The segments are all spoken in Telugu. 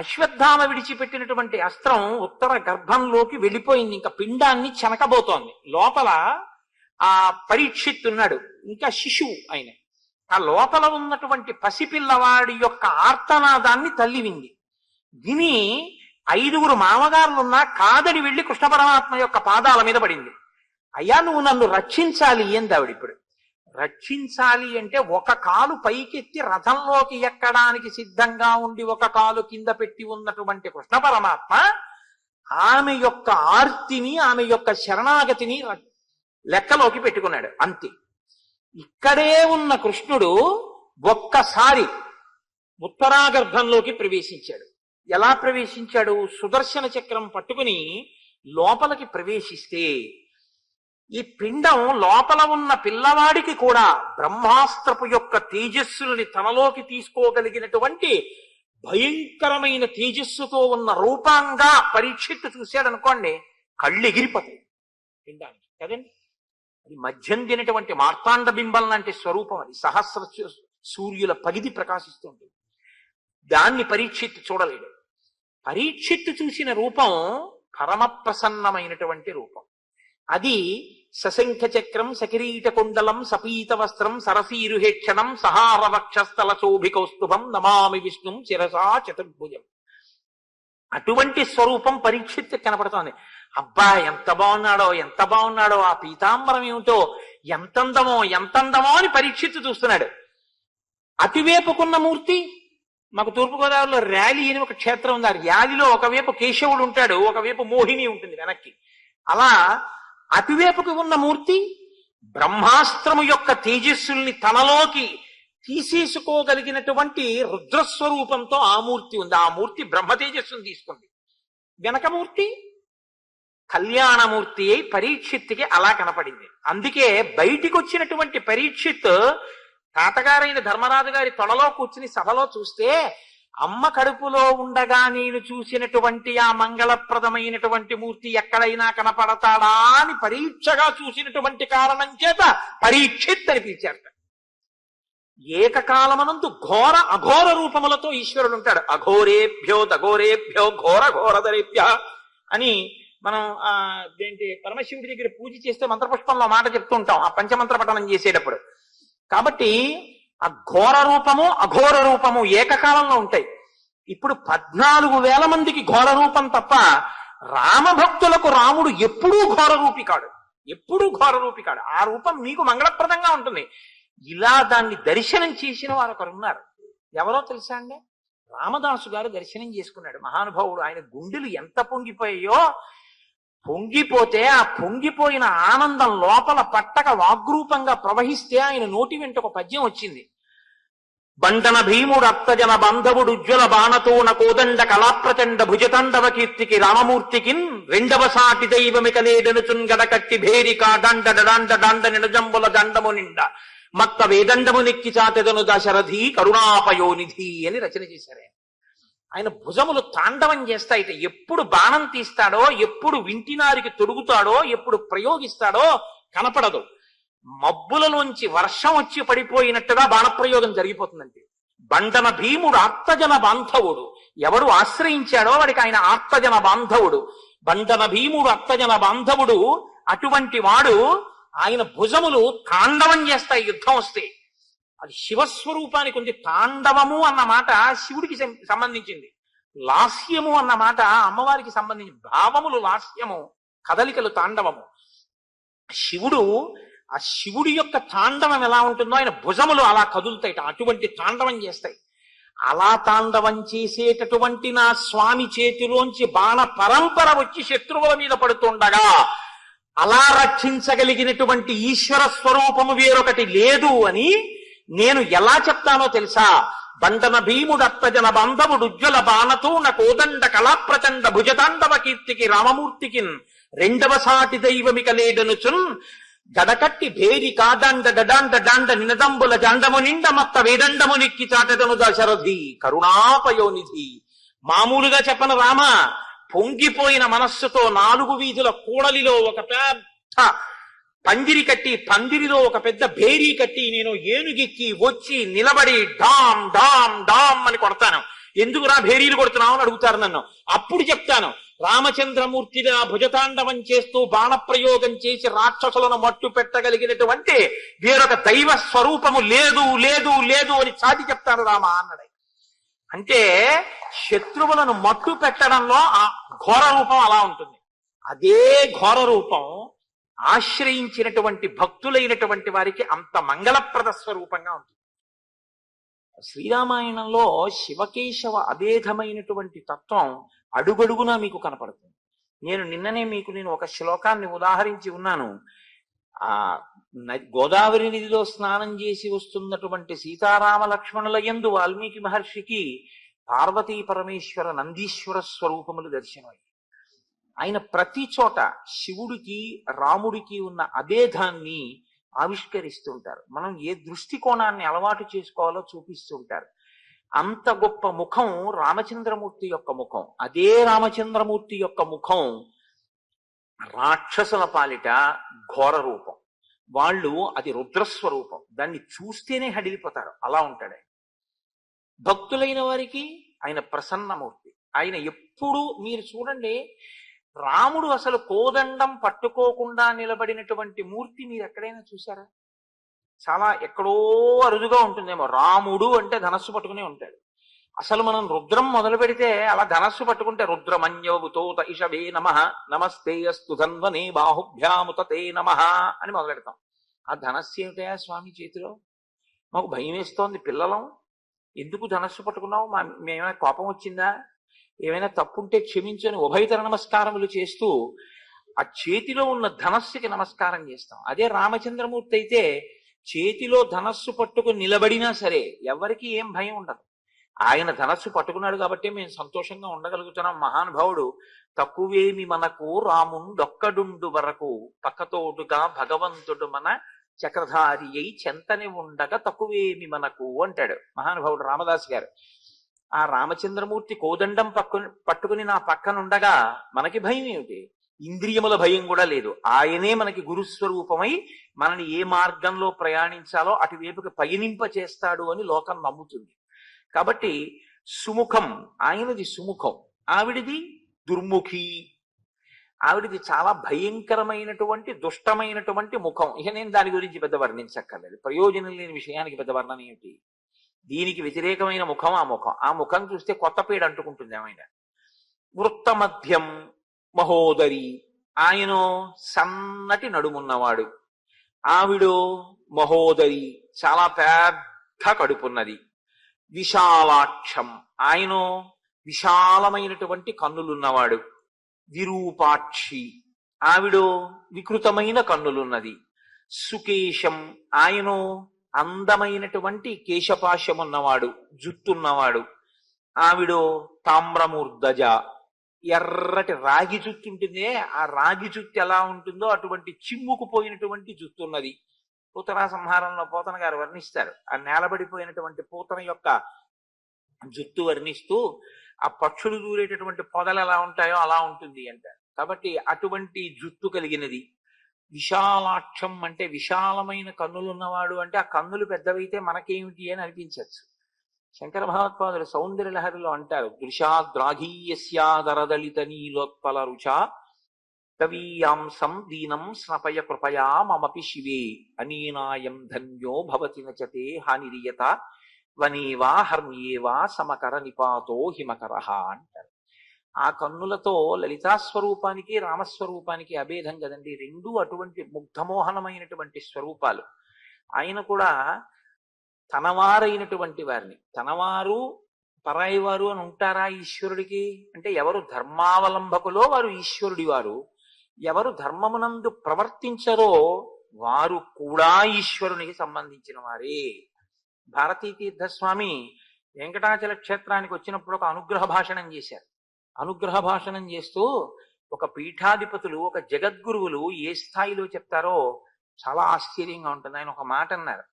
అశ్వత్థామ విడిచిపెట్టినటువంటి అస్త్రం ఉత్తర గర్భంలోకి వెళ్ళిపోయింది, ఇంకా పిండాన్ని చెనకబోతోంది. లోపల ఆ పరీక్షిత్తున్నాడు, ఇంకా శిశువు ఆయన. ఆ లోపల ఉన్నటువంటి పసిపిల్లవాడి యొక్క ఆర్తనాదాన్ని తల్లి వింది. విని 5 మామగారులున్నా కాదడి వెళ్లి కృష్ణ పరమాత్మ యొక్క పాదాల మీద పడింది. అయ్యా, నువ్వు నన్ను రక్షించాలి ఏంది ఆవిడ. ఇప్పుడు రక్షించాలి అంటే ఒక కాలు పైకెత్తి రథంలోకి ఎక్కడానికి సిద్ధంగా ఉండి ఒక కాలు కింద పెట్టి ఉన్నటువంటి కృష్ణ పరమాత్మ ఆమె యొక్క ఆర్తిని, ఆమె యొక్క శరణాగతిని లెక్కలోకి పెట్టుకున్నాడు. అంతే. ఇక్కడే ఉన్న కృష్ణుడు ఒక్కసారి ఉత్తరాగర్భంలోకి ప్రవేశించాడు. ఎలా ప్రవేశించాడు? సుదర్శన చక్రం పట్టుకుని లోపలికి ప్రవేశిస్తే ఈ పిండం లోపల ఉన్న పిల్లవాడికి కూడా బ్రహ్మాస్త్రపు యొక్క తేజస్సులని తనలోకి తీసుకోగలిగినటువంటి భయంకరమైన తేజస్సుతో ఉన్న రూపంగా పరీక్షిత్తు చూశాడనుకోండి, కళ్ళు ఎగిరిపోతాయి పిండానికి కదండి. అది మధ్యం తినటువంటి మార్తాండ బింబం లాంటి స్వరూపం. అది సహస్ర సూర్యుల పగిది ప్రకాశిస్తుంది. దాన్ని పరీక్షిత్తు చూడలేడు. పరీక్షిత్తు చూసిన రూపం పరమ ప్రసన్నమైనటువంటి రూపం. అది సశంఖ చక్రం, సకిరీట కుండలం, సపీత వస్త్రం, సరసీరుహేక్షణం, సహార వక్షస్థల శోభికౌస్తుభం, నమామి విష్ణుం శిరసా చతుర్భుజం. అటువంటి స్వరూపం పరీక్షిత్తు కనపడుతోంది. అబ్బా, ఎంత బాగున్నాడో, ఎంత బాగున్నాడో, ఆ పీతాంబరం ఏమిటో, ఎంతందమో అని పరీక్షిత్తు చూస్తున్నాడు. అటువైపుకున్న మూర్తి, మాకు తూర్పుగోదావరిలో ర్యాలీ అని ఒక క్షేత్రం ఉంది. ఆ ర్యాలీలో ఒకవైపు కేశవుడు ఉంటాడు, ఒకవైపు మోహిని ఉంటుంది వెనక్కి. అలా అటువైపుకి ఉన్న మూర్తి బ్రహ్మాస్త్రము యొక్క తేజస్సుల్ని తనలోకి తీసేసుకోగలిగినటువంటి రుద్రస్వరూపంతో ఆ మూర్తి ఉంది. ఆ మూర్తి బ్రహ్మ తేజస్సును తీసుకుంది. వెనకమూర్తి కళ్యాణమూర్తి అయి పరీక్షిత్తుకి అలా కనపడింది. అందుకే బయటికి వచ్చినటువంటి పరీక్షిత్ తాతగారైన ధర్మరాజు గారి తొడలో కూర్చుని సభలో చూస్తే, అమ్మ కడుపులో ఉండగా నేను చూసినటువంటి ఆ మంగళప్రదమైనటువంటి మూర్తి ఎక్కడైనా కనపడతాడా అని పరీక్షగా చూసినటువంటి కారణం చేత పరీక్షిత్ అని పిలిచారట. ఏకకాలమనందు ఘోర అఘోర రూపములతో ఈశ్వరుడు ఉంటాడు. అఘోరేభ్యో దఘోరేభ్యో ఘోర ఘోరధరేభ్య అని మనం ఏంటి పరమశివుడి దగ్గర పూజ చేస్తే మంత్రపుష్పంలో మాట చెప్తూ ఉంటాం ఆ పంచమంత్ర పఠనం చేసేటప్పుడు. కాబట్టి ఆ ఘోర రూపము అఘోర రూపము ఏకకాలంలో ఉంటాయి. ఇప్పుడు 14,000 మందికి ఘోర రూపం తప్ప రామభక్తులకు రాముడు ఎప్పుడూ ఘోర రూపి కాడు, ఎప్పుడూ ఘోర రూపి కాడు. ఆ రూపం మీకు మంగళప్రదంగా ఉంటుంది. ఇలా దాన్ని దర్శనం చేసిన వారు ఒకరు ఉన్నారు. ఎవరో తెలుసా అండి? రామదాసు గారు దర్శనం చేసుకున్నాడు. మహానుభావుడు. ఆయన గుండెలు ఎంత పొంగిపోయాయో, పొంగిపోతే ఆ పొంగిపోయిన ఆనందం లోపల పట్టక వాగ్రూపంగా ప్రవహిస్తే ఆయన నోటి వెంట ఒక పద్యం వచ్చింది. బండన భీముడు అత్తజన బాంధవుడు ఉజ్వల బాణతోన కోదండ కళాప్రచండ భుజతండవ కీర్తికి రామమూర్తికిన్ రెండవ సాటి దైవమిక లేడనుచున్ గడకట్టి భేరిక దండ డండ దండ నిడజంబుల దండము నిండ మత్త వేదండము నెక్కి చాటెదను దశరథి కరుణాపయోనిధి అని రచన చేశారు. ఆయన భుజములు తాండవం చేస్తాయిట. ఎప్పుడు బాణం తీస్తాడో, ఎప్పుడు వింటినారికి తొడుగుతాడో, ఎప్పుడు ప్రయోగిస్తాడో కనపడదు. మబ్బులలోంచి వర్షం వచ్చి పడిపోయినట్టుగా బాణప్రయోగం జరిగిపోతుందంటే. బండన భీముడు ఆర్తజన బాంధవుడు. ఎవడు ఆశ్రయించాడో వాడికి ఆయన ఆర్తజన బాంధవుడు. బండన భీముడు అర్తజన బాంధవుడు. అటువంటి వాడు ఆయన భుజములు తాండవం చేస్తాయి యుద్ధం వస్తే. అది శివస్వరూపానికి ఉంది. తాండవము అన్న మాట శివుడికి సంబంధించింది, లాస్యము అన్న మాట అమ్మవారికి సంబంధించి. భావములు లాస్యము, కదలికలు తాండవము. శివుడు, ఆ శివుడి యొక్క తాండవం ఎలా ఉంటుందో ఆయన భుజములు అలా కదులుతాయిట, అటువంటి తాండవం చేస్తాయి. అలా తాండవం చేసేటటువంటి నా స్వామి చేతిలోంచి బాణ పరంపర వచ్చి శత్రువుల మీద పడుతుండగా అలా రక్షించగలిగినటువంటి ఈశ్వర స్వరూపము వేరొకటి లేదు అని నేను ఎలా చెప్తానో తెలుసా? బండన భీముడు అత్తజన బాంధవుడు ఉజ్వల బాణతోన కోదండ కళాప్రచండ భుజతాండవ కీర్తికి రామమూర్తికి రెండవ సాటి దైవమిక లేడనుచున్ గడకట్టి భేరి కాదండ డండ డండ నినదంబుల జండము నిండ మత్త వేదండము నిక్కి చాటెదను దశరథి కరుణాపయోనిధి. మామూలుగా చెప్పను రామ, పొంగిపోయిన మనస్సుతో 4 వీధుల కూడలిలో ఒక పెద్ద పందిరి కట్టి, పందిరిలో ఒక పెద్ద భేరీ కట్టి నేను ఏనుగెక్కి వచ్చి నిలబడి డామ్ డామ్ డామ్ అని కొడతాను. ఎందుకు భేరీలు కొడుతున్నావు అని అడుగుతారు నన్ను. అప్పుడు చెప్తాను, రామచంద్రమూర్తిగా భుజతాండవం చేస్తూ బాణప్రయోగం చేసి రాక్షసులను మట్టు పెట్టగలిగినటువంటి వేరొక దైవ స్వరూపము లేదు లేదు లేదు అని చాటి చెప్తాను రామ అన్నాడు. అంటే శత్రువులను మట్టు పెట్టడంలో ఆ ఘోర రూపం అలా ఉంటుంది. అదే ఘోర రూపం ఆశ్రయించినటువంటి భక్తులైనటువంటి వారికి అంత మంగళప్రద స్వరూపంగా ఉంటుంది. శ్రీరామాయణంలో శివకేశవ అభేదమైనటువంటి తత్వం అడుగడుగునా మీకు కనపడుతుంది. నిన్ననే నేను ఒక శ్లోకాన్ని ఉదాహరించి ఉన్నాను. ఆ గోదావరి నదిలో స్నానం చేసి వస్తున్నటువంటి సీతారామ లక్ష్మణుల యందు వాల్మీకి మహర్షికి పార్వతీ పరమేశ్వర నందీశ్వర స్వరూపములు దర్శనమయ్యాయి. ఆయన ప్రతి చోట శివుడికి రాముడికి ఉన్న అభేదాన్ని ఆవిష్కరిస్తుంటారు. మనం ఏ దృష్టికోణాన్ని అలవాటు చేసుకోవాలో చూపిస్తుంటారు. అంత గొప్ప ముఖం రామచంద్రమూర్తి యొక్క ముఖం. అదే రామచంద్రమూర్తి యొక్క ముఖం రాక్షసుల పాలిట ఘోర రూపం. వాళ్ళు అది రుద్రస్వరూపం. దాన్ని చూస్తేనే హడిలిపోతారు, అలా ఉంటాడు ఆయన. భక్తులైన వారికి ఆయన ప్రసన్నమూర్తి. ఆయన ఎప్పుడు మీరు చూడండి, రాముడు అసలు కోదండం పట్టుకోకుండా నిలబడినటువంటి మూర్తి మీరు ఎక్కడైనా చూసారా? చాలా ఎక్కడో అరుదుగా ఉంటుందేమో. రాముడు అంటే ధనస్సు పట్టుకునే ఉంటాడు. అసలు మనం రుద్రం మొదలు పెడితే అలా ధనస్సు పట్టుకుంటే రుద్రమన్యవతోత ఇషవే నమః నమస్తే అస్తు ధన్వనే బాహుభ్యాముతే నమః అని మొదలెడతాం. ఆ ధనస్సు ఏమిటయా స్వామి చేతిలో? మాకు భయం వేస్తోంది, పిల్లలం, ఎందుకు ధనస్సు పట్టుకున్నావు? మేమైనా కోపం వచ్చిందా? ఏమైనా తప్పుంటే క్షమించని ఉభయతర నమస్కారములు చేస్తూ ఆ చేతిలో ఉన్న ధనస్సుకి నమస్కారం చేస్తాం. అదే రామచంద్రమూర్తి అయితే చేతిలో ధనస్సు పట్టుకుని నిలబడినా సరే ఎవరికి ఏం భయం ఉండదు. ఆయన ధనస్సు పట్టుకున్నాడు కాబట్టి మేము సంతోషంగా ఉండగలుగుతున్నాం. మహానుభావుడు తక్కువేమి మనకు రాముండొక్కడుండు వరకు పక్కతోడుగా భగవంతుడు మన చక్రధారి అయి చెంతని ఉండగా తక్కువేమి మనకు అంటాడు మహానుభావుడు రామదాస్ గారు. ఆ రామచంద్రమూర్తి కోదండం పట్టుకుని నా పక్కనుండగా మనకి భయం ఏమిటి? ఇంద్రియముల భయం కూడా లేదు. ఆయనే మనకి గురుస్వరూపమై మనని ఏ మార్గంలో ప్రయాణించాలో అటువైపుకి పయనింప చేస్తాడు అని లోకం నమ్ముతుంది. కాబట్టి సుముఖం, ఆయనది సుముఖం, ఆవిడిది దుర్ముఖి. ఆవిడిది చాలా భయంకరమైనటువంటి దుష్టమైనటువంటి ముఖం. ఇక నేను దాని గురించి పెద్ద వర్ణించక్కర్లేదు, ప్రయోజనం లేని విషయానికి పెద్ద వర్ణన ఏమిటి? దీనికి వ్యతిరేకమైన ముఖం ఆ ముఖం. ఆ ముఖం చూస్తే కొత్త పేడ అంటుకుంటుంది ఏమైనా. వృత్తమధ్యం మహోదరి, ఆయన సన్నటి నడుమున్నవాడు, ఆవిడో మహోదరి చాలా పెద్ద కడుపున్నది. విశాలాక్షం, ఆయన విశాలమైనటువంటి కన్నులున్నవాడు. విరూపాక్షి, ఆవిడో వికృతమైన కన్నులున్నది. సుకేశం, ఆయన అందమైనటువంటి కేశపాశమున్నవాడు, జుట్టున్నవాడు. ఆవిడో తామ్రమూర్ధజ, ఎర్రటి రాగి జుట్టు ఉంటుందే, ఆ రాగి జుట్టు ఎలా ఉంటుందో అటువంటి చిమ్ముకుపోయినటువంటి జుట్టు ఉన్నది. పూతనా సంహారంలో పోతన గారు వర్ణిస్తారు. ఆ నేలబడిపోయినటువంటి పూతన యొక్క జుట్టు వర్ణిస్తూ ఆ పక్షులు దూరేటటువంటి పొదలు ఎలా ఉంటాయో అలా ఉంటుంది అంటారు. కాబట్టి అటువంటి జుట్టు కలిగినది. విశాలాక్షం అంటే విశాలమైన కన్నులు ఉన్నవాడు. అంటే ఆ కన్నులు పెద్దవైతే మనకేమిటి అని అనిపించవచ్చు. శంకర భగవత్పాదులు సౌందర్య లహరిలో అంటారు, దృశాద్రాఘీయస్యాదరదలిత నీలోత్పల రుచా కవీయాంసం దీనం స్నపయ కృపయా మమపి శివే అనీనాయం ధన్యో భవతి నచతే హానిరియత వనేవా హర్మ్యేవా సమకర నిపాతో హిమకరః అంటారు. ఆ కన్నులతో లలితాస్వరూపానికి రామస్వరూపానికి అభేదం కదండి. రెండూ అటువంటి ముగ్ధమోహనమైనటువంటి స్వరూపాలు. ఆయన కూడా తనవారైనటువంటి వారిని, తనవారు పరాయి వారు అని ఉంటారా ఈశ్వరుడికి? అంటే ఎవరు ధర్మావలంబకులో వారు ఈశ్వరుడి వారు, ఎవరు ధర్మమునందు ప్రవర్తించరో వారు కూడా ఈశ్వరునికి సంబంధించిన వారే. భారతీ తీర్థస్వామి వెంకటాచల క్షేత్రానికి వచ్చినప్పుడు ఒక అనుగ్రహ భాషణం చేశారు. అనుగ్రహ భాషణం చేస్తూ ఒక పీఠాధిపతులు, ఒక జగద్గురువులు ఏ స్థాయిలో చెప్తారో చాలా ఆశ్చర్యంగా ఉంటుంది. ఆయన ఒక మాట అన్నారు,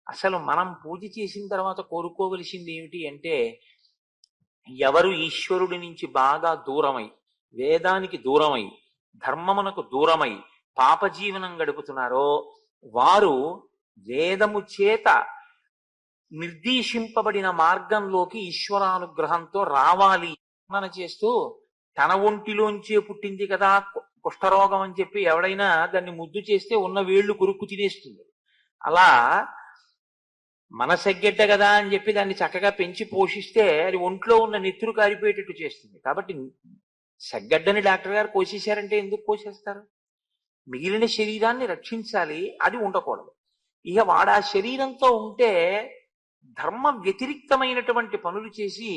అసలు మనం పూజ చేసిన తర్వాత కోరుకోవలసింది ఏమిటి అంటే, ఎవరు ఈశ్వరుడి నుంచి బాగా దూరమై, వేదానికి దూరమై, ధర్మమునకు దూరమై పాపజీవనం గడుపుతున్నారో వారు వేదము చేత నిర్దేశింపబడిన మార్గంలోకి ఈశ్వరానుగ్రహంతో రావాలి మన చేస్తూ తన ఒంటిలోంచే పుట్టింది కదా కుష్ఠరోగం అని చెప్పి ఎవడైనా దాన్ని ముద్దు చేస్తే ఉన్న వేళ్లు కొరుక్కు తినేస్తుంది. అలా మన సెగ్గెడ్డ కదా అని చెప్పి దాన్ని చక్కగా పెంచి పోషిస్తే అది ఒంట్లో ఉన్న నెత్తురు కారిపోయేటట్టు చేస్తుంది. కాబట్టి సెగ్గడ్డని డాక్టర్ గారు కోసేశారంటే ఎందుకు కోసేస్తారు? మిగిలిన శరీరాన్ని రక్షించాలి, అది ఉండకూడదు. ఇక వాడు ఆ శరీరంతో ఉంటే ధర్మ వ్యతిరిక్తమైనటువంటి పనులు చేసి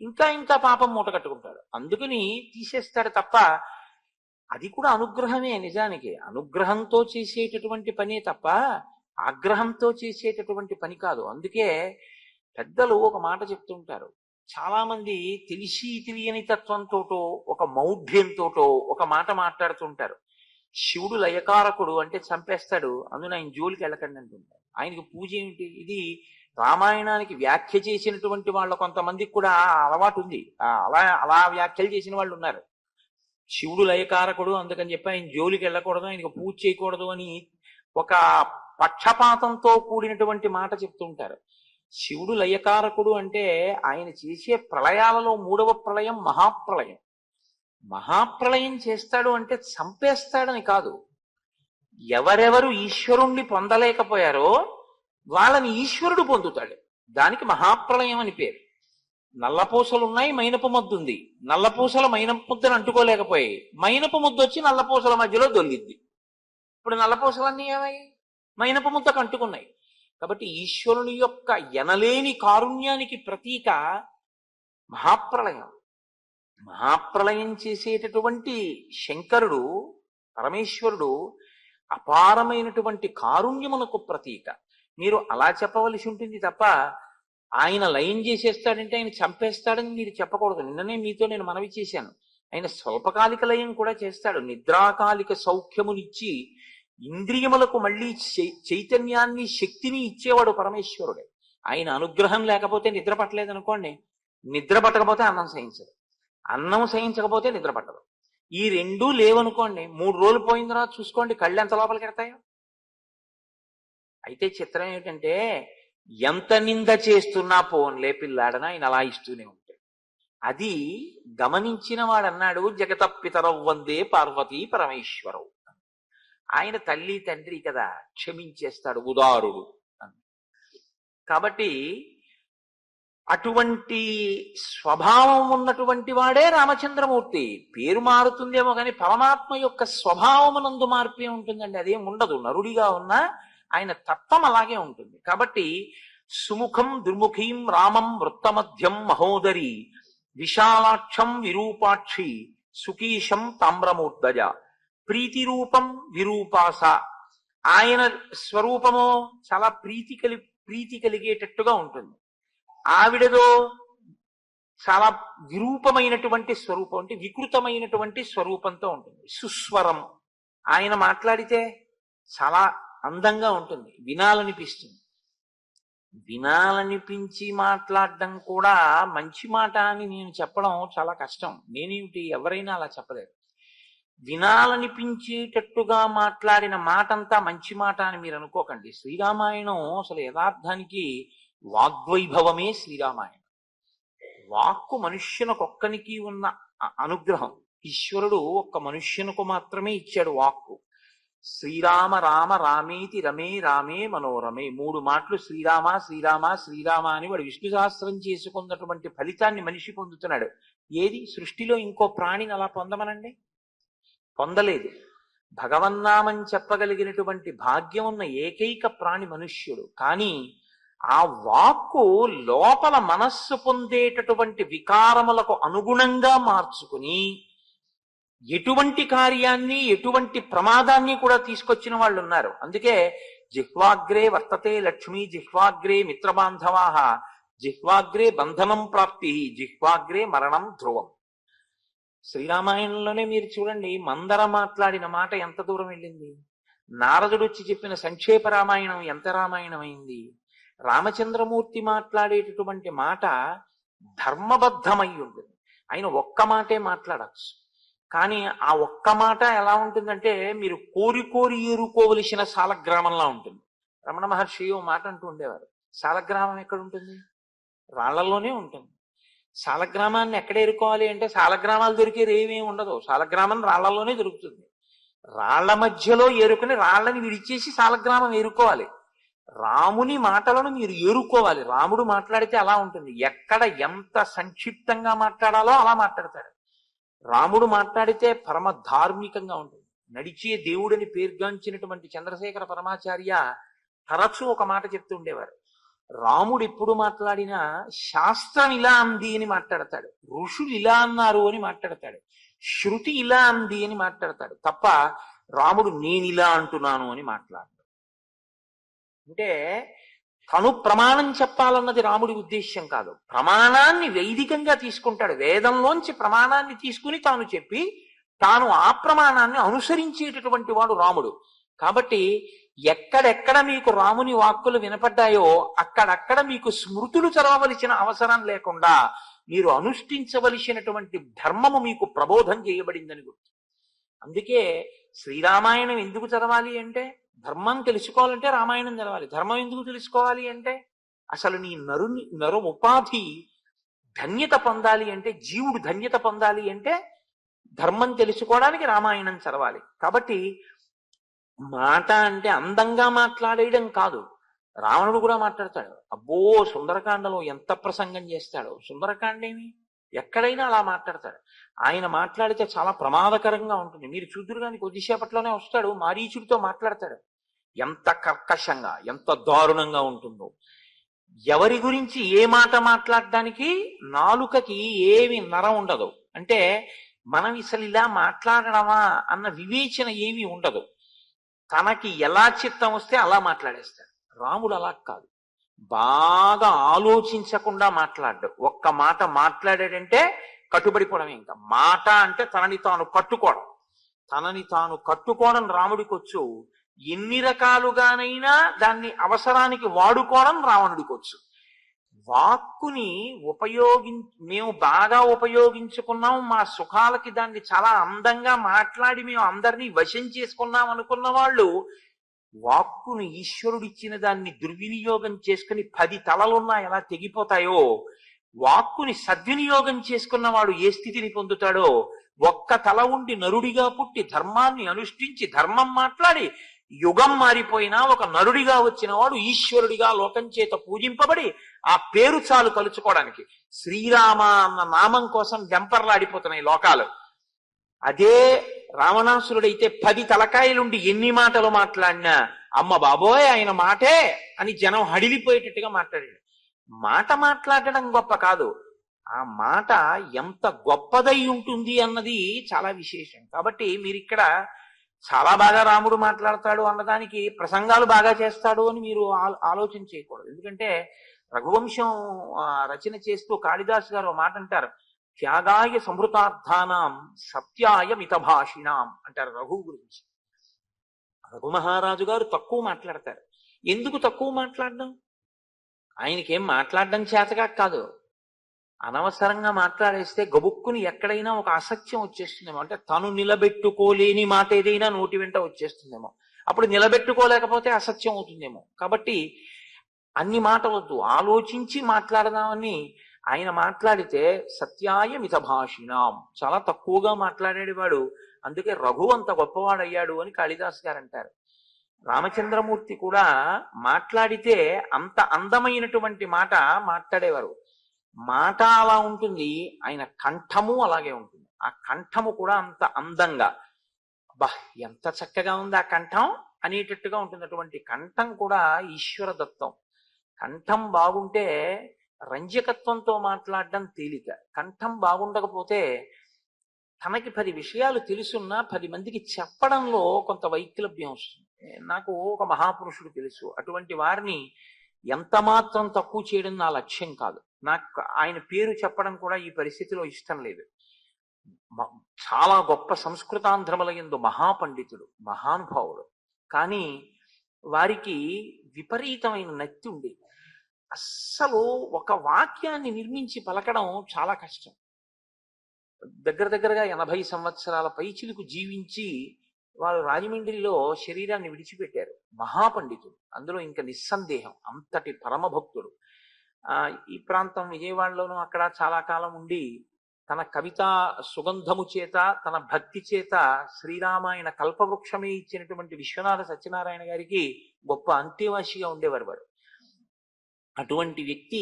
ఇంకా ఇంకా పాపం మూట కట్టుకుంటాడు. అందుకని తీసేస్తాడు తప్ప అది కూడా అనుగ్రహమే. నిజానికి అనుగ్రహంతో చేసేటటువంటి పనే తప్ప ఆగ్రహంతో చేసేటటువంటి పని కాదు. అందుకే పెద్దలు ఒక మాట చెప్తుంటారు. చాలా మంది తెలిసి తెలియని తత్వంతోటో ఒక మౌఢ్యంతోటో ఒక మాట మాట్లాడుతుంటారు. శివుడు లయకారకుడు అంటే చంపేస్తాడు, అందులో ఆయన జోలికి వెళ్ళకండి అంటుంటారు. ఆయనకి పూజ ఏమిటి? ఇది రామాయణానికి వ్యాఖ్య చేసినటువంటి వాళ్ళ కొంతమందికి కూడా అలవాటు ఉంది. అలా అలా వ్యాఖ్యలు చేసిన వాళ్ళు ఉన్నారు. శివుడు లయకారకుడు అందుకని చెప్పి ఆయన జోలికి వెళ్ళకూడదు, ఆయనకు పూజ చేయకూడదు అని ఒక పక్షపాతంతో కూడినటువంటి మాట చెప్తుంటారు. శివుడు లయకారకుడు అంటే ఆయన చేసే ప్రళయాలలో 3వ ప్రళయం మహాప్రళయం. మహాప్రళయం చేస్తాడు అంటే చంపేస్తాడని కాదు. ఎవరెవరు ఈశ్వరుణ్ణి పొందలేకపోయారో వాళ్ళని ఈశ్వరుడు పొందుతాడు. దానికి మహాప్రళయం అని పేరు. నల్లపూసలున్నాయి, మైనపు ముద్దు ఉంది. నల్లపూసల మైనపు ముద్దను అంటుకోలేకపోయాయి, మైనపు ముద్దు వచ్చి నల్లపూసల మధ్యలో దొల్లిద్ది. ఇప్పుడు నల్లపూసలన్నీ ఏమయ్యాయి? మైనపు ముద్దకు అంటుకున్నాయి. కాబట్టి ఈశ్వరుని యొక్క ఎనలేని కారుణ్యానికి ప్రతీక మహాప్రళయం. మహాప్రళయం చేసేటటువంటి శంకరుడు పరమేశ్వరుడు అపారమైనటువంటి కారుణ్యమునకు ప్రతీక. మీరు అలా చెప్పవలసి ఉంటుంది తప్ప ఆయన లయం చేసేస్తాడంటే ఆయన చంపేస్తాడని మీరు చెప్పకూడదు. నిన్ననే మీతో నేను మనవి చేశాను. ఆయన స్వల్పకాలిక లయం కూడా చేస్తాడు. నిద్రాకాలిక సౌఖ్యమునిచ్చి ఇంద్రియములకు మళ్ళీ చైతన్యాన్ని శక్తిని ఇచ్చేవాడు పరమేశ్వరుడే. ఆయన అనుగ్రహం లేకపోతే నిద్ర పట్టలేదనుకోండి, నిద్ర పట్టకపోతే అన్నం సహించదు, అన్నం సహించకపోతే నిద్ర పట్టదు. ఈ రెండూ లేవనుకోండి, 3 రోజులు పోయిన తర్వాత చూసుకోండి కళ్ళు ఎంత లోపలికి ఎడతాయో. అయితే చిత్రం ఏమిటంటే ఎంత నింద చేస్తున్నా పోన్లే పిల్లాడన ఆయన అలా ఇస్తూనే ఉంటాడు. అది గమనించిన వాడన్నాడు జగతపితరవ్ వందే పార్వతీ పరమేశ్వరవు. ఆయన తల్లి తండ్రి కదా, క్షమించేస్తాడు, ఉదారుడు అని. కాబట్టి అటువంటి స్వభావం ఉన్నటువంటి వాడే రామచంద్రమూర్తి. పేరు మారుతుందేమో కానీ పరమాత్మ యొక్క స్వభావమునందు మార్పే ఉంటుందండి, అదేం ఉండదు. నరుడిగా ఉన్నా ఆయన తత్వం అలాగే ఉంటుంది. కాబట్టి సుముఖం దుర్ముఖీం రామం వృత్తమధ్యం మహోదరి విశాలాక్షం విరూపాక్షి సుకీశం తామ్రమూర్ధజ ప్రీతి రూపం విరూపాస. ఆయన స్వరూపము చాలా ప్రీతి కలిగేటట్టుగా ఉంటుంది. ఆవిడదో చాలా విరూపమైనటువంటి స్వరూపం, అంటే వికృతమైనటువంటి స్వరూపంతో ఉంటుంది. సుస్వరం, ఆయన మాట్లాడితే చాలా అందంగా ఉంటుంది, వినాలనిపిస్తుంది. వినాలనిపించి మాట్లాడడం కూడా మంచి మాట అని నేను చెప్పడం చాలా కష్టం. నేనేమిటి, ఎవరైనా అలా చెప్పలేరు. వినాలనిపించేటట్టుగా మాట్లాడిన మాటంతా మంచి మాట అని మీరు అనుకోకండి. శ్రీరామాయణం అసలు యథార్థానికి వాగ్వైభవమే శ్రీరామాయణం. వాక్కు మనుష్యునకొక్కనికి ఉన్న అనుగ్రహం. ఈశ్వరుడు ఒక్క మనుష్యునకు మాత్రమే ఇచ్చాడు వాక్కు. శ్రీరామ రామ రామేతి రమే రామే మనోరమే. 3 మాటలు శ్రీరామ శ్రీరామ శ్రీరామ అని వాడు విష్ణు సహస్రం చేసుకున్నటువంటి ఫలితాన్ని మనిషి పొందుతున్నాడు. ఏది సృష్టిలో ఇంకో ప్రాణిని అలా పొందమనండి? పొందలేదు. భగవన్నామని చెప్పగలిగినటువంటి భాగ్యం ఉన్న ఏకైక ప్రాణి మనుష్యుడు. కానీ ఆ వాక్కు లోపల మనస్సు పొందేటటువంటి వికారములకు అనుగుణంగా మార్చుకుని ఎటువంటి కార్యాన్ని ఎటువంటి ప్రమాదాన్ని కూడా తీసుకొచ్చిన వాళ్ళు ఉన్నారు. అందుకే జిహ్వాగ్రే వర్తతే లక్ష్మీ జిహ్వాగ్రే మిత్రబాంధవాహ జిహ్వాగ్రే బంధనం ప్రాప్తి జిహ్వాగ్రే మరణం ధ్రువం. శ్రీరామాయణంలోనే మీరు చూడండి, మందర మాట్లాడిన మాట ఎంత దూరం వెళ్ళింది. నారదుడు వచ్చి చెప్పిన సంక్షేప రామాయణం ఎంత రామాయణం అయింది. రామచంద్రమూర్తి మాట్లాడేటటువంటి మాట ధర్మబద్ధమై ఉంటుంది. ఆయన ఒక్క మాటే మాట్లాడచ్చు, కానీ ఆ ఒక్క మాట ఎలా ఉంటుందంటే మీరు కోరి కోరి ఏరుకోవలసిన సాలగ్రామంలా ఉంటుంది. రమణ మహర్షి ఓ మాట అంటూ ఉండేవారు, సాలగ్రామం ఎక్కడ ఉంటుంది? రాళ్లలోనే ఉంటుంది. సాలగ్రామాన్ని ఎక్కడ ఏరుకోవాలి అంటే సాలగ్రామాలు దొరికే రేవేమి ఉండదు. సాలగ్రామం రాళ్లలోనే దొరుకుతుంది. రాళ్ల మధ్యలో ఏరుకుని రాళ్లని విడిచేసి సాలగ్రామం ఏరుకోవాలి. రాముని మాటలను మీరు ఏరుకోవాలి. రాముడు మాట్లాడితే అలా ఉంటుంది. ఎక్కడ ఎంత సంక్షిప్తంగా మాట్లాడాలో అలా మాట్లాడతాడు. రాముడు మాట్లాడితే పరమ ధార్మికంగా ఉంటుంది. నడిచే దేవుడిని పేర్గాంచినటువంటి చంద్రశేఖర పరమాచార్య తరచూ ఒక మాట చెప్తూ ఉండేవారు. రాముడు ఎప్పుడు మాట్లాడినా శాస్త్రం ఇలా అంది అని మాట్లాడతాడు, ఋషులు ఇలా అన్నారు అని మాట్లాడతాడు, శృతి ఇలా అంది అని మాట్లాడతాడు తప్ప రాముడు నేను ఇలా అంటున్నాను అని మాట్లాడతాడు. అంటే తను ప్రమాణం చెప్పాలన్నది రాముడి ఉద్దేశ్యం కాదు. ప్రమాణాన్ని వైదికంగా తీసుకుంటాడు. వేదంలోంచి ప్రమాణాన్ని తీసుకుని తాను చెప్పి తాను ఆ ప్రమాణాన్ని అనుసరించేటటువంటి వాడు రాముడు. కాబట్టి ఎక్కడెక్కడ మీకు రాముని వాక్కులు వినపడ్డాయో అక్కడక్కడ మీకు స్మృతులు చదవవలసిన అవసరం లేకుండా మీరు అనుష్ఠించవలసినటువంటి ధర్మము మీకు ప్రబోధం చేయబడిందని గుర్తు. అందుకే శ్రీరామాయణం ఎందుకు చదవాలి అంటే ధర్మం తెలుసుకోవాలంటే రామాయణం చదవాలి. ధర్మం ఎందుకు తెలుసుకోవాలి అంటే అసలు నీ నరు ఉపాధి ధన్యత పొందాలి అంటే, జీవుడు ధన్యత పొందాలి అంటే ధర్మం తెలుసుకోవడానికి రామాయణం చదవాలి. కాబట్టి మాట అంటే అందంగా మాట్లాడేయడం కాదు. రావణుడు కూడా మాట్లాడతాడు. అబ్బో సుందరకాండలో ఎంత ప్రసంగం చేస్తాడో. సుందరకాండేమి ఎక్కడైనా అలా మాట్లాడతాడు. ఆయన మాట్లాడితే చాలా ప్రమాదకరంగా ఉంటుంది. మీరు చూద్దురు కానీ కొద్దిసేపట్లోనే వస్తాడు, మారీచుడితో మాట్లాడతాడు. ఎంత కర్కశంగా, ఎంత దారుణంగా ఉంటుందో. ఎవరి గురించి ఏ మాట మాట్లాడడానికి నాలుకకి ఏమి నరం ఉండదు. అంటే మనం అసలు ఇలా మాట్లాడడమా అన్న వివేచన ఏమీ ఉండదు. తనకి ఎలా చిత్తం వస్తే అలా మాట్లాడేస్తాడు. రాముడు అలా కాదు. బాగా ఆలోచించకుండా మాట్లాడ్డు. ఒక్క మాట మాట్లాడాడంటే కట్టుబడిపోవడం. ఇంకా మాట అంటే తనని తాను కట్టుకోవడం. తనని తాను కట్టుకోవడం రాముడికి వచ్చు. ఎన్ని రకాలుగానైనా దాన్ని అవసరానికి వాడుకోవడం రావణుడికి వచ్చు. వాక్కుని మేము బాగా ఉపయోగించుకున్నాం, మా సుఖాలకి దాన్ని చాలా అందంగా మాట్లాడి మేము అందరినీ వశం చేసుకున్నాం అనుకున్న వాళ్ళు వాక్కును ఈశ్వరుడిచ్చిన దాన్ని దుర్వినియోగం చేసుకుని 10 తలలున్నా ఎలా తెగిపోతాయో, వాక్కుని సద్వినియోగం చేసుకున్నవాడు ఏ స్థితిని పొందుతాడో, ఒక్క తల ఉండి నరుడిగా పుట్టి ధర్మాన్ని అనుష్ఠించి ధర్మం మాట్లాడి యుగం మారిపోయినా ఒక నరుడిగా వచ్చిన వాడు ఈశ్వరుడిగా లోకం చేత పూజింపబడి ఆ పేరు చాలు తలుచుకోవడానికి. శ్రీరామ అన్న నామం కోసం వెంపర్లాడిపోతున్నాయి లోకాలు. అదే రావణాసురుడైతే 10 తలకాయలుండి ఎన్ని మాటలు మాట్లాడినా అమ్మ బాబోయ్ ఆయన మాటే అని జనం హడిలిపోయేటట్టుగా మాట్లాడాడు. మాట మాట్లాడడం గొప్ప కాదు, ఆ మాట ఎంత గొప్పదై ఉంటుంది అన్నది చాలా విశేషం. కాబట్టి మీరు ఇక్కడ చాలా బాగా రాముడు మాట్లాడతాడు అన్నదానికి ప్రసంగాలు బాగా చేస్తాడు అని మీరు ఆలోచన చేయకూడదు. ఎందుకంటే రఘువంశం రచన చేస్తూ కాళిదాసు గారు మాట అంటారు, త్యాగాయ సంహృతార్థానాం సత్యాయ మితభాషిణాం అంటారు రఘువు గురించి. రఘు మహారాజు గారు తక్కువ మాట్లాడతారు. ఎందుకు తక్కువ మాట్లాడడం? ఆయనకేం మాట్లాడడం చేతగా కాదు, అనవసరంగా మాట్లాడేస్తే గబుక్కుని ఎక్కడైనా ఒక అసత్యం వచ్చేస్తుందేమో. అంటే తను నిలబెట్టుకోలేని మాట ఏదైనా నోటి వెంట వచ్చేస్తుందేమో. అప్పుడు నిలబెట్టుకోలేకపోతే అసత్యం అవుతుందేమో. కాబట్టి అన్ని మాటలొద్దు, ఆలోచించి మాట్లాడదామని ఆయన మాట్లాడితే సత్యాయ మితభాషిణాం, చాలా తక్కువగా మాట్లాడేది వాడు. అందుకే రఘు అంత గొప్పవాడయ్యాడు అని కాళిదాస్ గారు అంటారు. రామచంద్రమూర్తి కూడా మాట్లాడితే అంత అందమైనటువంటి మాట మాట్లాడేవారు. మాట అలా ఉంటుంది, ఆయన కంఠము అలాగే ఉంటుంది. ఆ కంఠము కూడా అంత అందంగా, బా ఎంత చక్కగా ఉంది ఆ కంఠం అనేటట్టుగా ఉంటుంది. అటువంటి కంఠం కూడా ఈశ్వర దత్తం. కంఠం బాగుంటే రంజకత్వంతో మాట్లాడడం తేలిక. కంఠం బాగుండకపోతే తనకి 10 విషయాలు తెలుసున్నా 10 మందికి చెప్పడంలో కొంత వైక్లభ్యం వస్తుంది. నాకు ఒక మహాపురుషుడు తెలుసు, అటువంటి వారిని ఎంత మాత్రం తక్కువ చేయడం నా లక్ష్యం కాదు. నాకు ఆయన పేరు చెప్పడం కూడా ఈ పరిస్థితిలో ఇష్టం లేదు. చాలా గొప్ప సంస్కృతాంధ్రముల యందు మహాపండితుడు, మహానుభావుడు. కానీ వారికి విపరీతమైన నత్తి ఉండేది. అస్సలు ఒక వాక్యాన్ని నిర్మించి పలకడం చాలా కష్టం. దగ్గరగా 80 సంవత్సరాల పైచిలకు జీవించి వారు రాజమండ్రిలో శరీరాన్ని విడిచిపెట్టారు. మహాపండితుడు, అందులో ఇంకా నిస్సందేహం, అంతటి పరమభక్తుడు. ఈ ప్రాంతం విజయవాడలోనూ అక్కడ చాలా కాలం ఉండి తన కవితా సుగంధము చేత, తన భక్తి చేత శ్రీరామాయణ కల్పవృక్షమే ఇచ్చినటువంటి విశ్వనాథ సత్యనారాయణ గారికి గొప్ప అంత్యవాసిగా ఉండేవారు వారు. అటువంటి వ్యక్తి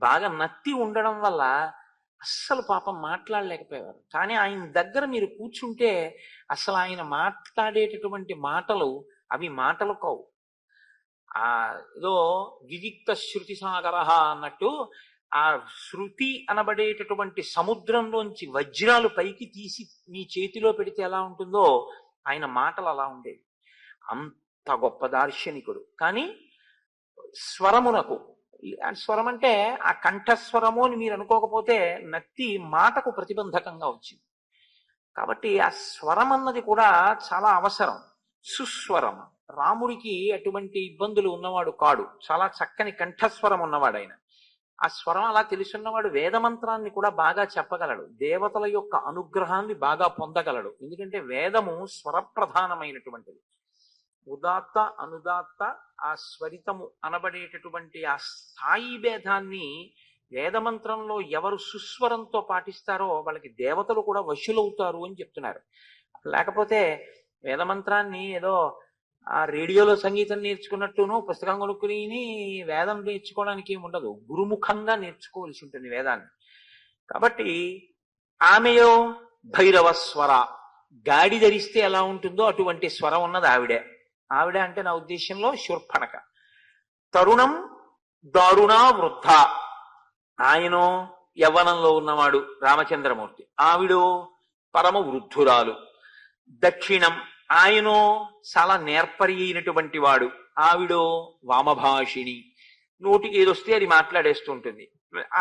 బాగా నత్తి ఉండడం వల్ల అస్సలు పాపం మాట్లాడలేకపోయేవారు. కానీ ఆయన దగ్గర మీరు కూర్చుంటే అసలు ఆయన మాట్లాడేటటువంటి మాటలు అవి మాటలు కావు. ఏదో విదిక్త శృతి సాగర అన్నట్టు ఆ శృతి అనబడేటటువంటి సముద్రంలోంచి వజ్రాలు పైకి తీసి మీ చేతిలో పెడితే ఎలా ఉంటుందో ఆయన మాటలు అలా ఉండేవి. అంత గొప్ప దార్శనికుడు. కానీ స్వరమునకు, స్వరం అంటే ఆ కంఠస్వరము అని మీరు అనుకోకపోతే నత్తి మాటకు ప్రతిబంధకంగా వచ్చింది. కాబట్టి ఆ స్వరం అన్నది కూడా చాలా అవసరం. సుస్వరం. రాముడికి అటువంటి ఇబ్బందులు ఉన్నవాడు కాడు, చాలా చక్కని కంఠస్వరం ఉన్నవాడు ఆయన. ఆ స్వరం అలా తెలుసున్నవాడు వేదమంత్రాన్ని కూడా బాగా చెప్పగలడు, దేవతల యొక్క అనుగ్రహాన్ని బాగా పొందగలడు. ఎందుకంటే వేదము స్వరప్రధానమైనటువంటిది. ఉదాత్త అనుదాత్త ఆ స్వరితము అనబడేటటువంటి ఆ స్థాయి భేదాన్ని వేదమంత్రంలో ఎవరు సుస్వరంతో పాటిస్తారో వాళ్ళకి దేవతలు కూడా వశులవుతారు అని చెప్తున్నారు. లేకపోతే వేదమంత్రాన్ని ఏదో ఆ రేడియోలో సంగీతం నేర్చుకున్నట్టును పుస్తకం కొనుక్కుని వేదం నేర్చుకోవడానికి ఏమి ఉండదు, గురుముఖంగా నేర్చుకోవలసి ఉంటుంది వేదాన్ని. కాబట్టి ఆమెయో భైరవ స్వర, గాడి ధరిస్తే ఎలా ఉంటుందో అటువంటి స్వరం ఉన్నది ఆవిడే. ఆవిడ అంటే నా ఉద్దేశంలో శూర్పణఖ. తరుణం దారుణ వృద్ధ, ఆయనో యవ్వనంలో ఉన్నవాడు రామచంద్రమూర్తి, ఆవిడో పరమ వృద్ధురాలు. దక్షిణం, ఆయనో చాలా నేర్పరి అయినటువంటి వాడు, ఆవిడో వామభాషిణి, నోటికి ఏదొస్తే అది మాట్లాడేస్తుంటుంది.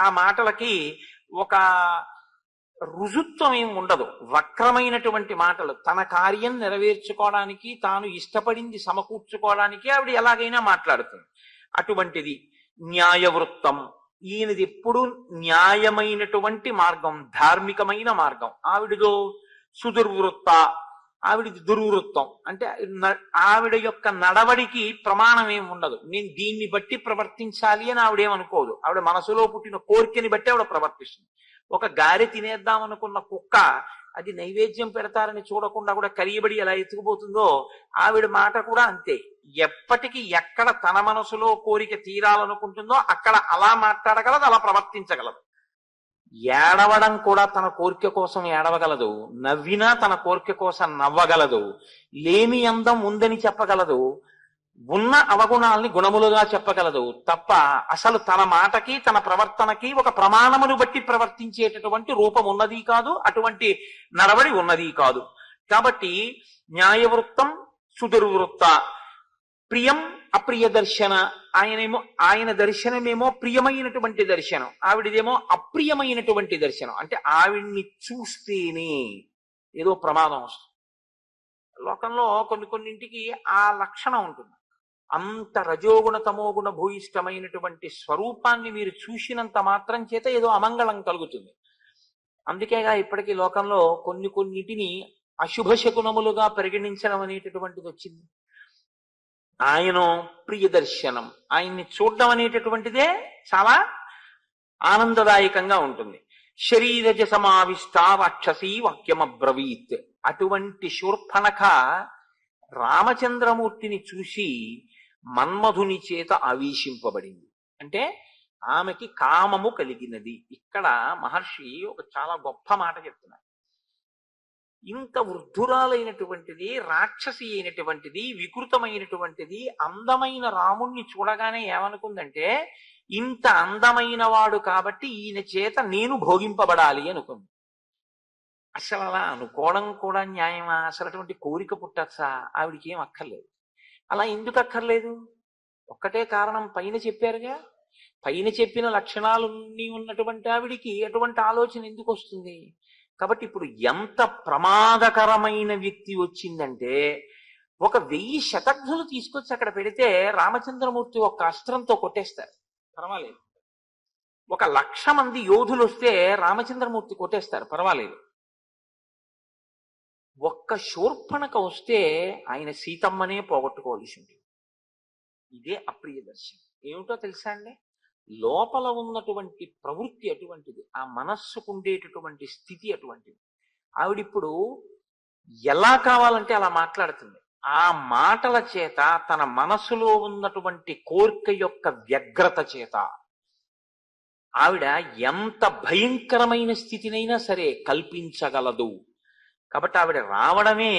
ఆ మాటలకి ఒక రుజుత్వం ఏం ఉండదు, వక్రమైనటువంటి మాటలు. తన కార్యం నెరవేర్చుకోవడానికి, తాను ఇష్టపడింది సమకూర్చుకోవడానికి ఆవిడ ఎలాగైనా మాట్లాడుతుంది. అటువంటిది న్యాయవృత్తం, ఈయనది ఎప్పుడు న్యాయమైనటువంటి మార్గం, ధార్మికమైన మార్గం. ఆవిడదో సుదుర్వృత్త, ఆవిడది దుర్వృత్తం. అంటే ఆవిడ యొక్క నడవడికి ప్రమాణం ఏమి ఉండదు, నేను దీన్ని బట్టి ప్రవర్తించాలి అని ఆవిడేమనుకోదు. ఆవిడ మనసులో పుట్టిన కోరికని బట్టి ఆవిడ ప్రవర్తిస్తుంది. ఒక గారె తినేద్దాం అనుకున్న కుక్క అది నైవేద్యం పెడతారని చూడకుండా కూడా కలియబడి ఎలా ఎత్తుకుపోతుందో ఆవిడ మాట కూడా అంతే. ఎప్పటికీ ఎక్కడ తన మనసులో కోరిక తీరాలనుకుంటుందో అక్కడ అలా మాట్లాడగలదు, అలా ప్రవర్తించగలదు. ఏడవడం కూడా తన కోరిక కోసం ఏడవగలదు, నవ్వినా తన కోరిక కోసం నవ్వగలదు, లేమి అందం ఉందని చెప్పగలదు, ఉన్న అవగుణాల్ని గుణములుగా చెప్పగలదు. తప్ప అసలు తన మాటకి తన ప్రవర్తనకి ఒక ప్రమాణమును బట్టి ప్రవర్తించేటటువంటి రూపం ఉన్నది కాదు, అటువంటి నడవడి ఉన్నది కాదు. కాబట్టి న్యాయవృత్తం సుదుర్వృత్త. ప్రియం అప్రియ దర్శన, ఆయన దర్శనమేమో ప్రియమైనటువంటి దర్శనం, ఆవిడదేమో అప్రియమైనటువంటి దర్శనం. అంటే ఆవిడ్ని చూస్తేనే ఏదో ప్రమాదం వస్తుంది. లోకంలో కొన్నింటికి ఆ లక్షణం ఉంటుంది. అంత రజోగుణ తమోగుణ భూయిష్టమైనటువంటి స్వరూపాన్ని మీరు చూసినంత మాత్రం చేత ఏదో అమంగళం కలుగుతుంది. అందుకేగా ఇప్పటికీ లోకంలో కొన్నిటిని అశుభ శకునములుగా పరిగణించడం అనేటటువంటిది వచ్చింది. ఆయన ప్రియ దర్శనం, ఆయన్ని చూడడం అనేటటువంటిదే చాలా ఆనందదాయకంగా ఉంటుంది. శరీరజ సమావిష్ట రాక్షసీ వాక్యమబ్రవీత్. అటువంటి శూర్పణఖ రామచంద్రమూర్తిని చూసి మన్మధుని చేత ఆవేశింపబడింది. అంటే ఆమెకి కామము కలిగినది. ఇక్కడ మహర్షి ఒక చాలా గొప్ప మాట చెప్తున్నారు. ఇంత వృద్ధురాలైనటువంటిది, రాక్షసి అయినటువంటిది, వికృతమైనటువంటిది అందమైన రాముణ్ణి చూడగానే ఏమనుకుందంటే ఇంత అందమైన వాడు కాబట్టి ఈయన చేత నేను భోగింపబడాలి అనుకుంది. అసలు అలా అనుకోవడం కూడా న్యాయమా? అసలు అటువంటి కోరిక పుట్టచ్చా? ఆవిడికి ఏం అక్కర్లేదు. అలా ఎందుకు అక్కర్లేదు? ఒక్కటే కారణం, పైన చెప్పారుగా. పైన చెప్పిన లక్షణాలన్నీ ఉన్నటువంటి ఆవిడికి అటువంటి ఆలోచన ఎందుకు వస్తుంది? కాబట్టి ఇప్పుడు ఎంత ప్రమాదకరమైన వ్యక్తి వచ్చిందంటే 1000 శతఘ్నులు తీసుకొచ్చి అక్కడ పెడితే రామచంద్రమూర్తి ఒక అస్త్రంతో కొట్టేస్తారు, పర్వాలేదు. 1,00,000 మంది యోధులు వస్తే రామచంద్రమూర్తి కొట్టేస్తారు, పర్వాలేదు. ఒక్క శూర్పణక వస్తే ఆయన సీతమ్మనే పోగొట్టుకోవలసి ఉంటుంది. ఇదే అప్రియ దర్శనం. ఏమిటో తెలుసా అండి, లోపల ఉన్నటువంటి ప్రవృత్తి అటువంటిది, ఆ మనస్సుకు ఉండేటటువంటి స్థితి అటువంటిది. ఆవిడిప్పుడు ఎలా కావాలంటే అలా మాట్లాడుతుంది. ఆ మాటల చేత తన మనసులో ఉన్నటువంటి కోరిక యొక్క వ్యగ్రత చేత ఆవిడ ఎంత భయంకరమైన స్థితినైనా సరే కల్పించగలదు. కాబట్టి ఆవిడ రావడమే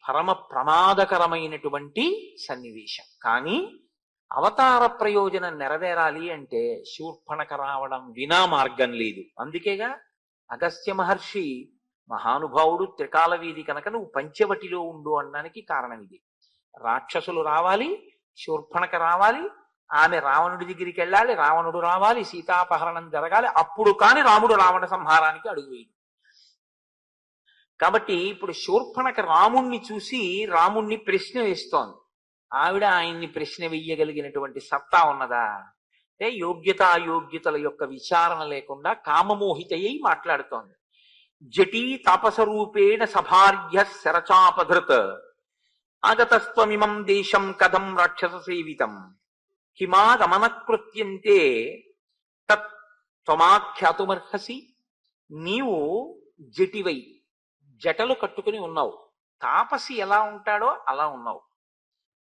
పరమ ప్రమాదకరమైనటువంటి సన్నివేశం. కానీ అవతార ప్రయోజనం నెరవేరాలి అంటే శూర్పణక రావడం వినా మార్గం లేదు. అందుకేగా అగస్త్య మహర్షి మహానుభావుడు, త్రికాల వీధి కనుక నువ్వు పంచవటిలో ఉండు అనడానికి కారణం ఇది. రాక్షసులు రావాలి, శూర్పణక రావాలి, ఆమె రావణుడి దగ్గరికి వెళ్ళాలి, రావణుడు రావాలి, సీతాపహరణం జరగాలి, అప్పుడు కాని రాముడు రావణ సంహారానికి అడుగు వేయడు. కాబట్టి ఇప్పుడు శూర్పణక రాముణ్ణి చూసి రాముణ్ణి ప్రశ్న వేస్తోంది. ఆవిడ ఆయన్ని ప్రశ్న వెయ్యగలిగినటువంటి సత్తా ఉన్నదా అంటే యోగ్యత అయోగ్యతల యొక్క విచారణ లేకుండా కామమోహితయ్యి మాట్లాడుతోంది. జటీ తాపసరూపేణ సభార్య శరచాపధృత్ ఆగతస్త్వమిమం దేశం కథం రాక్షస సేవితం కిమాగమనకృత్యంతే తత్ త్వమాఖ్యాతుమర్హసి. నీవు జటివై జటలు కట్టుకుని ఉన్నావు, తాపసి ఎలా ఉంటాడో అలా ఉన్నావు,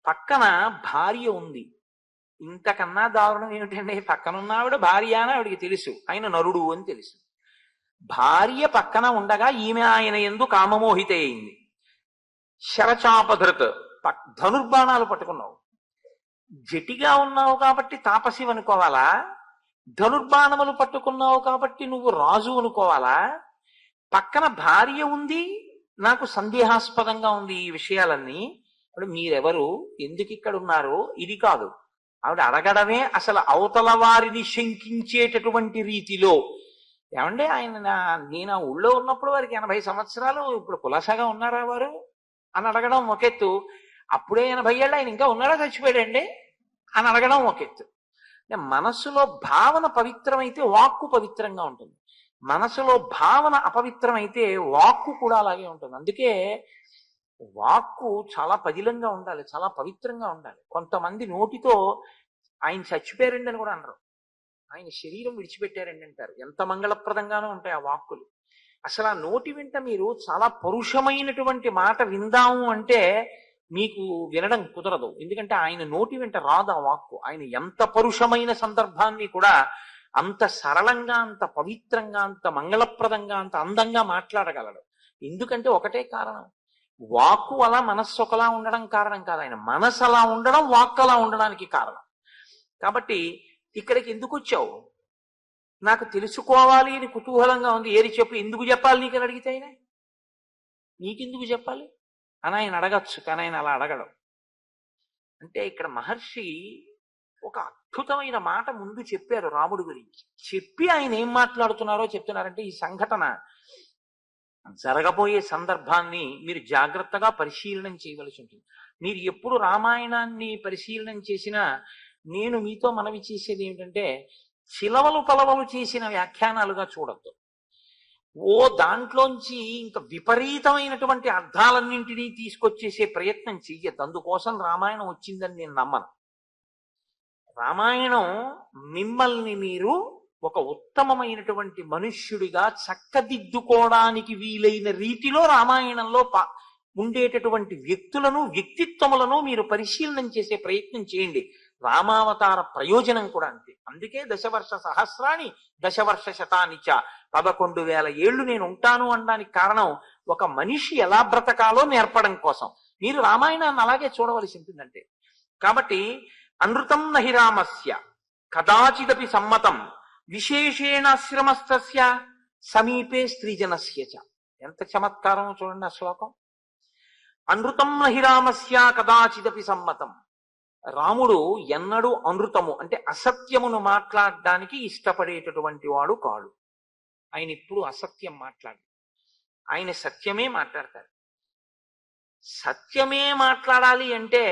పక్కన భార్య ఉంది. ఇంతకన్నా దారుణం ఏమిటండి, పక్కనున్న ఆవిడ భార్య అని ఆవిడికి తెలుసు, ఆయన నరుడు అని తెలుసు. భార్య పక్కన ఉండగా ఈమె ఆయన యందు కామమోహిత అయింది. శరచాపధృత్ ధనుర్బాణాలు పట్టుకున్నావు. జటిగా ఉన్నావు కాబట్టి తాపసి అనుకోవాలా, ధనుర్బాణములు పట్టుకున్నావు కాబట్టి నువ్వు రాజు అనుకోవాలా? పక్కన భార్య ఉంది, నాకు సందేహాస్పదంగా ఉంది ఈ విషయాలన్నీ. ఇప్పుడు మీరెవరు, ఎందుకు ఇక్కడ ఉన్నారు, ఇది కాదు. ఆవిడ అడగడమే అసలు అవతల వారిని శంకించేటటువంటి రీతిలో. ఏమంటే నేను ఆ ఊళ్ళో ఉన్నప్పుడు వారికి 80 సంవత్సరాలు, ఇప్పుడు కులాసాగా ఉన్నారా వారు అని అడగడం ఒకెత్తు. అప్పుడే 80 ఏళ్ళు, ఆయన ఇంకా ఉన్నాడా చచ్చిపోయాడండి అని అడగడం ఒకెత్తు. మనస్సులో భావన పవిత్రమైతే వాక్కు పవిత్రంగా ఉంటుంది, మనసులో భావన అపవిత్రమైతే వాక్కు కూడా అలాగే ఉంటుంది. అందుకే వాక్కు చాలా పదిలంగా ఉండాలి, చాలా పవిత్రంగా ఉండాలి. కొంతమంది నోటితో ఆయన చచ్చిపోయారండి అని కూడా అనరు, ఆయన శరీరం విడిచిపెట్టారండి అంటారు. ఎంత మంగళప్రదంగానూ ఉంటాయి ఆ వాక్కులు. అసలు ఆ నోటి వెంట మీరు చాలా పరుషమైనటువంటి మాట విందాము అంటే మీకు వినడం కుదరదు. ఎందుకంటే ఆయన నోటి వెంట రాదు ఆ వాక్కు. ఆయన ఎంత పరుషమైన సందర్భాన్ని కూడా అంత సరళంగా, అంత పవిత్రంగా, అంత మంగళప్రదంగా, అంత అందంగా మాట్లాడగలడు. ఎందుకంటే ఒకటే కారణం, వాక్కు అలా మనస్సు ఒకలా ఉండడం కారణం కాదు, ఆయన మనసు అలా ఉండడం వాక్కు అలా ఉండడానికి కారణం. కాబట్టి ఇక్కడికి ఎందుకు వచ్చావు, నాకు తెలుసుకోవాలి అని కుతూహలంగా ఉంది, ఏరి చెప్పు, ఎందుకు చెప్పాలి నీకని అడిగితే ఆయన నీకెందుకు చెప్పాలి అని ఆయన అడగచ్చు, కానీ ఆయన అలా అడగడం. అంటే ఇక్కడ మహర్షి ఒక అద్భుతమైన మాట ముందు చెప్పారు రాముడి గురించి. చెప్పి ఆయన ఏం మాట్లాడుతున్నారో చెప్తున్నారంటే, ఈ సంఘటన జరగబోయే సందర్భాన్ని మీరు జాగ్రత్తగా పరిశీలనం చేయవలసి ఉంటుంది. మీరు ఎప్పుడు రామాయణాన్ని పరిశీలనం చేసినా నేను మీతో మనవి చేసేది ఏమిటంటే, చిలవలు పలవలు చేసిన వ్యాఖ్యానాలుగా చూడద్దు. దాంట్లోంచి ఇంకా విపరీతమైనటువంటి అర్థాలన్నింటినీ తీసుకొచ్చేసే ప్రయత్నం చెయ్యద్దు. అందుకోసం రామాయణం వచ్చిందని నేను నమ్మను. రామాయణం మిమ్మల్ని మీరు ఒక ఉత్తమమైనటువంటి మనుష్యుడిగా చక్కదిద్దుకోవడానికి వీలైన రీతిలో రామాయణంలో ఉండేటటువంటి వ్యక్తులను, వ్యక్తిత్వములను మీరు పరిశీలనం చేసే ప్రయత్నం చేయండి. రామావతార ప్రయోజనం కూడా అంతే. అందుకే దశవర్ష సహస్రాన్ని దశవర్ష శతానిచ, 11,000 ఏళ్ళు నేను ఉంటాను అనడానికి కారణం ఒక మనిషి ఎలా బ్రతకాలో నేర్పడం కోసం. మీరు రామాయణాన్ని అలాగే చూడవలసి ఉంటుందంటే. కాబట్టి అనృతం నహి రామస్య కదాచిదపి సమ్మతం విశేషేణాశ్రమస్తస్య సమీపే స్త్రీజనస్య చ. ఎంత చమత్కారం చూడండి ఆ శ్లోకం. అనృతం నహి రామస్య కదాచిదపి సమ్మతం. రాముడు ఎన్నడూ అనృతము అంటే అసత్యమును మాట్లాడడానికి ఇష్టపడేటటువంటి వాడు కాడు. ఆయన ఇప్పుడు అసత్యం మాట్లాడు, ఆయన సత్యమే మాట్లాడతారు. సత్యమే మాట్లాడాలి అంటే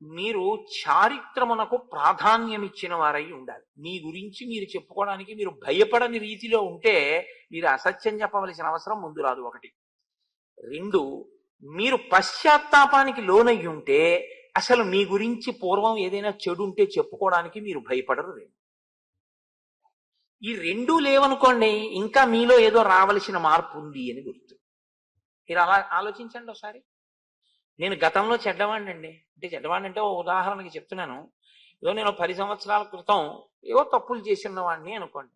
మీరు చారిత్రమునకు ప్రాధాన్యం ఇచ్చిన వారై ఉండాలి. మీ గురించి మీరు చెప్పుకోవడానికి మీరు భయపడని రీతిలో ఉంటే మీరు అసత్యం చెప్పవలసిన అవసరం ముందు రాదు. ఒకటి. రెండు, మీరు పశ్చాత్తాపానికి లోనయ్యి ఉంటే అసలు మీ గురించి పూర్వం ఏదైనా చెడు ఉంటే చెప్పుకోవడానికి మీరు భయపడరు. ఈ రెండూ లేవనుకోండి, ఇంకా మీలో ఏదో రావలసిన మార్పు ఉంది అని గుర్తు. మీరు అలా ఆలోచించండి ఒకసారి. నేను గతంలో చెడ్డవాడిని అండి, అంటే చెడ్డవాడిని అంటే ఓ ఉదాహరణకి చెప్తున్నాను. ఏదో నేను 10 సంవత్సరాల క్రితం ఏవో తప్పులు చేసి ఉన్నవాడిని అనుకోండి.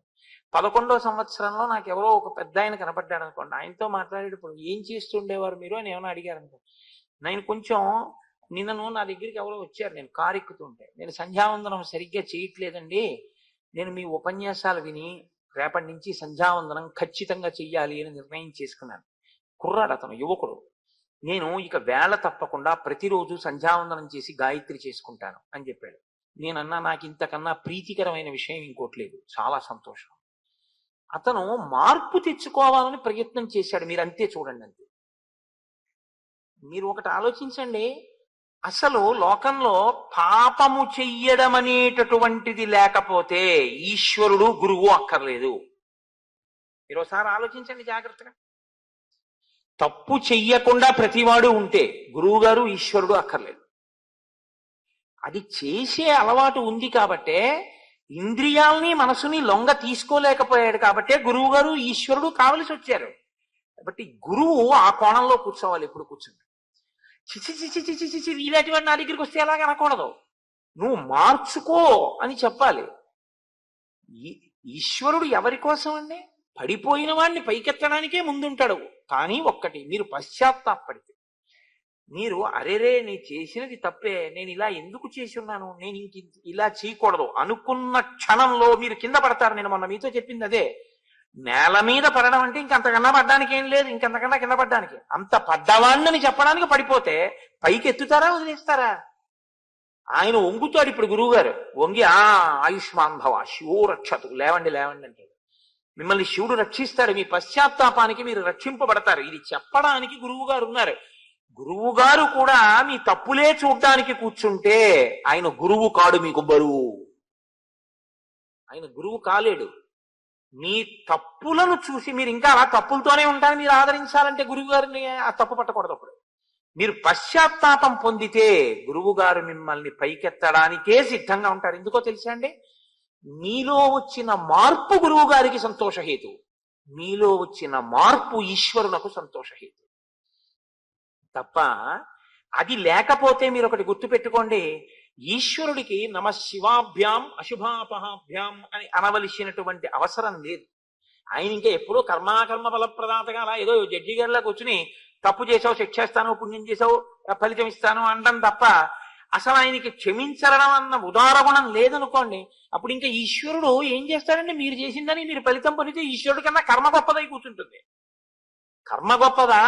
11వ సంవత్సరంలో నాకు ఎవరో ఒక పెద్ద ఆయన కనపడ్డాడు అనుకోండి. ఆయనతో మాట్లాడేటప్పుడు ఏం చేస్తుండేవారు మీరు అని ఏమైనా అడిగారు అనుకో, నేను కొంచెం నిన్నను నా దగ్గరికి ఎవరో వచ్చారు, నేను కారు ఎక్కుతుంటే, నేను సంధ్యావందనం సరిగ్గా చేయట్లేదండి, నేను మీ ఉపన్యాసాలు విని రేపటి నుంచి సంధ్యావందనం ఖచ్చితంగా చెయ్యాలి అని నిర్ణయం చేసుకున్నాను. కుర్రాడు అతను, యువకుడు. నేను ఇక వేళ తప్పకుండా ప్రతిరోజు సంధ్యావందనం చేసి గాయత్రి చేసుకుంటాను అని చెప్పాడు. నేనన్నా, నాకు ఇంతకన్నా ప్రీతికరమైన విషయం ఇంకోటి లేదు, చాలా సంతోషం. అతను మార్పు తెచ్చుకోవాలని ప్రయత్నం చేశాడు. మీరు అంతే చూడండి, అంతే. మీరు ఒకటి ఆలోచించండి, అసలు లోకంలో పాపము చెయ్యడం అనేటటువంటిది లేకపోతే ఈశ్వరుడు గురువు అక్కర్లేదు. మీరు ఒకసారి ఆలోచించండి జాగ్రత్తగా. తప్పు చెయ్యకుండా ప్రతివాడు ఉంటే గురువు గారు ఈశ్వరుడు అక్కర్లేదు. అది చేసే అలవాటు ఉంది కాబట్టే, ఇంద్రియాల్ని మనసుని లొంగ తీసుకోలేకపోయాడు కాబట్టే గురువు గారు ఈశ్వరుడు కావలసి వచ్చారు. కాబట్టి గురువు ఆ కోణంలో కూర్చోవాలి. ఎప్పుడు కూర్చుంది చిచి చిచి చిచి చిచి ఇలాంటి వాడు నా దగ్గరికి వస్తే ఎలాగ అనకూడదు, నువ్వు మార్చుకో అని చెప్పాలి. ఈశ్వరుడు ఎవరి కోసం అండి? పడిపోయిన వాడిని పైకెత్తడానికే ముందుంటాడు. కానీ ఒక్కటి, మీరు పశ్చాత్తాపడితే, మీరు అరేరే నేను చేసినది తప్పే, నేను ఇలా ఎందుకు చేసి ఉన్నాను, నేను ఇలా చేయకూడదు అనుకున్న క్షణంలో మీరు కింద పడతారు. నేను మొన్న మీతో చెప్పింది అదే. నేల మీద పడడం అంటే ఇంకంతకన్నా పడ్డానికి ఏం లేదు, ఇంకంతకన్నా కింద పడ్డానికి. అంత పడ్డవాణ్ణని చెప్పడానికి పడిపోతే పైకి ఎత్తుతారా వదిలేస్తారా? ఆయన వంగుతాడు. ఇప్పుడు గురువు గారు వంగి ఆయుష్మాన్ భవ శివో రక్షతు, లేవండి లేవండి అంటే మిమ్మల్ని శివుడు రక్షిస్తాడు. మీ పశ్చాత్తాపానికి మీరు రక్షింపబడతారు. ఇది చెప్పడానికి గురువు గారు ఉన్నారు. గురువు గారు కూడా మీ తప్పులే చూడడానికి కూర్చుంటే ఆయన గురువు కాడు, మీకు బరువు. ఆయన గురువు కాలేడు. మీ తప్పులను చూసి మీరు ఇంకా అలా తప్పులతోనే ఉంటారు, మీరు ఆదరించాలంటే గురువు గారిని ఆ తప్పు పట్టకూడదు. అప్పుడు మీరు పశ్చాత్తాపం పొందితే గురువు గారు మిమ్మల్ని పైకెత్తడానికే సిద్ధంగా ఉంటారు. ఎందుకో తెలుసా అండి? మీలో వచ్చిన మార్పు గురువు గారికి సంతోషహేతు, మీలో వచ్చిన మార్పు ఈశ్వరునకు సంతోషహేతు తప్ప. అది లేకపోతే మీరు ఒకటి గుర్తు పెట్టుకోండి, ఈశ్వరుడికి నమ శివాభ్యాం అశుభాపహాభ్యాం అని అనవలసినటువంటి అవసరం లేదు. ఆయన ఇంకా ఎప్పుడూ కర్మాకర్మ ఫలప్రదాతగా అలా ఏదో జడ్జి గారిలా కూర్చుని తప్పు చేసావు శిక్షేస్తాను, పుణ్యం చేసావు ఫలితం ఇస్తాను అనడం తప్ప అసలు ఆయనకి క్షమించడం అన్న ఉదారగుణం లేదనుకోండి. అప్పుడు ఇంకా ఈశ్వరుడు ఏం చేస్తాడంటే, మీరు చేసిందని మీరు ఫలితం పొందితే ఈశ్వరుడు కన్నా కర్మ గొప్పదై కూర్చుంటుంది. కర్మ గొప్పదా,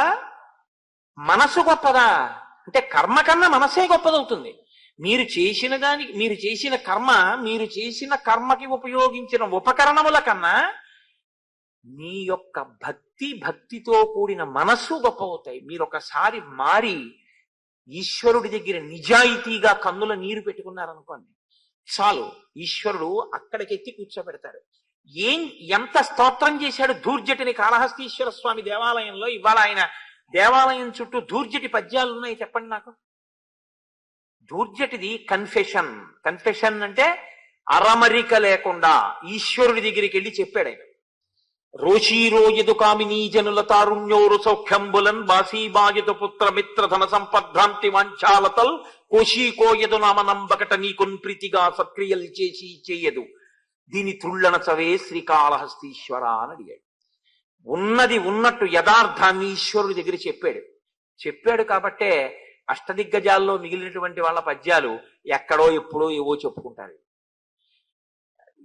మనసు గొప్పదా అంటే కర్మ కన్నా మనసే గొప్పదవుతుంది. మీరు చేసిన దానికి, మీరు చేసిన కర్మ, మీరు చేసిన కర్మకి ఉపయోగించిన ఉపకరణముల కన్నా మీ యొక్క భక్తితో కూడిన మనస్సు గొప్ప అవుతాయి. మీరు ఒకసారి మారి ఈశ్వరుడి దగ్గర నిజాయితీగా కన్నుల నీరు పెట్టుకున్నారనుకోండి, చాలు, ఈశ్వరుడు అక్కడికెత్తి కూర్చోబెడతాడు. ఎంత స్తోత్రం చేశాడు దూర్జటిని కాళహస్తీశ్వర స్వామి దేవాలయంలో. ఇవాళ ఆయన దేవాలయం చుట్టూ దూర్జటి పద్యాలు ఉన్నాయి, చెప్పండి నాకు. దూర్జటిది కన్ఫెషన్. కన్ఫెషన్ అంటే అరమరిక లేకుండా ఈశ్వరుడి దగ్గరికి వెళ్ళి చెప్పాడు ఆయన. రోషీరోయదు కామినీ జనుల తారుణ్యోరు సౌఖ్యంబులన్ బాసీబాయదు పుత్ర మిత్ర ధన సంపద్భ్రాంతి వాంఛాలతల్ కోశీకోయదు నామనంబకట నీకున్ ప్రీతిగా సక్రియలు చేసి చేయదు దీని తుళ్ళన చవే శ్రీకాళహస్తీశ్వర అని అడిగాడు. ఉన్నది ఉన్నట్టు యథార్థాన్ని ఈశ్వరుడి దగ్గర చెప్పాడు కాబట్టే అష్టదిగ్గజాల్లో మిగిలినటువంటి వాళ్ళ పద్యాలు ఎక్కడో ఎప్పుడో ఏవో చెప్పుకుంటారు.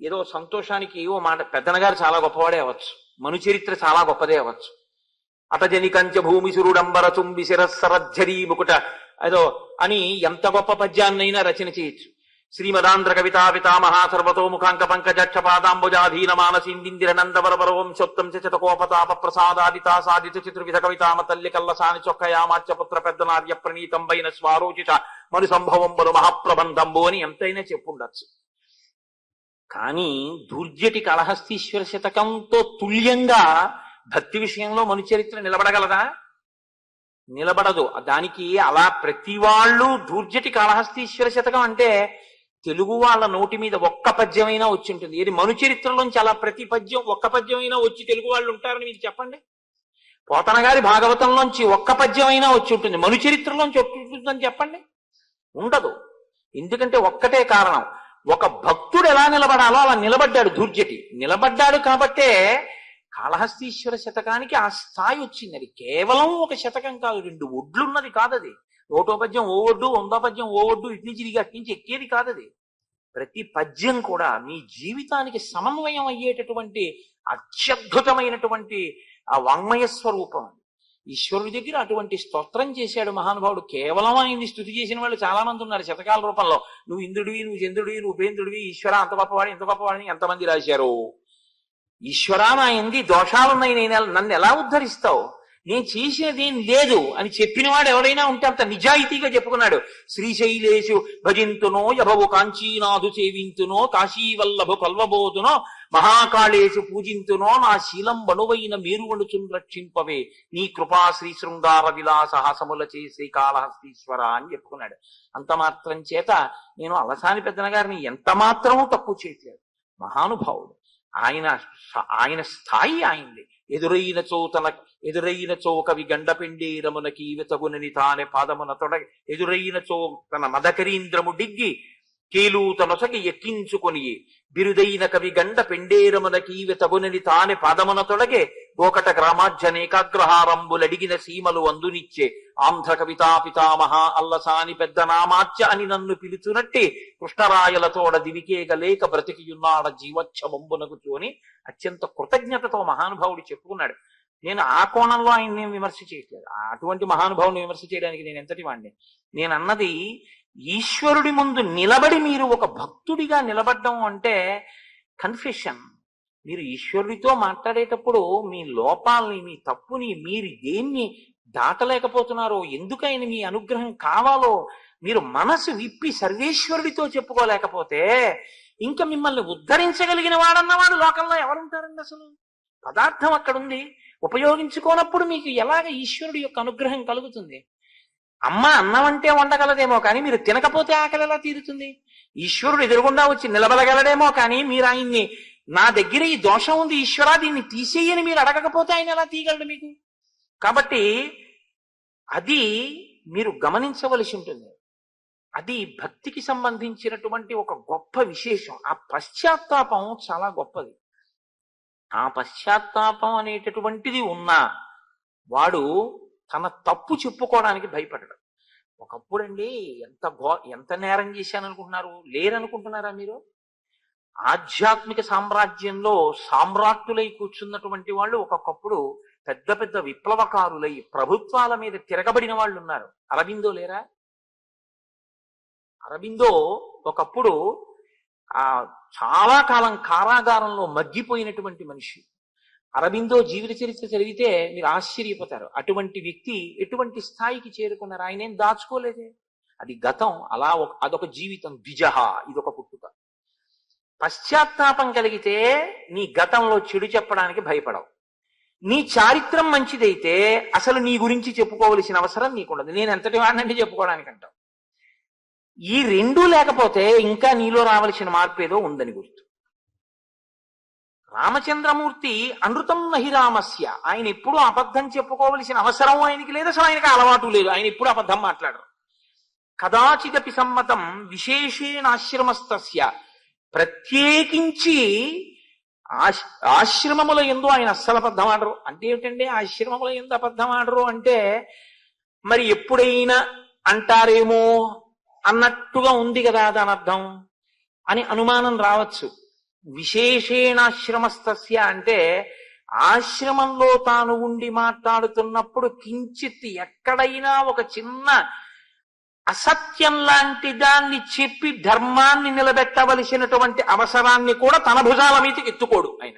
ఏదో సంతోషానికి ఏవో మాట. పెద్దనగారు చాలా గొప్పవాడే అవ్వచ్చు, మను చరిత్ర చాలా గొప్పదే అవ్వచ్చు. అతజని కంచ భూమి సురుడంబర తుంబి శిరస్సరజ్జరీ ముకుట ఏదో అని ఎంత గొప్ప పద్యాన్నైనా రచన చేయొచ్చు. శ్రీమదాంధ్ర కవితా పితామహా సర్వతోముఖాంక పంకజక్ష పాదాంబుజాధీన మానసిందిందిర నందవరవర వంశోత్తం చతకోపతాప ప్రసాదాదితా సాధిత చతుర్విధ కవితామ తల్లి కల్లసాని చొక్కయామాచ్యపుత్ర పెద్దనార్య ప్రణీతంబైన స్వారోచిత మను సంభవంబులు మహాప్రబంధంబు అని ఎంతైనా చెప్పుండొచ్చు. కానీ దూర్జటి కాళహస్తీశ్వర శతకంతో తుల్యంగా భక్తి విషయంలో మను చరిత్ర నిలబడగలదా? నిలబడదు. దానికి అలా ప్రతి వాళ్ళు దూర్జటి కాళహస్తీశ్వర శతకం అంటే తెలుగు వాళ్ళ నోటి మీద ఒక్క పద్యమైనా వచ్చి ఉంటుంది. ఇది మను చరిత్రలోంచి అలా ప్రతి పద్యం ఒక్క పద్యమైనా వచ్చి తెలుగు వాళ్ళు ఉంటారని మీరు చెప్పండి. పోతన గారి భాగవతంలోంచి ఒక్క పద్యమైనా వచ్చి ఉంటుంది, మను చరిత్రలోంచి వచ్చి ఉంటుందని చెప్పండి. ఉండదు. ఎందుకంటే ఒక్కటే కారణం, ఒక భక్తుడు ఎలా నిలబడాలో అలా నిలబడ్డాడు దూర్జటి. నిలబడ్డాడు కాబట్టే కాళహస్తీశ్వర శతకానికి ఆ స్థాయి వచ్చింది. అది కేవలం ఒక శతకం కాదు, 2 ఒడ్లున్నది కాదు. అది 100వ పద్యం ఓ ఒడ్డు, 100వ పద్యం ఓ ఒడ్డు, ఇటు నుంచి దిగి అటు నుంచి ఎక్కేది కాదు. అది ప్రతి పద్యం కూడా మీ జీవితానికి సమన్వయం అయ్యేటటువంటి అత్యద్భుతమైనటువంటి ఆ వాంగ్మయ స్వరూపం. ఈశ్వరుడి దగ్గర అటువంటి స్తోత్రం చేశాడు మహానుభావుడు. కేవలం ఆయన్ని స్తుతి చేసిన వాళ్ళు చాలా మంది ఉన్నారు శతకాల రూపంలో. నువ్వు ఇంద్రుడివి, నువ్వు చంద్రుడివి, నువ్వు ఉపేంద్రుడివి, ఈశ్వర అంత గొప్పవాడి, ఇంత గొప్పవాడిని ఎంతమంది రాశారు. ఈశ్వరా నా ఎంది దోషాలున్నాయి, నన్ను ఎలా ఉద్ధరిస్తావు, నేను చేసినదేం లేదు అని చెప్పిన వాడు ఎవరైనా ఉంటే అంత నిజాయితీగా చెప్పుకున్నాడు. శ్రీశైలేశు భజింతునో యభవు కాంచీనాథు సేవింతునో కాశీవల్లభు కల్వబోధునో మహాకాళేశు పూజింతునో నా శీలం బణువైన మేరువణుచున్ రక్షింపవే నీ కృపా శ్రీ శృంగార విలాసహాసముల చేసి కాళహస్తీశ్వర అని చెప్పుకున్నాడు. అంత మాత్రం చేత నేను అలసాని పెద్దన గారిని ఎంత మాత్రమూ తక్కువ చేయట్లేదు. మహానుభావుడు. ఆయన స్థాయి ఆయనది. ఎదురైన చోకవి గండపిండీరమునకి వెతగునని తానే పాదమున తొడగి ఎదురైన చో తన మదకరీంద్రము డిగ్గి కేలూతనొసగి ఎక్కించుకొని బిరుదైన కవి గండ పెండేరమునకి వెతగునని తానే పాదమున తొడగే గోకట గ్రామాజ్యనేకాగ్రహారంబులడిగిన సీమలు అందునిచ్చే ఆంధ్ర కవితా పితామహ అల్లసాని పెద్ద నామాచ్య అని నన్ను పిలుచునట్టి కృష్ణరాయలతోడ దివికేగలేక బ్రతికియున్నాడ జీవచ్ఛవంబునకు అని అత్యంత కృతజ్ఞతతో మహానుభావుడు చెప్పుకున్నాడు. నేను ఆ కోణంలో ఆయన్ని విమర్శ చేయట్లేదు. అటువంటి మహానుభావుని విమర్శ చేయడానికి నేను ఎంతటి వాడిని. నేను అన్నది ఈశ్వరుడి ముందు నిలబడి మీరు ఒక భక్తుడిగా నిలబడ్డం అంటే కన్ఫెషన్. మీరు ఈశ్వరుడితో మాట్లాడేటప్పుడు మీ లోపాలని, మీ తప్పుని, మీరు దేన్ని దాటలేకపోతున్నారో, ఎందుకైనా మీ అనుగ్రహం కావాలో మీరు మనసు విప్పి సర్వేశ్వరుడితో చెప్పుకోలేకపోతే ఇంకా మిమ్మల్ని ఉద్ధరించగలిగిన వాడన్నవాడు లోకంలో ఎవరుంటారండి? అసలు పదార్థం అక్కడుంది, ఉపయోగించుకోనప్పుడు మీకు ఎలాగ ఈశ్వరుడి యొక్క అనుగ్రహం కలుగుతుంది? అమ్మ అన్నం అంటే వండగలదేమో కానీ మీరు తినకపోతే ఆకలి ఎలా తీరుతుంది? ఈశ్వరుడు ఎదురుగుండా వచ్చి నిలబడగలడేమో కానీ మీరు ఆయన్ని నా దగ్గర ఈ దోషం ఉంది ఈశ్వరా దీన్ని తీసేయని మీరు అడగకపోతే ఆయన ఎలా తీయగలడు మీకు? కాబట్టి అది మీరు గమనించవలసి ఉంటుంది. అది భక్తికి సంబంధించినటువంటి ఒక గొప్ప విశేషం. ఆ పశ్చాత్తాపం చాలా గొప్పది. ఆ పశ్చాత్తాపం అనేటటువంటిది ఉన్నా వాడు తన తప్పు చెప్పుకోవడానికి భయపడడు. ఒకప్పుడండి ఎంత నేరం చేశాననుకుంటున్నారు? లేరనుకుంటున్నారా మీరు? ఆధ్యాత్మిక సామ్రాజ్యంలో సామ్రాట్టులై కూర్చున్నటువంటి వాళ్ళు ఒకప్పుడు పెద్ద పెద్ద విప్లవకారులై ప్రభుత్వాల మీద తిరగబడిన వాళ్ళు ఉన్నారు. అరబిందో లేరా? అరబిందో ఒకప్పుడు చాలా కాలం కారాగారంలో మగ్గిపోయినటువంటి మనిషి. అరబిందో జీవిత చరిత్ర చదివితే మీరు ఆశ్చర్యపోతారు. అటువంటి వ్యక్తి ఎటువంటి స్థాయికి చేరుకున్నారు? ఆయన ఏం దాచుకోలేదే. అది గతం. అలా అదొక జీవితం. ద్విజహ, ఇదొక పుట్టుక. పశ్చాత్తాపం కలిగితే నీ గతంలో చెడు చెప్పడానికి భయపడవు. నీ చారిత్రం మంచిదైతే అసలు నీ గురించి చెప్పుకోవలసిన అవసరం నీకుండదు. నేను ఎంతటి వాడినంటే చెప్పుకోవడానికి అంటావు. ఈ రెండూ లేకపోతే ఇంకా నీలో రావలసిన మార్పు ఏదో ఉందని గుర్తు. రామచంద్రమూర్తి అనృతం నహి రామస్య. ఆయన ఎప్పుడూ అబద్ధం చెప్పుకోవలసిన అవసరం ఆయనకి లేదు, అసలు ఆయనకి అలవాటు లేదు. ఆయన ఎప్పుడు అబద్ధం మాట్లాడరు. కదాచిదపి సమ్మతం విశేషేణ ఆశ్రమస్తస్య. ప్రత్యేకించి ఆశ్రమముల యందు ఆయన అస్సలు అబద్ధం ఆడరు. అంటే ఏమిటండి ఆశ్రమముల యందు అబద్ధం ఆడరు అంటే? మరి ఎప్పుడైనా అంటారేమో అన్నట్టుగా ఉంది కదా దాని అర్థం అని అనుమానం రావచ్చు. విశేషేణాశ్రమస్తస్య అంటే ఆశ్రమంలో తాను ఉండి మాట్లాడుతున్నప్పుడు కించిత్ ఎక్కడైనా ఒక చిన్న అసత్యం లాంటి దాన్ని చెప్పి ధర్మాన్ని నిలబెట్టవలసినటువంటి అవసరాన్ని కూడా తన భుజాల మీదకి ఎత్తుకోడు ఆయన.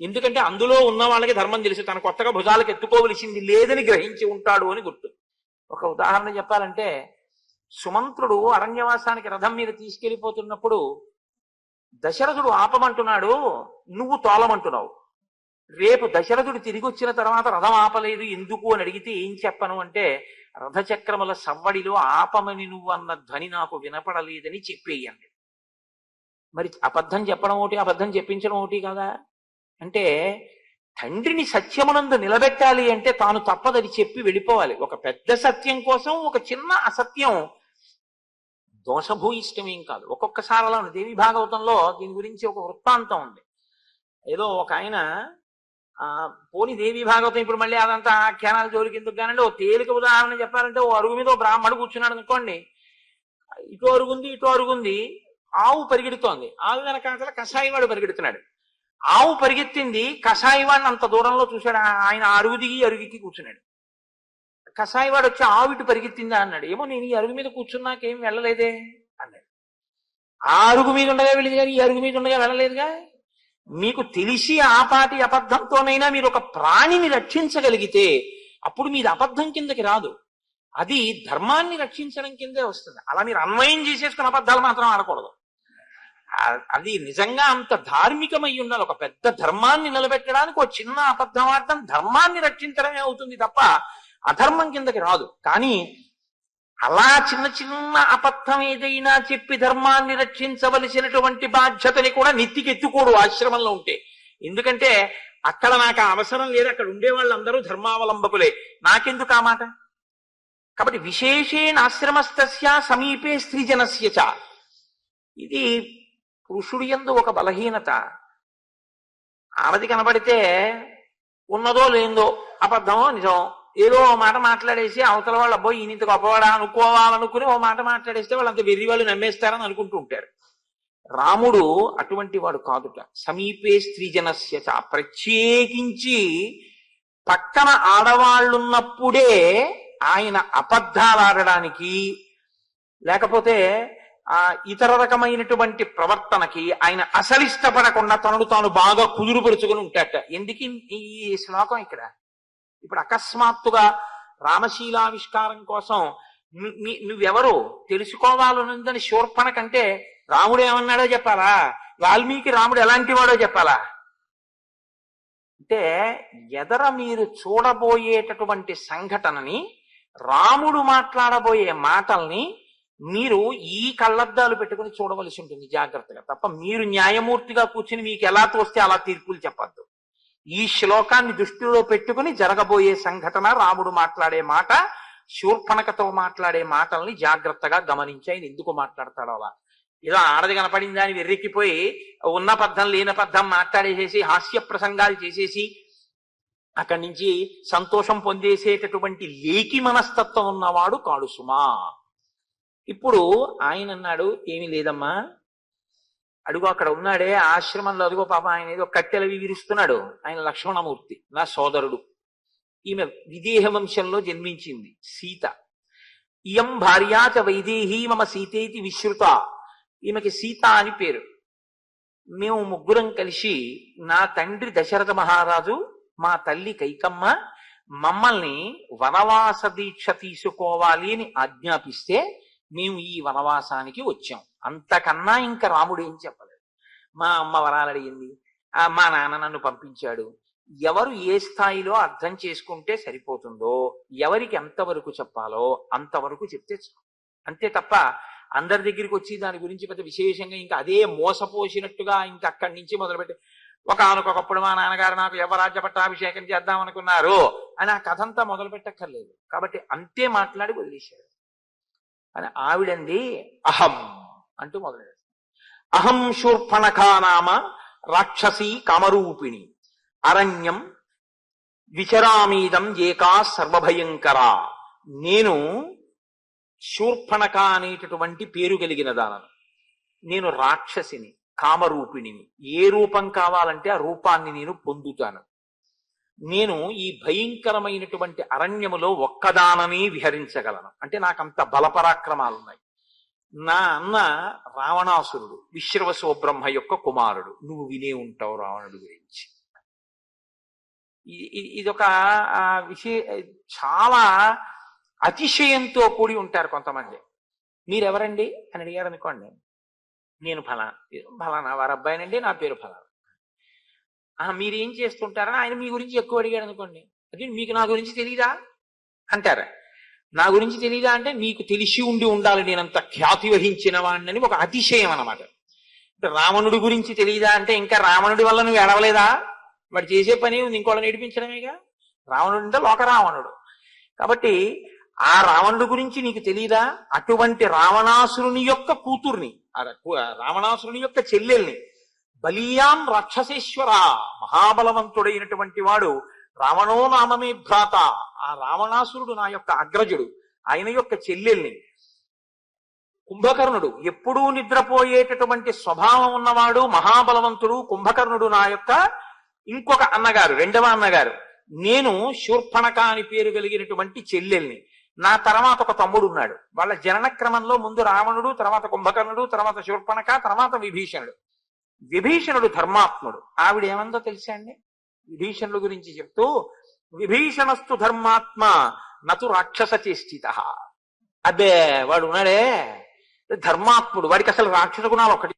ఎందుకంటే అందులో ఉన్న వాళ్ళకి ధర్మం తెలుసు, తన కొత్తగా భుజాలకు ఎత్తుకోవలసింది లేదని గ్రహించి ఉంటాడు అని గుర్తు. ఒక ఉదాహరణ చెప్పాలంటే, సుమంత్రుడు అరణ్యవాసానికి రథం మీద తీసుకెళ్లిపోతున్నప్పుడు దశరథుడు ఆపమంటున్నాడు, నువ్వు తోలమంటున్నావు. రేపు దశరథుడు తిరిగి వచ్చిన తర్వాత రథం ఆపలేదు ఎందుకు అని అడిగితే ఏం చెప్పను అంటే, రథచక్రముల సవ్వడిలో ఆపమని నువ్వు అన్న ధ్వని నాకు వినపడలేదని చెప్పేయండి. మరి అబద్ధం చెప్పడం ఒకటి, అబద్ధం చెప్పించడం ఒకటి కదా. అంటే తండ్రిని సత్యమునందు నిలబెట్టాలి అంటే తాను తప్పదని చెప్పి వెళ్ళిపోవాలి. ఒక పెద్ద సత్యం కోసం ఒక చిన్న అసత్యం దోషభూయిష్టమేం కాదు. ఒక్కొక్కసారి అలా దేవి భాగవతంలో దీని గురించి ఒక వృత్తాంతం ఉంది. ఏదో ఒక ఆయన పోని దేవి భాగవతం ఇప్పుడు మళ్ళీ అదంతా ఆఖ్యానాలు జోలికి ఎందుకు కానండి, ఓ తేలిక ఉదాహరణ చెప్పాలంటే, ఓ అరుగు మీద ఓ బ్రాహ్మడు కూర్చున్నాడు అనుకోండి. ఇటు అరుగుంది ఇటు అరుగుంది, ఆవు పరిగెడుతోంది, ఆవు వెనకాతల కషాయివాడు పరిగెడుతున్నాడు. ఆవు పరిగెత్తింది, కషాయివాడిని అంత దూరంలో చూశాడు. ఆయన అరుగు దిగి అరుగుకి కూర్చున్నాడు. కషాయివాడు వచ్చి ఆవు ఇటు పరిగెత్తిందా అన్నాడు. ఏమో నేను ఈ అరుగు మీద కూర్చున్నాకేం వెళ్ళలేదే అన్నాడు. ఆ అరుగు మీద ఉండగా వెళ్ళింది కానీ ఈ అరుగు మీద ఉండగా వెళ్ళలేదుగా. మీకు తెలిసి ఆపాటి అబద్ధంతోనైనా మీరు ఒక ప్రాణిని రక్షించగలిగితే అప్పుడు మీది అబద్ధం కిందకి రాదు, అది ధర్మాన్ని రక్షించడం కిందే వస్తుంది. అలా మీరు అన్వయం చేసేసుకున్న అబద్ధాలు మాత్రం ఆడకూడదు. అది నిజంగా అంత ధార్మికమై ఉండాలి. ఒక పెద్ద ధర్మాన్ని నిలబెట్టడానికి ఒక చిన్న అబద్ధం ఆడటం ధర్మాన్ని రక్షించడమే అవుతుంది తప్ప అధర్మం కిందకి రాదు. కానీ అలా చిన్న చిన్న అబద్ధం ఏదైనా చెప్పి ధర్మాన్ని రక్షించవలసినటువంటి బాధ్యతని కూడా నెత్తికెత్తుకోడు ఆశ్రమంలో ఉంటే. ఎందుకంటే అక్కడ నాకు అవసరం లేదు, అక్కడ ఉండే వాళ్ళందరూ ధర్మావలంబకులే, నాకెందుకు ఆ మాట. కాబట్టి విశేషేణ ఆశ్రమస్తస్య సమీపే స్త్రీజనస్య చ, ఇది పురుషుడి యందు ఒక బలహీనత. ఆడది కనబడితే ఉన్నదో లేదో, అబద్ధమో నిజమో, ఏదో ఓ మాట మాట్లాడేసి అవతల వాళ్ళు అబ్బో ఈయన ఇంత గొప్పవాడా అనుకోవాలనుకుని ఓ మాట మాట్లాడేస్తే వాళ్ళంత వెర్రి వాళ్ళు నమ్మేస్తారని అనుకుంటూ ఉంటారు. రాముడు అటువంటి వాడు కాదుట. సమీపే స్త్రీజనస్య చ, ప్రత్యేకించి పక్కన ఆడవాళ్ళున్నప్పుడే ఆయన అబద్ధాలాడడానికి లేకపోతే ఇతర రకమైనటువంటి ప్రవర్తనకి ఆయన అసలిష్టపడకుండా తనను తాను బాగా కుదురుపరుచుకుని ఉంటాట. ఎందుకు ఈ శ్లోకం ఇక్కడ? ఇప్పుడు అకస్మాత్తుగా రామశీలావిష్కారం కోసం నువ్వెవరు తెలుసుకోవాలనుందని శూర్పణ కంటే రాముడు ఏమన్నాడో చెప్పాలా, వాల్మీకి రాముడు ఎలాంటి వాడో చెప్పాలా? అంటే ఎదర మీరు చూడబోయేటటువంటి సంఘటనని, రాముడు మాట్లాడబోయే మాటల్ని మీరు ఈ కళ్ళద్దాలు పెట్టుకుని చూడవలసి ఉంటుంది జాగ్రత్తగా. తప్ప మీరు న్యాయమూర్తిగా కూర్చుని మీకు ఎలా తోస్తే అలా తీర్పులు చెప్పద్దు. ఈ శ్లోకాన్ని దృష్టిలో పెట్టుకుని జరగబోయే సంఘటన, రాముడు మాట్లాడే మాట, శూర్పణకతో మాట్లాడే మాటల్ని జాగ్రత్తగా గమనించి ఆయన ఎందుకు మాట్లాడతాడో అలా. ఇలా ఆడది కనపడింది అని వెర్రెక్కిపోయి ఉన్న పద్ధం లేని పద్ధం మాట్లాడేసేసి హాస్య ప్రసంగాలు చేసేసి అక్కడి నుంచి సంతోషం పొందేసేటటువంటి లేకి మనస్తత్వం ఉన్నవాడు కాడు సుమా. ఇప్పుడు ఆయన అన్నాడు, ఏమీ లేదమ్మా, అడుగు అక్కడ ఉన్నాడే ఆశ్రమంలో, అడుగో పాప ఆయన ఏదో కట్టెలవి విరుస్తున్నాడు, ఆయన లక్ష్మణమూర్తి, నా సోదరుడు. ఈమె విదేహ వంశంలో జన్మించింది సీత. ఇయం భార్యాచ వైదేహీ మమ సీతేతి విశ్రుత, ఈమెకి సీత అని పేరు. మేము ముగ్గురం కలిసి, నా తండ్రి దశరథ మహారాజు, మా తల్లి కైకమ్మ మమ్మల్ని వనవాస దీక్ష తీసుకోవాలి అని ఆజ్ఞాపిస్తే మేము ఈ వనవాసానికి వచ్చాం. అంతకన్నా ఇంకా రాముడు ఏం చెప్పలేదు. మా అమ్మ వరాలు అడిగింది, మా నాన్న నన్ను పంపించాడు. ఎవరు ఏ స్థాయిలో అర్థం చేసుకుంటే సరిపోతుందో, ఎవరికి ఎంతవరకు చెప్పాలో అంతవరకు చెప్తే అంతే తప్ప అందరి దగ్గరికి వచ్చి దాని గురించి పెద్ద విశేషంగా ఇంకా అదే మోసపోసినట్టుగా ఇంకా అక్కడి నుంచి మొదలుపెట్టి ఒకనకొకప్పుడు మా నాన్నగారు నాకు యవరాజ్య పట్టాభిషేకం చేద్దాం అనుకున్నారు అని ఆ కథంతా మొదలు పెట్టక్కర్లేదు. కాబట్టి అంతే మాట్లాడి వదిలేశాడు. అని ఆవిడంది అహం అంటూ మొదలెడు. అహం శూర్పణఖా నామ రాక్షసీ కామరూపిణి అరణ్యం విచరామీదం ఏకా సర్వభయంకరా. నేను శూర్పణఖ అనేటటువంటి పేరు కలిగిన దానను. నేను రాక్షసిని, కామరూపిణిని. ఏ రూపం కావాలంటే ఆ రూపాన్ని నేను పొందుతాను. నేను ఈ భయంకరమైనటువంటి అరణ్యములో ఒక్కదాననే విహరించగలను. అంటే నాకంత బలపరాక్రమాలున్నాయి. నా అన్న రావణాసురుడు విశ్రవసో బ్రహ్మ యొక్క కుమారుడు. నువ్వు వినే ఉంటావు రావణుడి గురించి. ఇదొక చాలా అతిశయంతో కూడి ఉంటారు కొంతమంది. మీరెవరండి అని అడిగారు అనుకోండి, నేను ఫలానా వారి అబ్బాయినండి, నా పేరు ఫలానా. మీరేం చేస్తుంటారని ఆయన మీ గురించి ఎక్కువ అడిగాడు అనుకోండి, అది మీకు నా గురించి తెలీదా అంటారా? నా గురించి తెలీదా అంటే మీకు తెలిసి ఉండాలి నేనంత ఖ్యాతి వహించిన వాడిని ఒక అతిశయం అన్నమాట. రావణుడి గురించి తెలీదా అంటే ఇంకా రావణుడి వల్ల నువ్వు ఎడవలేదా? వాడు చేసే పని ఇంకోళ్ళని నేర్పించడమేగా. రావణుడు అంటే లోక రావణుడు. కాబట్టి ఆ రావణుడి గురించి నీకు తెలీదా? అటువంటి రావణాసురుని యొక్క కూతుర్ని, రావణాసురుని యొక్క చెల్లెల్ని, బలీయాం రాక్షసేశ్వర, మహాబలవంతుడైనటువంటి వాడు, రావణో నామమే భ్రాత, ఆ రావణాసురుడు నా యొక్క అగ్రజుడు, ఆయన యొక్క చెల్లెల్ని, కుంభకర్ణుడు ఎప్పుడూ నిద్రపోయేటటువంటి స్వభావం ఉన్నవాడు, మహాబలవంతుడు కుంభకర్ణుడు నా యొక్క ఇంకొక అన్నగారు, రెండవ అన్నగారు. నేను శూర్పణఖ అని పేరు కలిగినటువంటి చెల్లెల్ని. నా తర్వాత ఒక తమ్ముడు ఉన్నాడు. వాళ్ళ జనన క్రమంలో ముందు రావణుడు, తర్వాత కుంభకర్ణుడు, తర్వాత శూర్పణఖ, తర్వాత విభీషణుడు. విభీషణుడు ధర్మాత్ముడు. ఆవిడ ఏమందో తెలుసా అండి విభీషణుడు గురించి చెప్తూ, విభీషణస్తు ధర్మాత్మ నతు రాక్షస చేష్టిత. అబ్బే వాడు ఉన్నాడే ధర్మాత్ముడు, వాడికి అసలు రాక్షస గుణాలు ఒకటి.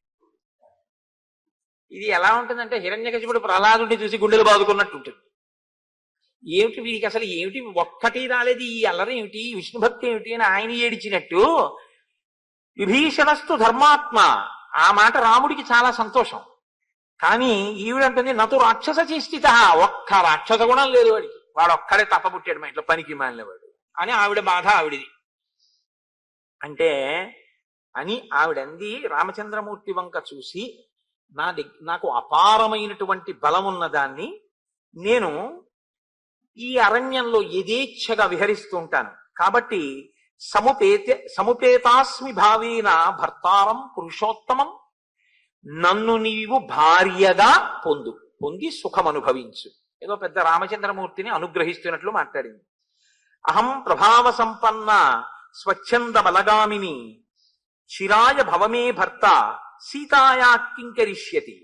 ఇది ఎలా ఉంటుందంటే హిరణ్యకశిపుడు ప్రహ్లాదుడిని చూసి గుండెలు బాదుకున్నట్టు ఉంటుంది. ఏమిటి వీడికి అసలు ఏమిటి ఒక్కటి రాలేదు, ఈ అల్లరి ఏమిటి, విష్ణు భక్తి ఏమిటి అని ఆయన ఏడిచినట్టు విభీషణస్తు ధర్మాత్మ. ఆ మాట రాముడికి చాలా సంతోషం. కానీ ఈవిడంటుంది నతు రాక్షస చేష్టిత, ఒక్క రాక్షస గుణం లేదు వాడికి, వాడు ఒక్కడే తప్పబుట్టాడు మా ఇంట్లో పనికి మాలినవాడు అని ఆవిడ బాధ ఆవిడిది. అంటే అని ఆవిడంది. రామచంద్రమూర్తి వంక చూసి నాకు అపారమైనటువంటి బలం ఉన్నదాన్ని, నేను ఈ అరణ్యంలో యథేచ్ఛగా విహరిస్తూ ఉంటాను కాబట్టి సముపేతాస్మి భావేన భర్తారం పురుషోత్తమం, నన్ను నీవు భార్యగా పొంది సుఖం అనుభవించు. ఏదో పెద్ద రామచంద్రమూర్తిని అనుగ్రహిస్తున్నట్లు మాట్లాడింది. అహం ప్రభావ సంపన్న స్వచ్ఛంద బలగామిని, చిరాయ భవమే భర్త సీతాయా కింకరిష్యతి.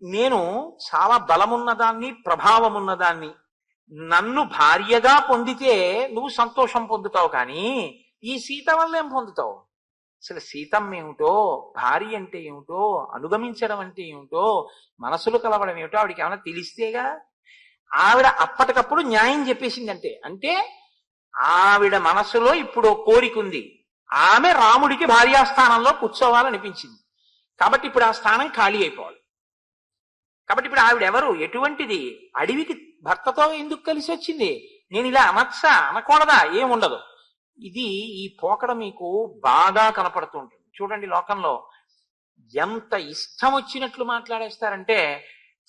నేను చాలా బలమున్నదాన్ని, ప్రభావమున్నదాన్ని, నన్ను భార్యగా పొందితే నువ్వు సంతోషం పొందుతావు, కానీ ఈ సీత వల్ల ఏం పొందుతావు? అసలు సీతమ్మ ఏమిటో, భార్య అంటే ఏమిటో, అనుగమించడం అంటే ఏమిటో, మనసులు కలవడం ఏమిటో ఆవిడికి ఏమైనా తెలిస్తేగా. ఆవిడ అప్పటికప్పుడు న్యాయం చెప్పేసిందంటే, అంటే ఆవిడ మనసులో ఇప్పుడు కోరిక ఉంది, ఆమె రాముడికి భార్యాస్థానంలో కూర్చోవాలనిపించింది. కాబట్టి ఇప్పుడు ఆ స్థానం ఖాళీ అయిపోవాలి. కాబట్టి ఇప్పుడు ఆవిడ ఎవరు, ఎటువంటిది, అడవికి భర్తతో ఎందుకు కలిసి వచ్చింది, నేను ఇలా అనొచ్చా అనకూడదా, ఏముండదు. ఇది ఈ పోకడ మీకు బాగా కనపడుతూ ఉంటుంది. చూడండి లోకంలో ఎంత ఇష్టం వచ్చినట్లు మాట్లాడేస్తారంటే,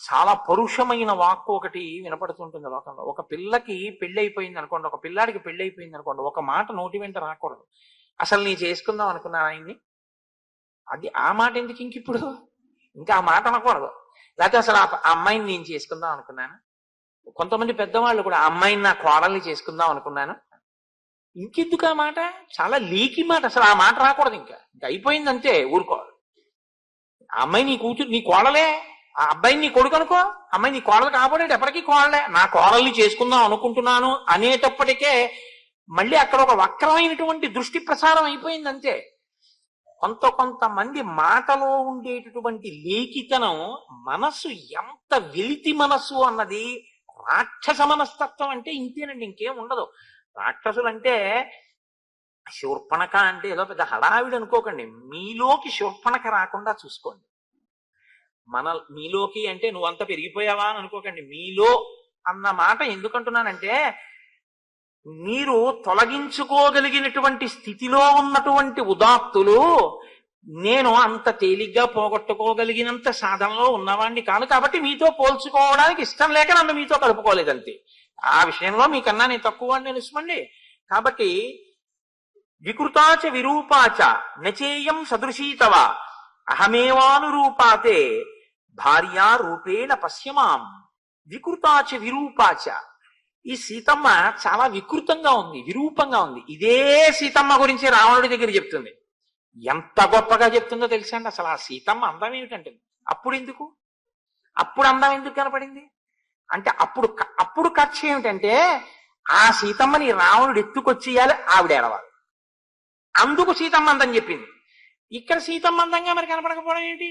చాలా పరుషమైన వాక్కు ఒకటి వినపడుతుంటుంది లోకంలో. ఒక పిల్లకి పెళ్లి అయిపోయింది అనుకోండి, ఒక పిల్లాడికి పెళ్లి అయిపోయింది అనుకోండి, ఒక మాట నోటి వెంట రాకూడదు. అసలు నీ చేసుకుందాం అనుకున్నా ఆయన్ని, అది ఆ మాట ఎందుకు ఇంకిప్పుడు, ఇంకా ఆ మాట అనకూడదు. లేకపోతే అసలు ఆ అమ్మాయిని నేను చేసుకుందాం అనుకున్నాను. కొంతమంది పెద్దవాళ్ళు కూడా ఆ అమ్మాయిని నా కోడల్ని చేసుకుందాం అనుకున్నాను. ఇంకెందుకు ఆ మాట, చాలా లీకి మాట, అసలు ఆ మాట రాకూడదు. ఇంకా అయిపోయింది అంతే, ఊరుకోవాలి. ఆ అమ్మాయి నీ కూతురు, నీ కోడలే, ఆ అబ్బాయిని నీ కొడుకు అనుకో, అమ్మాయి నీ కోడలు కాబోడేటి ఎప్పటికీ కోడలే. నా కోడల్ని చేసుకుందాం అనుకుంటున్నాను అనేటప్పటికే మళ్ళీ అక్కడ ఒక వక్రమైనటువంటి దృష్టి ప్రసారం అయిపోయింది అంతే. కొంతమంది మాటలో ఉండేటటువంటి లేఖితనం, మనస్సు ఎంత వెలితి మనస్సు అన్నది. రాక్షస మనస్తత్వం అంటే ఇంతేనండి, ఇంకేం ఉండదు. రాక్షసులంటే శూర్పణఖ అంటే ఏదో పెద్ద హడావిడి అనుకోకండి. మీలోకి శూర్పణఖ రాకుండా చూసుకోండి. మీలోకి అంటే నువ్వంతా పెరిగిపోయావా అని అనుకోకండి. మీలో అన్న మాట ఎందుకంటున్నానంటే, మీరు తొలగించుకోగలిగినటువంటి స్థితిలో ఉన్నటువంటి ఉదాత్తులు నేను అంత తేలిగ్గా పోగొట్టుకోగలిగినంత సాధనలో ఉన్నవాడిని కాను. కాబట్టి మీతో పోల్చుకోవడానికి ఇష్టం లేక నన్ను మీతో కలుపుకోలేదంతే. ఆ విషయంలో మీకన్నా నేను తక్కువ అని తెలుసుకోండి. కాబట్టి వికృతాచ విరూపాచ నచేయం సదృశీతవ అహమేవానురూపాతే భార్యా రూపేణ పశ్యమాం. వికృతాచ విరూపాచ, ఈ సీతమ్మ చాలా వికృతంగా ఉంది, విరూపంగా ఉంది. ఇదే సీతమ్మ గురించి రావణుడి దగ్గర చెప్తుంది. ఎంత గొప్పగా చెప్తుందో తెలుసా అండి. అసలు ఆ సీతమ్మ అందం ఏమిటంటే, అప్పుడు అందం ఎందుకు కనపడింది అంటే, అప్పుడు కక్ష ఏమిటంటే, ఆ సీతమ్మని రావణుడు ఎత్తుకొచ్చేయాలి, ఆవిడ ఏడవాలి. అందుకు సీతమ్మ అందం చెప్పింది. ఇక్కడ సీతమ్మ అందంగా మరి కనపడకపోవడం ఏంటి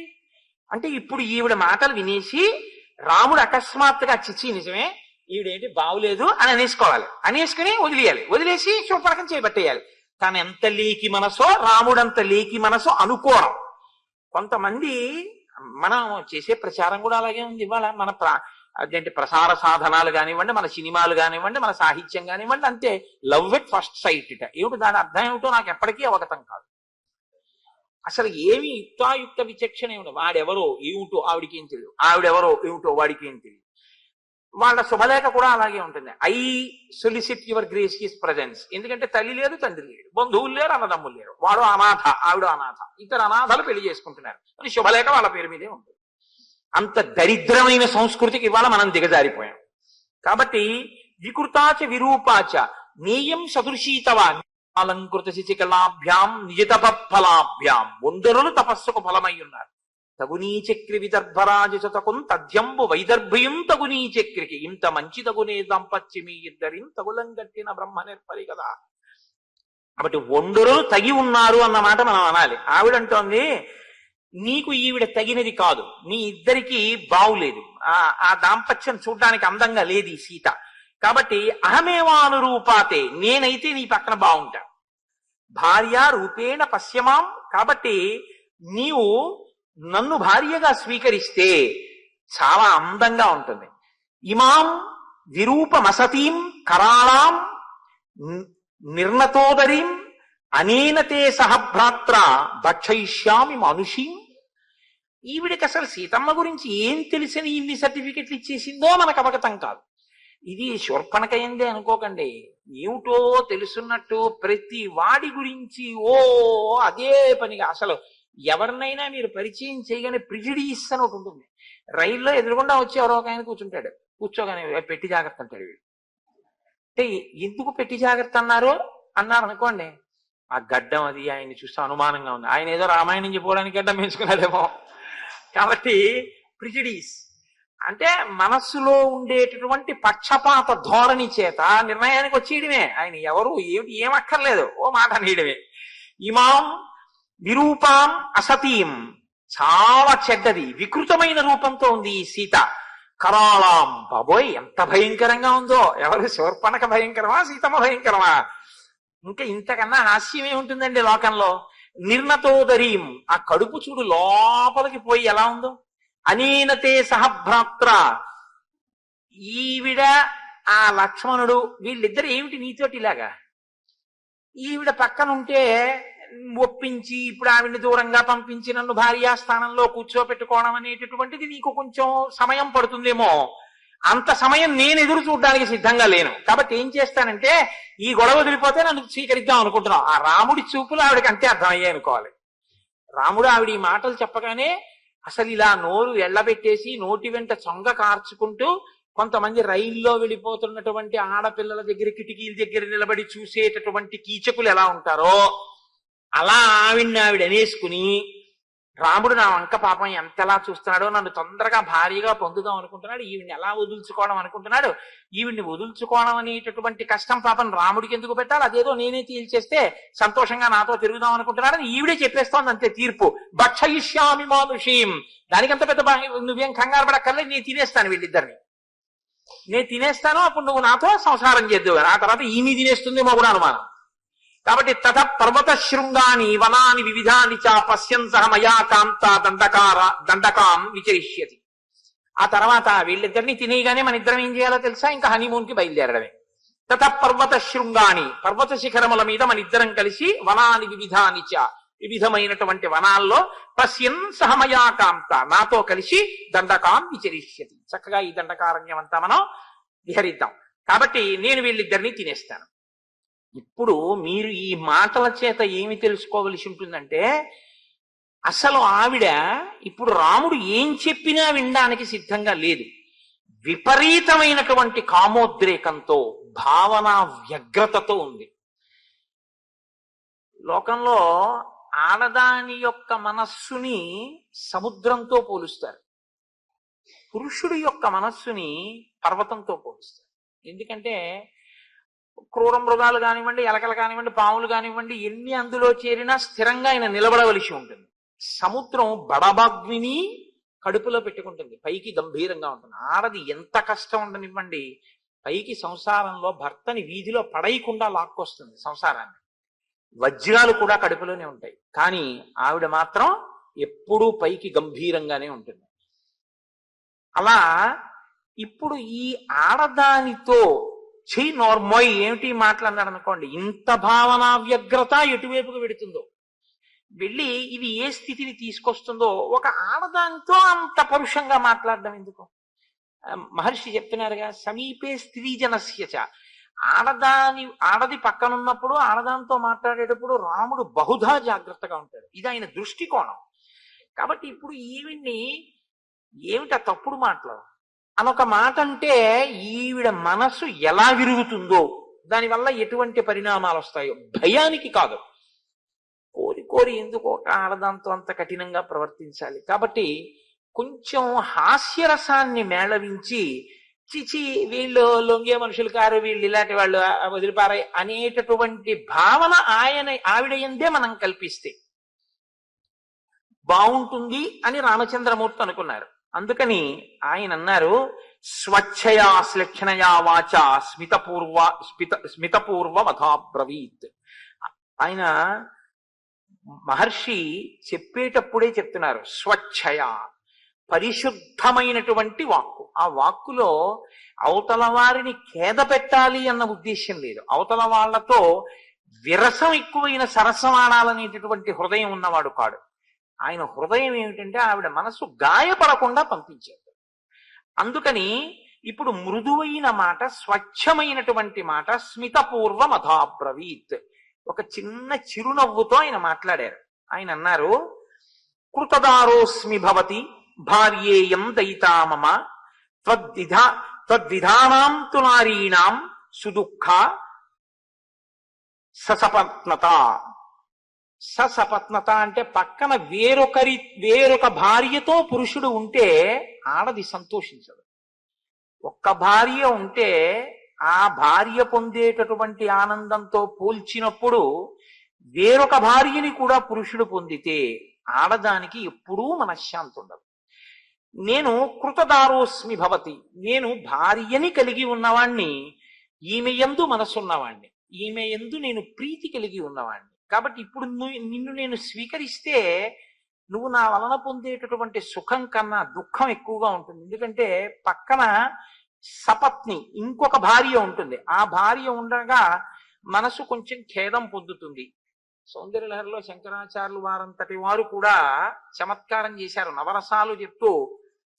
అంటే, ఇప్పుడు ఈవిడ మాటలు వినేసి రాముడు అకస్మాత్తుగా చిచ్చి నిజమే ఈవిడేంటి బాగులేదు అని అనేసుకోవాలి, అనేసుకుని వదిలేయాలి, వదిలేసి శూర్పణఖం చేయబట్టేయాలి. తను ఎంత లేకి మనసో రాముడంత లేకి మనసో అనుకోవడం. కొంతమంది మనం చేసే ప్రచారం కూడా అలాగే ఉంది. ఇవాళ మన అదేంటి ప్రసార సాధనాలు కానివ్వండి, మన సినిమాలు కానివ్వండి, మన సాహిత్యం కానివ్వండి, అంతే లవ్ ఎట్ ఫస్ట్ సైట్ ఇట. ఏమిటి దాని అర్థం ఏమిటో నాకు ఎప్పటికీ అవగతం కాదు. అసలు ఏమి యుక్తాయుక్త విచక్షణ ఏమిటి? వాడెవరో ఏమిటో ఆవిడికి ఏం తెలియదు, ఆవిడెవరో ఏమిటో వాడికి ఏం తెలియదు. వాళ్ళ శుభలేఖ కూడా అలాగే ఉంటుంది. I solicit your grace his presence. ఎందుకంటే తల్లి లేదు, తండ్రి లేడు, బంధువులు లేరు, అన్నదమ్ములు లేరు, వాడు అనాథ, ఆవిడ అనాథ, ఇద్దరు అనాథలు పెళ్లి చేసుకుంటున్నారు అని శుభలేఖ వాళ్ళ పేరు మీదే ఉంటుంది. అంత దరిద్రమైన సంస్కృతికి ఇవాళ మనం దిగజారిపోయాం. కాబట్టి వికృతాచ విరూపాచ నేయం సదృశీతవా అలంకృత శిశికలాభ్యాం నిజతప ఫలాభ్యాం. వందరులు తపస్సుకు ఫలమై ఉన్నారు. తగునీ చక్రి విదర్భరాజతకుం తథ్యంబు వైదర్భయం తగునీ చక్రికి ఇంత మంచి తగునే దంపత్యమి ఇద్దరిం తగులంగట్టిన బ్రహ్మ నేర్పరి కదా. కాబట్టి వందరులు తగి ఉన్నారు అన్నమాట మనం అనాలి. ఆవిడంటోంది నీకు ఈవిడ తగినది కాదు, మీ ఇద్దరికి బావులేదు, ఆ దాంపత్యం చూడ్డానికి అందంగా లేదు ఈ సీత. కాబట్టి అహమేవానురూపాతే, నేనైతే నీ పక్కన బాగుంటా. భార్య రూపేణ పశ్యమాం, కాబట్టి నీవు నన్ను భార్యగా స్వీకరిస్తే చాలా అందంగా ఉంటుంది. ఇమాం విరూపమసతీం కరాళాం నిర్ణతోదరీం అనేనతే సహభ్రాత్ర భక్షయిష్యామి మనుషీం. ఈవిడికి అసలు సీతమ్మ గురించి ఏం తెలిసని ఇన్ని సర్టిఫికెట్లు ఇచ్చేసిందో మనకు అవగతం కాదు. ఇది శూర్పణఖయందే అనుకోకండి. ఏమిటో తెలుసున్నట్టు ప్రతి వాడి గురించి అదే పనిగా అసలు ఎవరినైనా మీరు పరిచయం చేయగానే ప్రిజుడీస్ అని ఒకటి ఉంటుంది. రైల్లో ఎదురుగుండా వచ్చి ఎవరో ఒక ఆయన కూర్చుంటాడు, కూర్చోగానే పెట్టి జాగ్రత్త అంటాడు. వీడు అంటే ఎందుకు పెట్టి జాగ్రత్త అన్నారు అనుకోండి, ఆ గడ్డం అది ఆయన్ని చూస్తే అనుమానంగా ఉంది, ఆయన ఏదో రామాయణం చెప్పుకోవడానికి గడ్డం పెంచుకున్నాడేమో. కాబట్టి ప్రిజుడీస్ అంటే మనస్సులో ఉండేటటువంటి పక్షపాత ధోరణి చేత నిర్ణయానికి వచ్చేయడమే. ఆయన ఎవరు ఏమిటి ఏమక్కర్లేదు, ఓ మాట అనేయడమే. ఇమాం విరూపాం అసతీం, చాలా చెడ్డది వికృతమైన రూపంతో ఉంది ఈ సీత. కరాళాం, బాబోయ్ ఎంత భయంకరంగా ఉందో. ఎవరు శూర్పణఖ భయంకరమా, సీతమ్మ భయంకరమా? ఇంకా ఇంతకన్నా హాస్యం ఏముంటుందండి లోకంలో. నిర్ణతోదరీం, ఆ కడుపు చూడు లోపలికి పోయి ఎలా ఉందో. అనేనతే సహభ్రాత్ర, ఈవిడ ఆ లక్ష్మణుడు వీళ్ళిద్దరు ఏమిటి నీతోటి ఇలాగా. ఈవిడ పక్కనుంటే ఒప్పించి ఇప్పుడు ఆవిడ్ని దూరంగా పంపించి నన్ను భార్యా స్థానంలో కూర్చోపెట్టుకోవడం అనేటటువంటిది నీకు కొంచెం సమయం పడుతుందేమో. అంత సమయం నేను ఎదురు చూడడానికి సిద్ధంగా లేను. కాబట్టి ఏం చేస్తానంటే ఈ గొడవ వదిలిపోతే నన్ను స్వీకరిద్దాం అనుకుంటున్నాం. ఆ రాముడి చూపులు ఆవిడకి అంతే అర్థమయ్యాయి అనుకోవాలి. రాముడు ఆవిడ ఈ మాటలు చెప్పగానే అసలు ఇలా నోరు ఎళ్లబెట్టేసి నోటి వెంట చొంగ కార్చుకుంటూ, కొంతమంది రైల్లో వెళ్ళిపోతున్నటువంటి ఆడపిల్లల దగ్గర కిటికీల దగ్గర నిలబడి చూసేటటువంటి కీచకులు ఎలా ఉంటారో అలా ఆవిడ అనేసుకుని, రాముడు నా వంక పాపం ఎంతలా చూస్తున్నాడో, నన్ను తొందరగా భార్యగా పొందుదాం అనుకుంటున్నాడు, ఈవిడ్ని ఎలా వదుల్చుకోవడం అనుకుంటున్నాడు, ఈవిడ్ని వదుల్చుకోవడం అనేటటువంటి కష్టం పాపం రాముడికి ఎందుకు పెట్టాలి, అదేదో నేనే తీల్చేస్తే సంతోషంగా నాతో తిరుగుదాం అనుకుంటున్నాడని ఈవిడే చెప్పేస్తోంది అంతే తీర్పు. భక్షయిష్యామి మానుషీం, దానికంత పెద్ద నువ్వేం కంగారు పడక్కర్లేదు, నేను తినేస్తాను వీళ్ళిద్దరిని, నేను తినేస్తాను, అప్పుడు నువ్వు నాతో సంసారం చేద్దావు, ఆ తర్వాత ఈమె తినేస్తుందేమో కూడా అనుమానం. కాబట్టి తథ పర్వత శృంగాని వనాని వివిధాని చ పశ్యన్ సహ మయా కాంత దండకాం విచరిష్యతి. ఆ తర్వాత వీళ్ళిద్దరిని తినేయగానే మన ఇద్దరం ఏం చేయాలో తెలుసా, ఇంకా హనీమూన్ కి బయలుదేరడమే. తథ పర్వత శృంగాని, పర్వత శిఖరముల మీద మన ఇద్దరం కలిసి వనాని వివిధాని చ, వివిధమైనటువంటి వనాల్లో పశ్యన్ సహ మయా కాంత, నాతో కలిసి దండకాం విచరిష్యతి, చక్కగా ఈ దండకారణ్యం అంతా మనం విహరిద్దాం. కాబట్టి నేను వీళ్ళిద్దరిని తినేస్తాను. ఇప్పుడు మీరు ఈ మాటల చేత ఏమి తెలుసుకోవలసి ఉంటుందంటే, అసలు ఆవిడ ఇప్పుడు రాముడు ఏం చెప్పినా వినడానికి సిద్ధంగా లేదు. విపరీతమైనటువంటి కామోద్రేకంతో, భావన వ్యగ్రతతో ఉంది. లోకంలో ఆడదాని యొక్క మనస్సుని సముద్రంతో పోలుస్తారు, పురుషుడి యొక్క మనస్సుని పర్వతంతో పోలుస్తారు. ఎందుకంటే క్రూర మృగాలు కానివ్వండి, ఎలకలు కానివ్వండి, పాములు కానివ్వండి, ఎన్ని అందులో చేరినా స్థిరంగా ఆయన నిలబడవలసి ఉంటుంది. సముద్రం బడబాగ్ని కడుపులో పెట్టుకుంటుంది, పైకి గంభీరంగా ఉంటుంది. ఆడది ఎంత కష్టం ఉండనివ్వండి, పైకి సంసారంలో భర్తని వీధిలో పడేయకుండా లాక్కొస్తుంది సంసారాన్ని. వజ్రాలు కూడా కడుపులోనే ఉంటాయి, కానీ ఆవిడ మాత్రం ఎప్పుడూ పైకి గంభీరంగానే ఉంటుంది. అలా ఇప్పుడు ఈ ఆడదానితో చెయ్యి నోర్మోయ్ ఏమిటి మాట్లాడినాడు అనుకోండి, ఇంత భావనా వ్యగ్రత ఎటువైపుకు వెడుతుందో, వెళ్ళి ఇది ఏ స్థితిని తీసుకొస్తుందో. ఒక ఆడదానితో అంత పరుషంగా మాట్లాడడం ఎందుకు? మహర్షి చెప్తున్నారుగా, సమీపే స్త్రీజనస్యచ. ఆడది పక్కనున్నప్పుడు ఆడదానితో మాట్లాడేటప్పుడు రాముడు బహుధా జాగ్రత్తగా ఉంటాడు. ఇది ఆయన దృష్టికోణం. కాబట్టి ఇప్పుడు ఈవిడ్ని ఏమిటా తప్పుడు మాటలు అనొక మాట అంటే ఈవిడ మనసు ఎలా విరుగుతుందో, దానివల్ల ఎటువంటి పరిణామాలు వస్తాయో భయానికి కాదు. కోరి కోరి ఎందుకు ఒక ఆడదాంతో అంత కఠినంగా ప్రవర్తించాలి? కాబట్టి కొంచెం హాస్యరసాన్ని మేళవించి, చిచి వీళ్ళు లొంగే మనుషులు కారు, వీళ్ళు ఇలాంటి వాళ్ళు వదిలిపారాయి అనేటటువంటి భావన ఆవిడ ఎందే మనం కల్పిస్తే బాగుంటుంది అని రామచంద్రమూర్తి అనుకున్నారు. అందుకని ఆయన అన్నారు, స్వచ్ఛయా శ్లక్షణయా వాచ స్మితపూర్వమథాబ్రవీత్. ఆయన మహర్షి చెప్పేటప్పుడే చెప్తున్నారు, స్వచ్ఛయ, పరిశుద్ధమైనటువంటి వాక్కు. ఆ వాక్కులో అవతల వారిని ఖేద పెట్టాలి అన్న ఉద్దేశం లేదు. అవతల వాళ్లతో విరసం ఎక్కువైన సరసమాడాలనేటటువంటి హృదయం ఉన్నవాడు కాడు. ఆయన హృదయం ఏమిటంటే ఆవిడ మనసు గాయపడకుండా పంపించాడు. అందుకని ఇప్పుడు మృదువైన మాట, స్వచ్ఛమైనటువంటి మాట, స్మితపూర్వమథాబ్రవీత్, ఒక చిన్న చిరునవ్వుతో ఆయన మాట్లాడారు. ఆయన అన్నారు, కృతదారోస్మి భవతి భార్యేయం దయితా మమ త్వద్విధానాం తు నారీణాం సుదుఃఖ ససపత్నత. ససపత్నత అంటే పక్కన వేరొక భార్యతో పురుషుడు ఉంటే ఆడది సంతోషించదు. ఒక్క భార్య ఉంటే ఆ భార్య పొందేటటువంటి ఆనందంతో పోల్చినప్పుడు వేరొక భార్యని కూడా పురుషుడు పొందితే ఆడదానికి ఎప్పుడూ మనశ్శాంతి ఉండదు. నేను కృతదారోస్మి భవతి, నేను భార్యని కలిగి ఉన్నవాణ్ణి, ఈమె యందు మనసున్నవాణ్ణి, ఈమె యందు నేను ప్రీతి కలిగి ఉన్నవాణ్ణి. కాబట్టి ఇప్పుడు నిన్ను నేను స్వీకరిస్తే నువ్వు నా వలన పొందేటటువంటి సుఖం కన్నా దుఃఖం ఎక్కువగా ఉంటుంది. ఎందుకంటే పక్కన సపత్ని ఇంకొక భార్య ఉంటుంది, ఆ భార్య ఉండగా మనసు కొంచెం ఖేదం పొందుతుంది. సౌందర్యలహరిలో శంకరాచార్యులు వారంతటి వారు కూడా చమత్కారం చేశారు. నవరసాలు చెప్తూ,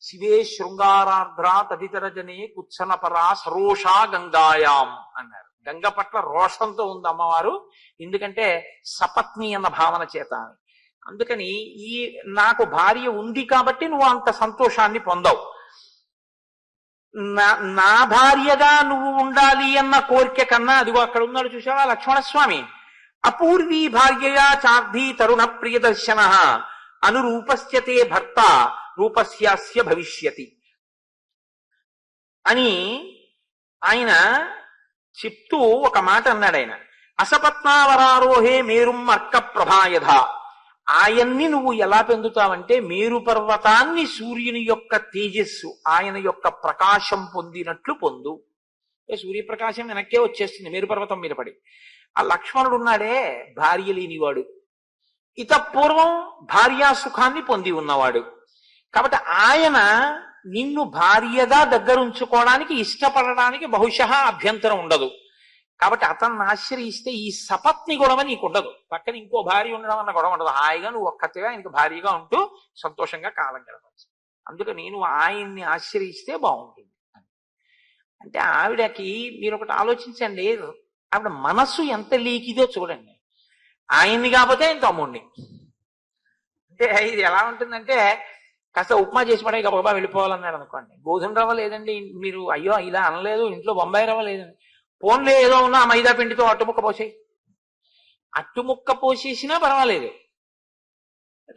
శివే శృంగారార్ధ్రా తదితర జనే కుత్సనపరా సరోషా గంగాయాం అన్నారు. గంగ పట్ల రోషంతో ఉంది అమ్మవారు, ఎందుకంటే సపత్ని అన్న భావన చేత. అందుకని నాకు భార్య ఉంది కాబట్టి నువ్వు అంత సంతోషాన్ని పొందవు. నా భార్యగా నువ్వు ఉండాలి అన్న కోరిక కన్నా, అదిగో అక్కడ ఉన్నాడు చూసావా లక్ష్మణస్వామి, అపూర్వీ భార్యయా చార్ధీ తరుణ ప్రియదర్శన అనురూపస్యతే భర్త రూపస్యాస్య భవిష్యతి అని ఆయన చెప్తూ ఒక మాట అన్నాడు. ఆయన అసపత్నావరారోహే మేరుం అర్క ప్రభాయధ. ఆయన్ని నువ్వు ఎలా పొందుతావంటే మేరు పర్వతాన్ని సూర్యుని యొక్క తేజస్సు, ఆయన యొక్క ప్రకాశం పొందినట్లు పొందు. సూర్యప్రకాశం వెనక్కే వచ్చేస్తుంది మేరు పర్వతం మీద పడి. ఆ లక్ష్మణుడు ఉన్నాడే భార్య లేనివాడు, ఇతపూర్వం భార్యా సుఖాన్ని పొంది ఉన్నవాడు. కాబట్టి ఆయన నిన్ను భార్యగా దగ్గరుంచుకోవడానికి ఇష్టపడడానికి బహుశः అభ్యంతరం ఉండదు. కాబట్టి అతన్ని ఆశ్రయిస్తే ఈ సపత్ని గొడవ నీకు ఉండదు. పక్కన ఇంకో భార్య ఉండడం అన్న గొడవ ఉండదు. హాయిగా నువ్వు ఒక్కతిగా ఆయనకు భార్యగా ఉంటూ సంతోషంగా కాలం గడపచ్చు. అందుకే నేను ఆయన్ని ఆశ్రయిస్తే బాగుంటుంది. అంటే ఆవిడకి మీరు ఒకటి ఆలోచించండి, ఆవిడ మనసు ఎంత లీకిదో చూడండి. ఆయన్ని కాకపోతే ఆయన తమ్ముడిని. అంటే ఇది ఎలా ఉంటుందంటే, కాస్త ఉప్మా చేసి పడే గబగబా వెళ్ళిపోవాలన్నాడు అనుకోండి. గోధుమ రవ్వ లేదండి, మీరు అయ్యో ఇలా అనలేదు, ఇంట్లో బొంబాయి రవ్వ లేదండి, పోన్లే ఏదో ఉన్నా మైదా పిండితో అట్టుముక్క పోసేయి. అట్టుముక్క పోసేసినా పర్వాలేదు,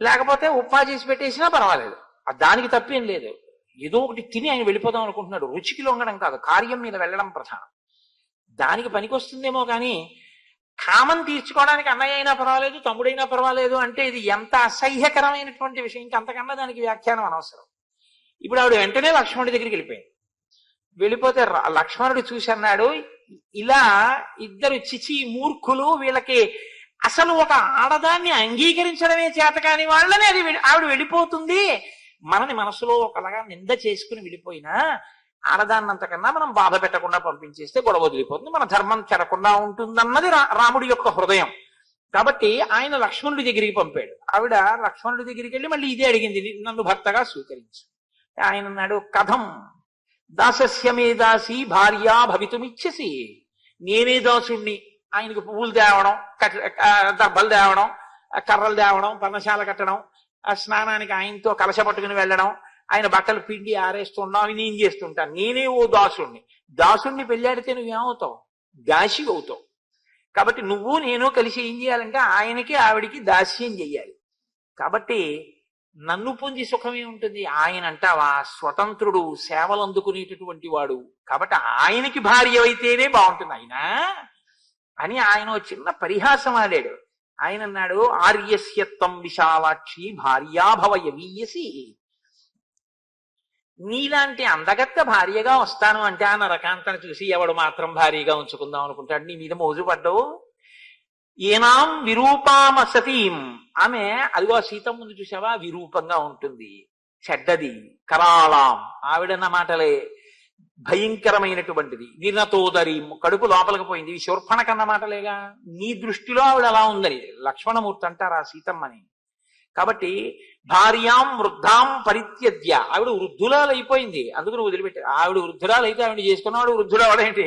లేకపోతే ఉప్మా చేసి పెట్టేసినా పర్వాలేదు, దానికి తప్పేం లేదు. ఏదో ఒకటి తిని ఆయన వెళ్ళిపోదాం అనుకుంటున్నాడు. రుచికి లొంగడం కాదు, కార్యం మీద వెళ్ళడం ప్రధానం. దానికి పనికొస్తుందేమో కానీ కామం తీర్చుకోవడానికి అన్నయ్య అయినా పర్వాలేదు, తమ్ముడైనా పర్వాలేదు అంటే ఇది ఎంత అసహ్యకరమైనటువంటి విషయం. ఇంకంతకన్నా దానికి వ్యాఖ్యానం అనవసరం. ఇప్పుడు ఆవిడ వెంటనే లక్ష్మణుడి దగ్గరికి వెళ్ళిపోయింది. వెళ్ళిపోతే లక్ష్మణుడు చూసి అన్నాడు, ఇలా ఇద్దరు చిచి మూర్ఖులు, వీళ్ళకి అసలు ఒక ఆడదాన్ని అంగీకరించడమే చేత కాని వాళ్ళని అది ఆవిడ వెళ్ళిపోతుంది. మనని మనసులో ఒకలాగా నింద చేసుకుని వెళ్ళిపోయినా ఆడదాన్ని అంతకన్నా మనం బాధ పెట్టకుండా పంపించేస్తే గొడవ వదిలిపోతుంది, మన ధర్మం చెరకుండా ఉంటుందన్నది రాముడి యొక్క హృదయం. కాబట్టి ఆయన లక్ష్మణుడి దగ్గరికి పంపాడు. ఆవిడ లక్ష్మణుడి దగ్గరికి వెళ్ళి మళ్ళీ ఇదే అడిగింది, నన్ను భర్తగా స్వీకరించు. ఆయన అన్నాడు, కథం దాసస్యమే దాసి భార్యా భవితుమిచ్చసి. నేనే దాసుణ్ణి, ఆయనకు పువ్వులు తేవడం, దర్భలు తేవడం, కర్రలు తేవడం, పర్ణశాల కట్టడం, స్నానానికి ఆయనతో కలశ పట్టుకుని వెళ్ళడం, ఆయన బట్టలు పిండి ఆరేస్తుండడం, అవి నేను చేస్తుంటాను. నేనే ఓ దాసుణ్ణి. దాసుణ్ణి పెళ్ళాడితే నువ్వేమవుతావు? దాసి అవుతావు. కాబట్టి నువ్వు నేను కలిసి ఏం చేయాలంటే ఆయనకి ఆవిడికి దాస్యం చెయ్యాలి. కాబట్టి నన్ను పొంది సుఖమే ఉంటుంది. ఆయన అంటావా స్వతంత్రుడు, సేవలు అందుకునేటటువంటి వాడు, కాబట్టి ఆయనకి భార్య అయితేనే బాగుంటుంది ఆయన అని ఆయన చిన్న పరిహాసం ఆడాడు. ఆయన అన్నాడు, ఆర్యస్యత్వం విశాలాక్షి భార్యాభవ యవీయసి. నీలాంటి అందగత్త భార్యగా వస్తాను అంటే ఆ నరకాంతను చూసి ఎవడు మాత్రం భార్యగా ఉంచుకుందాం అనుకుంటాడు? నీ మీద మోజు పడ్డావు. ఏనాం విరూపామ సతీం, ఆమె అదిగో సీతం ముందు చూసావా విరూపంగా ఉంటుంది, చెడ్డది. కరాళాం, ఆవిడన్న మాటలే భయంకరమైనటువంటిది. నిరతోదరి, కడుపు లోపలికి పోయింది. ఇవి శూర్పణ కన్న మాటలేగా. నీ దృష్టిలో ఆవిడ అలా ఉందని లక్ష్మణమూర్తి అంటారా సీతమ్మని. కాబట్టి భార్యాం వృద్ధాం పరిత్యజ్య, ఆవిడ వృద్ధురాలు అయిపోయింది, అందుకు నువ్వు వదిలిపెట్టావు. ఆవిడ వృద్ధురాలు అయితే ఆవిడ చేసుకున్నవాడు వృద్ధుడు అవడేంటి,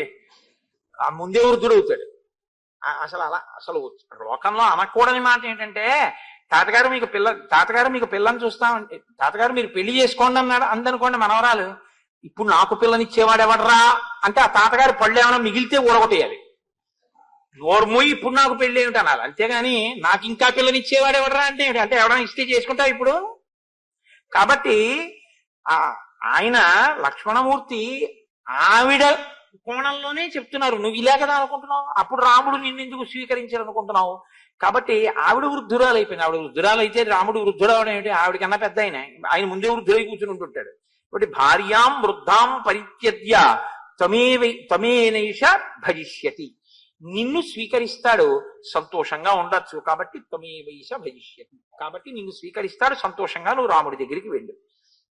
ఆ ముందే వృద్ధుడు అవుతాడు. అసలు లోకంలో అనకూడని మాట ఏంటంటే, తాతగారు మీకు పిల్లని చూస్తామంటే, తాతగారు మీరు పెళ్లి చేసుకోండి అన్నాడు అందనుకోండి మనవరాలు, ఇప్పుడు నాకు పిల్లనిచ్చేవాడు ఎవడరా అంటే ఆ తాతగారు పళ్ళు ఏమైనా మిగిలితే ఊడగొట్టేయాలి. నోర్మోయి ఇప్పుడు నాకు పెళ్లి ఏమిటి అనాలి, అంతేగాని నాకు ఇంకా పిల్లనిచ్చేవాడు ఎవడరా అంటే ఏమిటి, అంటే ఎవడన్నా ఇస్తే చేసుకుంటావు ఇప్పుడు. కాబట్టి ఆయన లక్ష్మణమూర్తి ఆవిడ కోణంలోనే చెప్తున్నారు. నువ్వు ఇలా కదా అనుకుంటున్నావు, అప్పుడు రాముడు నిన్నెందుకు స్వీకరించాలనుకుంటున్నావు? కాబట్టి ఆవిడ వృద్ధురాలు అయిపోయింది. ఆవిడ వృద్ధురాలు అయితే రాముడు వృద్ధుడు అవడం ఏమిటి? ఆవిడకన్నా పెద్ద ఆయన ముందే వృద్ధుడై కూర్చుని ఉంటుంటాడు. కాబట్టి భార్యాం వృద్ధాం పరిత్యజ్య త్వమేనైష భజిష్యతి, నిన్ను స్వీకరిస్తాడు, సంతోషంగా ఉండొచ్చు. కాబట్టి త్వమేవైష భజిష్యతి, కాబట్టి నిన్ను స్వీకరిస్తాడు, సంతోషంగా నువ్వు రాముడి దగ్గరికి వెళ్ళు.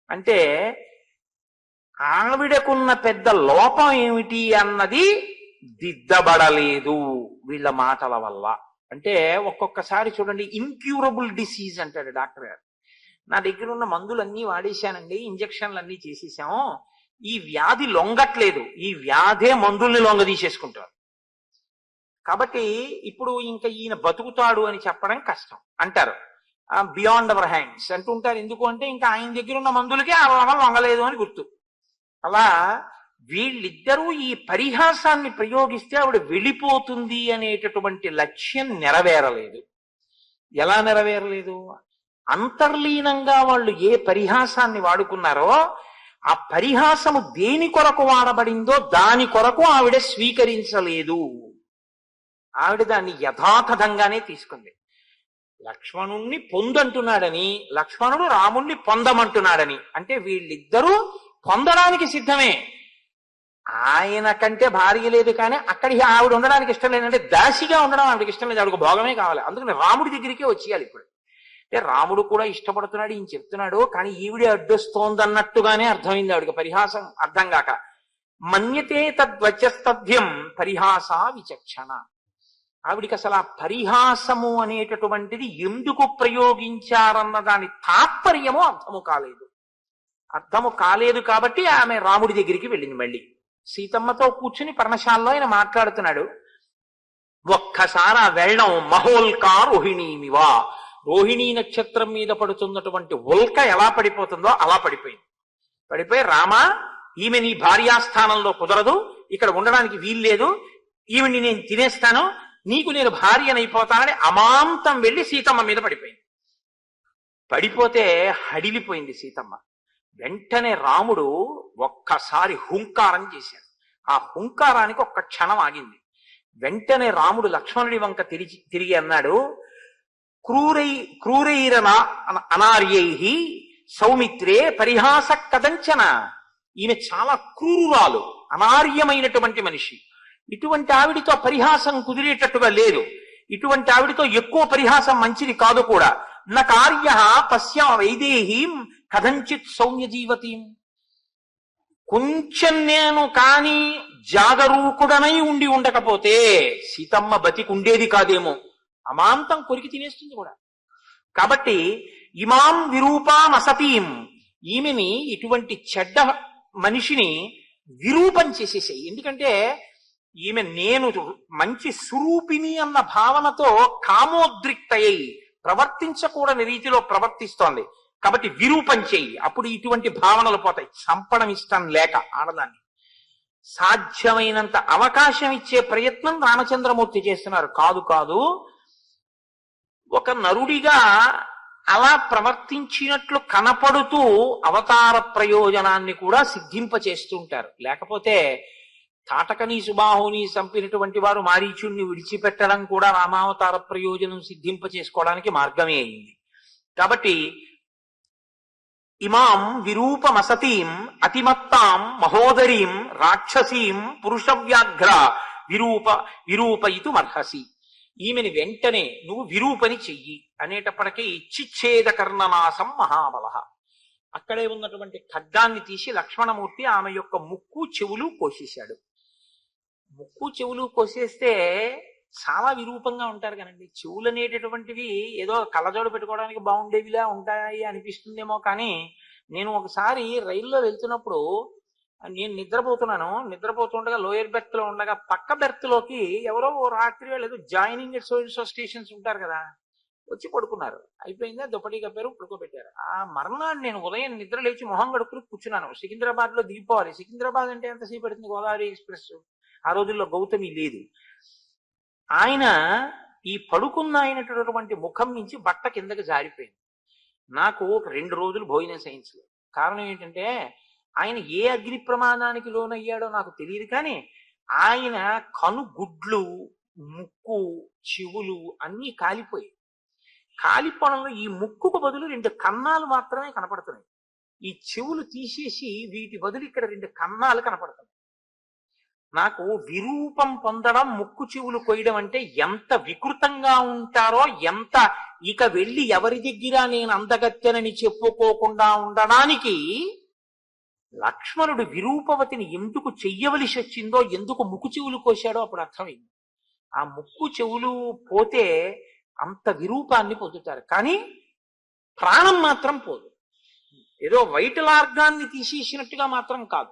అంటే ఆవిడకున్న పెద్ద లోపం ఏమిటి అన్నది దిద్దబడలేదు వీళ్ళ మాటల వల్ల. అంటే ఒక్కొక్కసారి చూడండి, ఇన్క్యూరబుల్ డిసీజ్ అంటాడు డాక్టర్ గారు. నా దగ్గర ఉన్న మందులన్నీ వాడేశానండి, ఇంజక్షన్లు అన్నీ చేసేసాము, ఈ వ్యాధి లొంగట్లేదు, ఈ వ్యాధే మందుల్ని లొంగ తీసేసుకుంటారు. కాబట్టి ఇప్పుడు ఇంకా ఈయన బతుకుతాడు అని చెప్పడం కష్టం అంటారు. బియాండ్ అవర్ హ్యాండ్స్ అంటుంటారు. ఎందుకు అంటే ఇంకా ఆయన దగ్గర ఉన్న మందులకే ఆ రోగం లొంగలేదు అని గుర్తు. అలా వీళ్ళిద్దరూ ఈ పరిహాసాన్ని ప్రయోగిస్తే ఆవిడ వెళ్ళిపోతుంది అనేటటువంటి లక్ష్యం నెరవేరలేదు. ఎలా నెరవేరలేదు? అంతర్లీనంగా వాళ్ళు ఏ పరిహాసాన్ని వాడుకున్నారో ఆ పరిహాసము దేని కొరకు వాడబడిందో దాని కొరకు ఆవిడ స్వీకరించలేదు. ఆవిడ దాన్ని యథాతథంగానే తీసుకుంది. లక్ష్మణుణ్ణి పొందంటున్నాడని, లక్ష్మణుడు రాముణ్ణి పొందమంటున్నాడని, అంటే వీళ్ళిద్దరూ పొందడానికి సిద్ధమే. ఆయన కంటే భార్య లేదు, కానీ అక్కడికి ఆవిడ ఉండడానికి ఇష్టం లేదంటే దాసిగా ఉండడం ఆవిడకి ఇష్టం లేదు, ఆవిడకు భోగమే కావాలి. అందుకని రాముడి దగ్గరికే వచ్చేయాలి. ఇప్పుడు అంటే రాముడు కూడా ఇష్టపడుతున్నాడు, ఈయన చెప్తున్నాడు, కానీ ఈవిడే అడ్డొస్తోందన్నట్టుగానే అర్థమైంది ఆవిడకి. పరిహాసం అర్థం కాక మన్యతే తద్వచస్తభ్యం పరిహాస విచక్షణ. ఆవిడికి అసలు ఆ పరిహాసము అనేటటువంటిది ఎందుకు ప్రయోగించారన్న దాని తాత్పర్యము అర్థము కాలేదు. కాబట్టి ఆమె రాముడి దగ్గరికి వెళ్ళింది. మళ్ళీ సీతమ్మతో కూర్చుని పర్ణశాలలో ఆయన మాట్లాడుతున్నాడు. ఒక్కసారి ఆ వెళ్ళడం మహోల్కా రోహిణీమివా, రోహిణీ నక్షత్రం మీద పడుతున్నటువంటి ఉల్క ఎలా పడిపోతుందో అలా పడిపోయి రామా, ఈమె నీ భార్యాస్థానంలో కుదరదు, ఇక్కడ ఉండడానికి వీల్లేదు, ఈమెని నేను తినేస్తాను, నీకు నేను భార్యనైపోతానని అమాంతం వెళ్ళి సీతమ్మ మీద పడిపోతే హడిలిపోయింది సీతమ్మ. వెంటనే రాముడు ఒక్కసారి హుంకారం చేశాడు. ఆ హుంకారానికి ఒక్క క్షణం ఆగింది. వెంటనే రాముడు లక్ష్మణుడి వంక తిరిగి అన్నాడు, క్రూరైరన అనార్యై సౌమిత్రే పరిహాస కదంచన. ఈమె చాలా క్రూరురాలు, అనార్యమైనటువంటి మనిషి. ఇటువంటి ఆవిడితో పరిహాసం కుదిరేటట్టుగా లేదు. ఇటువంటి ఆవిడితో ఎక్కువ పరిహాసం మంచిది కాదు కూడా. నా కార్య పశ్య వైదేహీం కథంచిత్ సౌమ్య జీవతీం. కొంచెం నేను కాని జాగరూకుడనై ఉండి ఉండకపోతే సీతమ్మ బతికుండేది కాదేమో. అమాంతం కొరికి తినేస్తుంది కూడా. కాబట్టి ఇమాం విరూపాం అసతీం, ఈమెని ఇటువంటి చెడ్డ మనిషిని విరూపం చేసేసాయి. ఎందుకంటే ఈమె నేను మంచి స్వరూపిణి అన్న భావనతో కామోద్రిక్తయ్యి ప్రవర్తించకూడని రీతిలో ప్రవర్తిస్తోంది. కాబట్టి విరూపం చెయ్యి, అప్పుడు ఇటువంటి భావనలు పోతాయి. చంపడం ఇష్టం లేక ఆడదాన్ని సాధ్యమైనంత అవకాశం ఇచ్చే ప్రయత్నం రామచంద్రమూర్తి చేస్తున్నారు. కాదు కాదు, ఒక నరుడిగా అలా ప్రవర్తించినట్లు కనపడుతూ అవతార ప్రయోజనాన్ని కూడా సిద్ధింపచేస్తుంటారు. లేకపోతే తాటకని సుబాహుని చంపినటువంటి వారు మారీచుణ్ణి విడిచిపెట్టడం కూడా రామావతార ప్రయోజనం సిద్ధింప చేసుకోవడానికి మార్గమే అయింది. కాబట్టి ఇమాం విరూపమసతీం అతిమత్తాం మహోదరీం రాక్షసీం పురుషవ్యాఘ్ర విరూపయితుమర్హసి. ఈమెని వెంటనే నువ్వు విరూపని చెయ్యి అనేటప్పటికీ చిచ్ఛేద కర్ణనాశం మహాబల. అక్కడే ఉన్నటువంటి ఖడ్గాన్ని తీసి లక్ష్మణమూర్తి ఆమె యొక్క ముక్కు చెవులు కోసేశాడు. ముక్కు చెవులు కోసేస్తే చాలా విరూపంగా ఉంటారు కనండి. చెవులు అనేటటువంటివి ఏదో కళ్ళజోడు పెట్టుకోవడానికి బాగుండేవిలా ఉంటాయి అనిపిస్తుందేమో, కానీ నేను ఒకసారి రైల్లో వెళ్తున్నప్పుడు నేను నిద్రపోతుండగా లోయర్ బెర్త్ లో ఉండగా పక్క బెర్త్ లోకి ఎవరో రాత్రి లేదు జాయినింగ్ ఎట్ సో స్టేషన్స్ ఉంటారు కదా, వచ్చి పడుకున్నారు. అయిపోయిందా, దుప్పటి కప్పారు, పడుకోబెట్టారు. ఆ మర్నాడు నేను ఉదయం నిద్ర లేచి మొహం గడుపుకుని కూర్చున్నాను. సికింద్రాబాద్ లో దిగిపోవాలి. సికింద్రాబాద్ అంటే ఎంతసేపు పడుతుంది? గోదావరి ఎక్స్ప్రెస్. ఆ రోజుల్లో గౌతమి లేదు. ఆయన ఈ పడుకున్న అయినటువంటి ముఖం నుంచి బట్ట కిందకి జారిపోయింది. నాకు ఒక 2 రోజులు భోజనం సహించలేదు. కారణం ఏంటంటే ఆయన ఏ అగ్ని ప్రమాదానికి లోనయ్యాడో నాకు తెలియదు, కానీ ఆయన కనుగుడ్లు, ముక్కు, చెవులు అన్నీ కాలిపోయాయి. కాలిపోవడంలో ఈ ముక్కుకు బదులు 2 కన్నాలు మాత్రమే కనపడుతున్నాయి. ఈ చెవులు తీసేసి వీటి బదులు ఇక్కడ 2 కన్నాలు కనపడుతున్నాయి. నాకు విరూపం పొందడం, ముక్కు చెవులు కొయ్యడం అంటే ఎంత వికృతంగా ఉంటారో, ఎంత ఇక వెళ్ళి ఎవరి దగ్గర నేను అందగత్తెనని చెప్పుకోకుండా ఉండడానికి లక్ష్మణుడు విరూపవతిని ఎందుకు చెయ్యవలసి వచ్చిందో, ఎందుకు ముక్కు చెవులు కోశాడో అప్పుడు అర్థమైంది. ఆ ముక్కు చెవులు పోతే అంత విరూపాన్ని పొందుతారు, కానీ ప్రాణం మాత్రం పోదు. ఏదో వైటల్ ఆర్గాన్ని తీసేసినట్టుగా మాత్రం కాదు.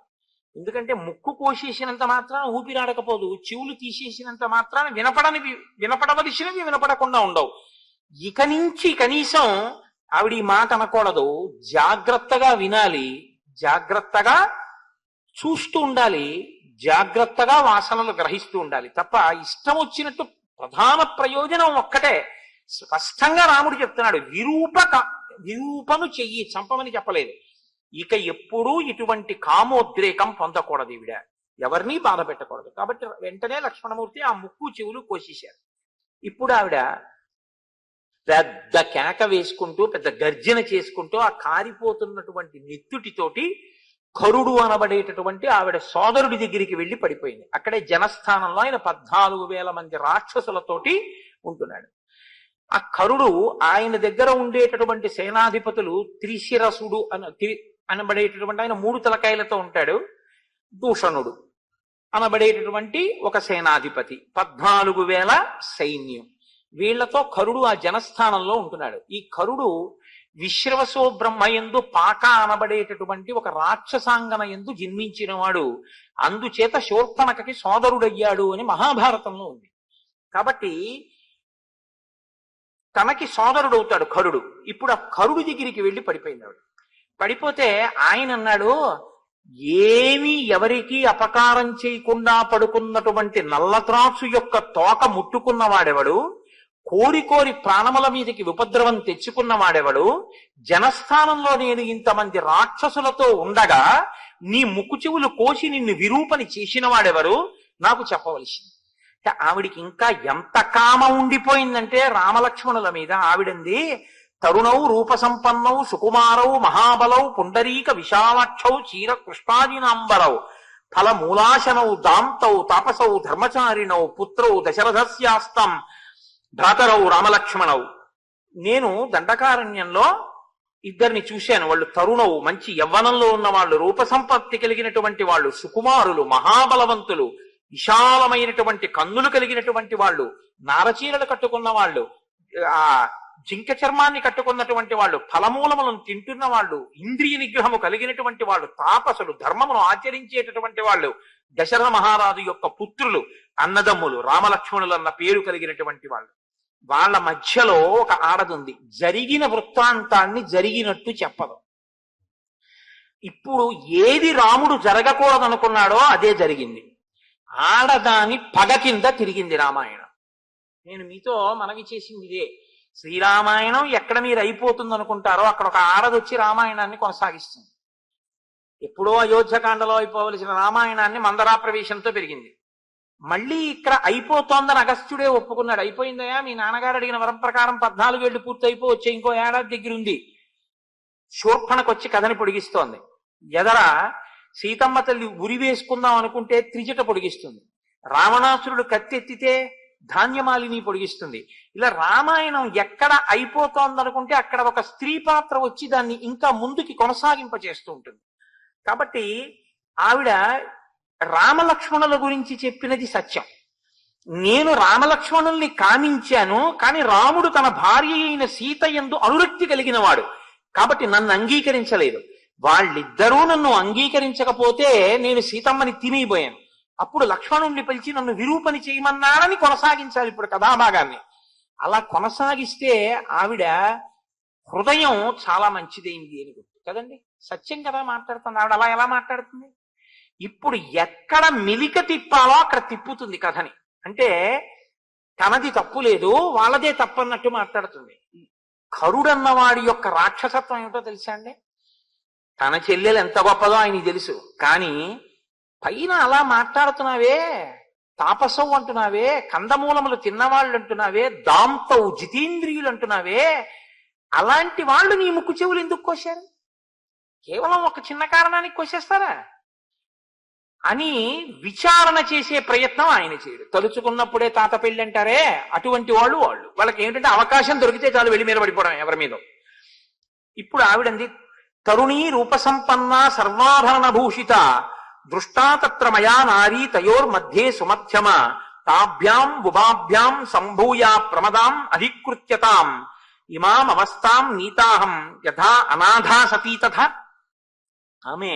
ఎందుకంటే ముక్కు కోసేసినంత మాత్రాన ఊపిరాడకపోదు, చెవులు తీసేసినంత మాత్రాన వినపడవలసినవి వినపడకుండా ఉండవు. ఇక నుంచి కనీసం ఆవిడ ఈ మాట అనకూడదు, జాగ్రత్తగా వినాలి, జాగ్రత్తగా చూస్తూ ఉండాలి, జాగ్రత్తగా వాసనలు గ్రహిస్తూ ఉండాలి తప్ప ఇష్టం వచ్చినట్టు. ప్రధాన ప్రయోజనం ఒక్కటే స్పష్టంగా రాముడు చెప్తున్నాడు, విరూపను చెయ్యి, చంపమని చెప్పలేదు. ఇక ఎప్పుడూ ఇటువంటి కామోద్రేకం పొందకూడదు, ఈవిడ ఎవరినీ బాధ పెట్టకూడదు. కాబట్టి వెంటనే లక్ష్మణమూర్తి ఆ ముక్కు చెవులు కోసేశారు. ఇప్పుడు ఆవిడ పెద్ద కేక వేసుకుంటూ, పెద్ద గర్జన చేసుకుంటూ ఆ కారిపోతున్నటువంటి నెత్తుటితోటి కరుడు అనబడేటటువంటి ఆవిడ సోదరుడి దగ్గరికి వెళ్ళి పడిపోయింది. అక్కడే జనస్థానంలో ఆయన 14,000 మంది రాక్షసులతోటి ఉంటున్నాడు. ఆ కరుడు ఆయన దగ్గర ఉండేటటువంటి సేనాధిపతులు త్రిశిరసుడు అనబడేటటువంటి ఆయన 3 తలకాయలతో ఉంటాడు. దూషణుడు అనబడేటటువంటి ఒక సేనాధిపతి, 14,000 సైన్యం. వీళ్లతో కరుడు ఆ జనస్థానంలో ఉంటున్నాడు. ఈ కరుడు విశ్రవసో బ్రహ్మయందు పాక అనబడేటటువంటి ఒక రాక్షసాంగన ఎందు జన్మించినవాడు. అందుచేత శూర్పణఖకి సోదరుడయ్యాడు అని మహాభారతంలో ఉంది. కాబట్టి తనకి సోదరుడవుతాడు కరుడు. ఇప్పుడు ఆ కరుడు దగ్గరికి వెళ్ళి పడిపోయింది ఆవిడ. పడిపోతే ఆయన అన్నాడు, ఏమీ ఎవరికి అపకారం చేయకుండా పడుకున్నటువంటి నల్లత్రాసు యొక్క తోక ముట్టుకున్నవాడెవడు, కోరి కోరి ప్రాణముల మీదకి ఉపద్రవం తెచ్చుకున్నవాడెవడు, జనస్థానంలో నేను ఇంతమంది రాక్షసులతో ఉండగా నీ ముక్కు చెవులు కోసి నిన్ను విరూపని చేసిన వాడెవరు, నాకు చెప్పవలసింది. ఆవిడికి ఇంకా ఎంత కామ ఉండిపోయిందంటే రామలక్ష్మణుల మీద. ఆవిడంది, తరుణౌ రూపసంపన్నౌ సుకుమారౌ మహాబలౌ పుండరీక విశాలాక్షౌ చీర కృష్ణాజినాంబరౌ ఫలమూలాశనౌ దాంతౌ తాపసౌ ధర్మచారిణౌ పుత్రౌ దశరథస్యాస్తం భ్రాతరౌ రామలక్ష్మణౌ. నేను దండకారణ్యంలో ఇద్దరిని చూశాను. వాళ్ళు తరుణవు, మంచి యవ్వనంలో ఉన్న వాళ్ళు, రూపసంపత్తి కలిగినటువంటి వాళ్ళు, సుకుమారులు, మహాబలవంతులు, విశాలమైనటువంటి కన్నులు కలిగినటువంటి వాళ్ళు, నారచీరలు కట్టుకున్న వాళ్ళు, ఆ జింక చర్మాన్ని కట్టుకున్నటువంటి వాళ్ళు, ఫలమూలములను తింటున్న వాళ్ళు, ఇంద్రియ నిగ్రహము కలిగినటువంటి వాళ్ళు, తాపసులు, ధర్మమును ఆచరించేటటువంటి వాళ్ళు, దశరథ మహారాజు యొక్క పుత్రులు, అన్నదమ్ములు, రామలక్ష్మణులు అన్న పేరు కలిగినటువంటి వాళ్ళు. వాళ్ళ మధ్యలో ఒక ఆడదుంది. జరిగిన వృత్తాంతాన్ని జరిగినట్టు చెప్పదు. ఇప్పుడు ఏది రాముడు జరగకూడదనుకున్నాడో అదే జరిగింది. ఆడదాని పగ కింద తిరిగింది రామాయణం. నేను మీతో మనవి చేసింది ఇదే. శ్రీరామాయణం ఎక్కడ మీరు అయిపోతుంది అనుకుంటారో అక్కడ ఒక ఆడదొచ్చి రామాయణాన్ని కొనసాగిస్తుంది. ఎప్పుడో అయోధ్యకాండలో అయిపోవలసిన రామాయణాన్ని మందరా ప్రవేశంతో పెరిగింది. మళ్ళీ ఇక్కడ అయిపోతోందని అగస్త్యుడే ఒప్పుకున్నాడు. అయిపోయిందయా, మీ నాన్నగారు అడిగిన వరం ప్రకారం 14 ఏళ్లు పూర్తి అయిపోవచ్చే, ఇంకో ఏడాది దగ్గర ఉంది. శూర్పణకొచ్చి కథని పొడిగిస్తోంది. ఎదర సీతమ్మ తల్లి ఉరి వేసుకుందాం అనుకుంటే త్రిజట పొడిగిస్తుంది. రావణాసురుడు కత్తెత్తితే ధాన్యమాలిని పొడిగిస్తుంది. ఇలా రామాయణం ఎక్కడ అయిపోతోందనుకుంటే అక్కడ ఒక స్త్రీ పాత్ర వచ్చి దాన్ని ఇంకా ముందుకి కొనసాగింపచేస్తూ ఉంటుంది. కాబట్టి ఆవిడ రామలక్ష్మణుల గురించి చెప్పినది సత్యం. నేను రామలక్ష్మణుల్ని కామించాను, కానీ రాముడు తన భార్య అయిన సీత యందు అనురక్తి కలిగిన వాడు కాబట్టి నన్ను అంగీకరించలేదు. వాళ్ళిద్దరూ నన్ను అంగీకరించకపోతే నేను సీతమ్మని తినిపోయాను. అప్పుడు లక్ష్మణుణ్ణి పిలిచి నన్ను విరూపని చేయమన్నాడని కొనసాగించాలి ఇప్పుడు కథాభాగాన్ని. అలా కొనసాగిస్తే ఆవిడ హృదయం చాలా మంచిదైంది అని గుర్తు కదండి. సత్యం కదా మాట్లాడుతుంది ఆవిడ. అలా ఎలా మాట్లాడుతుంది? ఇప్పుడు ఎక్కడ మెలిక తిప్పాలో అక్కడ తిప్పుతుంది కథని. అంటే తనది తప్పు లేదు, వాళ్ళదే తప్పు అన్నట్టు మాట్లాడుతుంది. కరుడన్నవాడి యొక్క రాక్షసత్వం ఏమిటో తెలుసా అండి? తన చెల్లెలు ఎంత గొప్పదో ఆయనకి తెలుసు, కానీ పైన అలా మాట్లాడుతున్నావే, తాపసవు అంటున్నావే, కందమూలములు తిన్నవాళ్ళు అంటున్నావే, దాంతవు జితేంద్రియులు అంటున్నావే, అలాంటి వాళ్ళు నీ ముక్కు చెవులు ఎందుకు కోశారు? కేవలం ఒక చిన్న కారణానికి కోసేస్తారా అని విచారణ చేసే ప్రయత్నం ఆయన చేయడు. తలుచుకున్నప్పుడే తాత పెళ్ళి అంటారే, అటువంటి వాళ్ళకి ఏంటంటే అవకాశం దొరికితే చాలు వెళ్ళి మీద పడిపోవడం ఎవరి మీద. ఇప్పుడు ఆవిడంది, తరుణీ రూపసంపన్న సర్వాభరణ భూషిత దృష్టా తత్ర మయా నారీ తయోర్మధ్యే సుమధ్యమ తాభ్యాం ఉభాభ్యాం సంభూయ ప్రమదాం అధికృత్యతాం ఇమాం అవస్థాం నీతాహం యథా అనాథా సతీ తథ. ఆమె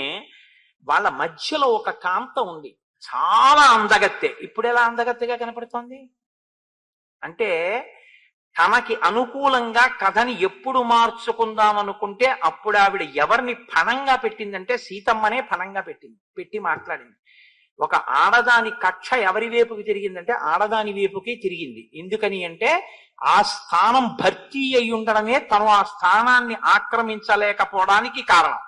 వాళ్ళ మధ్యలో ఒక కాంత ఉంది, చాలా అందగత్తె. ఇప్పుడు ఎలా అందగత్తెగా కనపడుతోంది అంటే, తనకి అనుకూలంగా కథని ఎప్పుడు మార్చుకుందాం అనుకుంటే అప్పుడు ఆవిడ ఎవరిని ఫణంగా పెట్టిందంటే సీతమ్మనే ఫణంగా పెట్టి మాట్లాడింది. ఒక ఆడదాని కక్ష ఎవరి వైపుకి తిరిగిందంటే ఆడదాని వైపుకి తిరిగింది. ఎందుకని అంటే ఆ స్థానం భర్తీ అయి ఉండడమే తను ఆ స్థానాన్ని ఆక్రమించలేకపోవడానికి కారణం.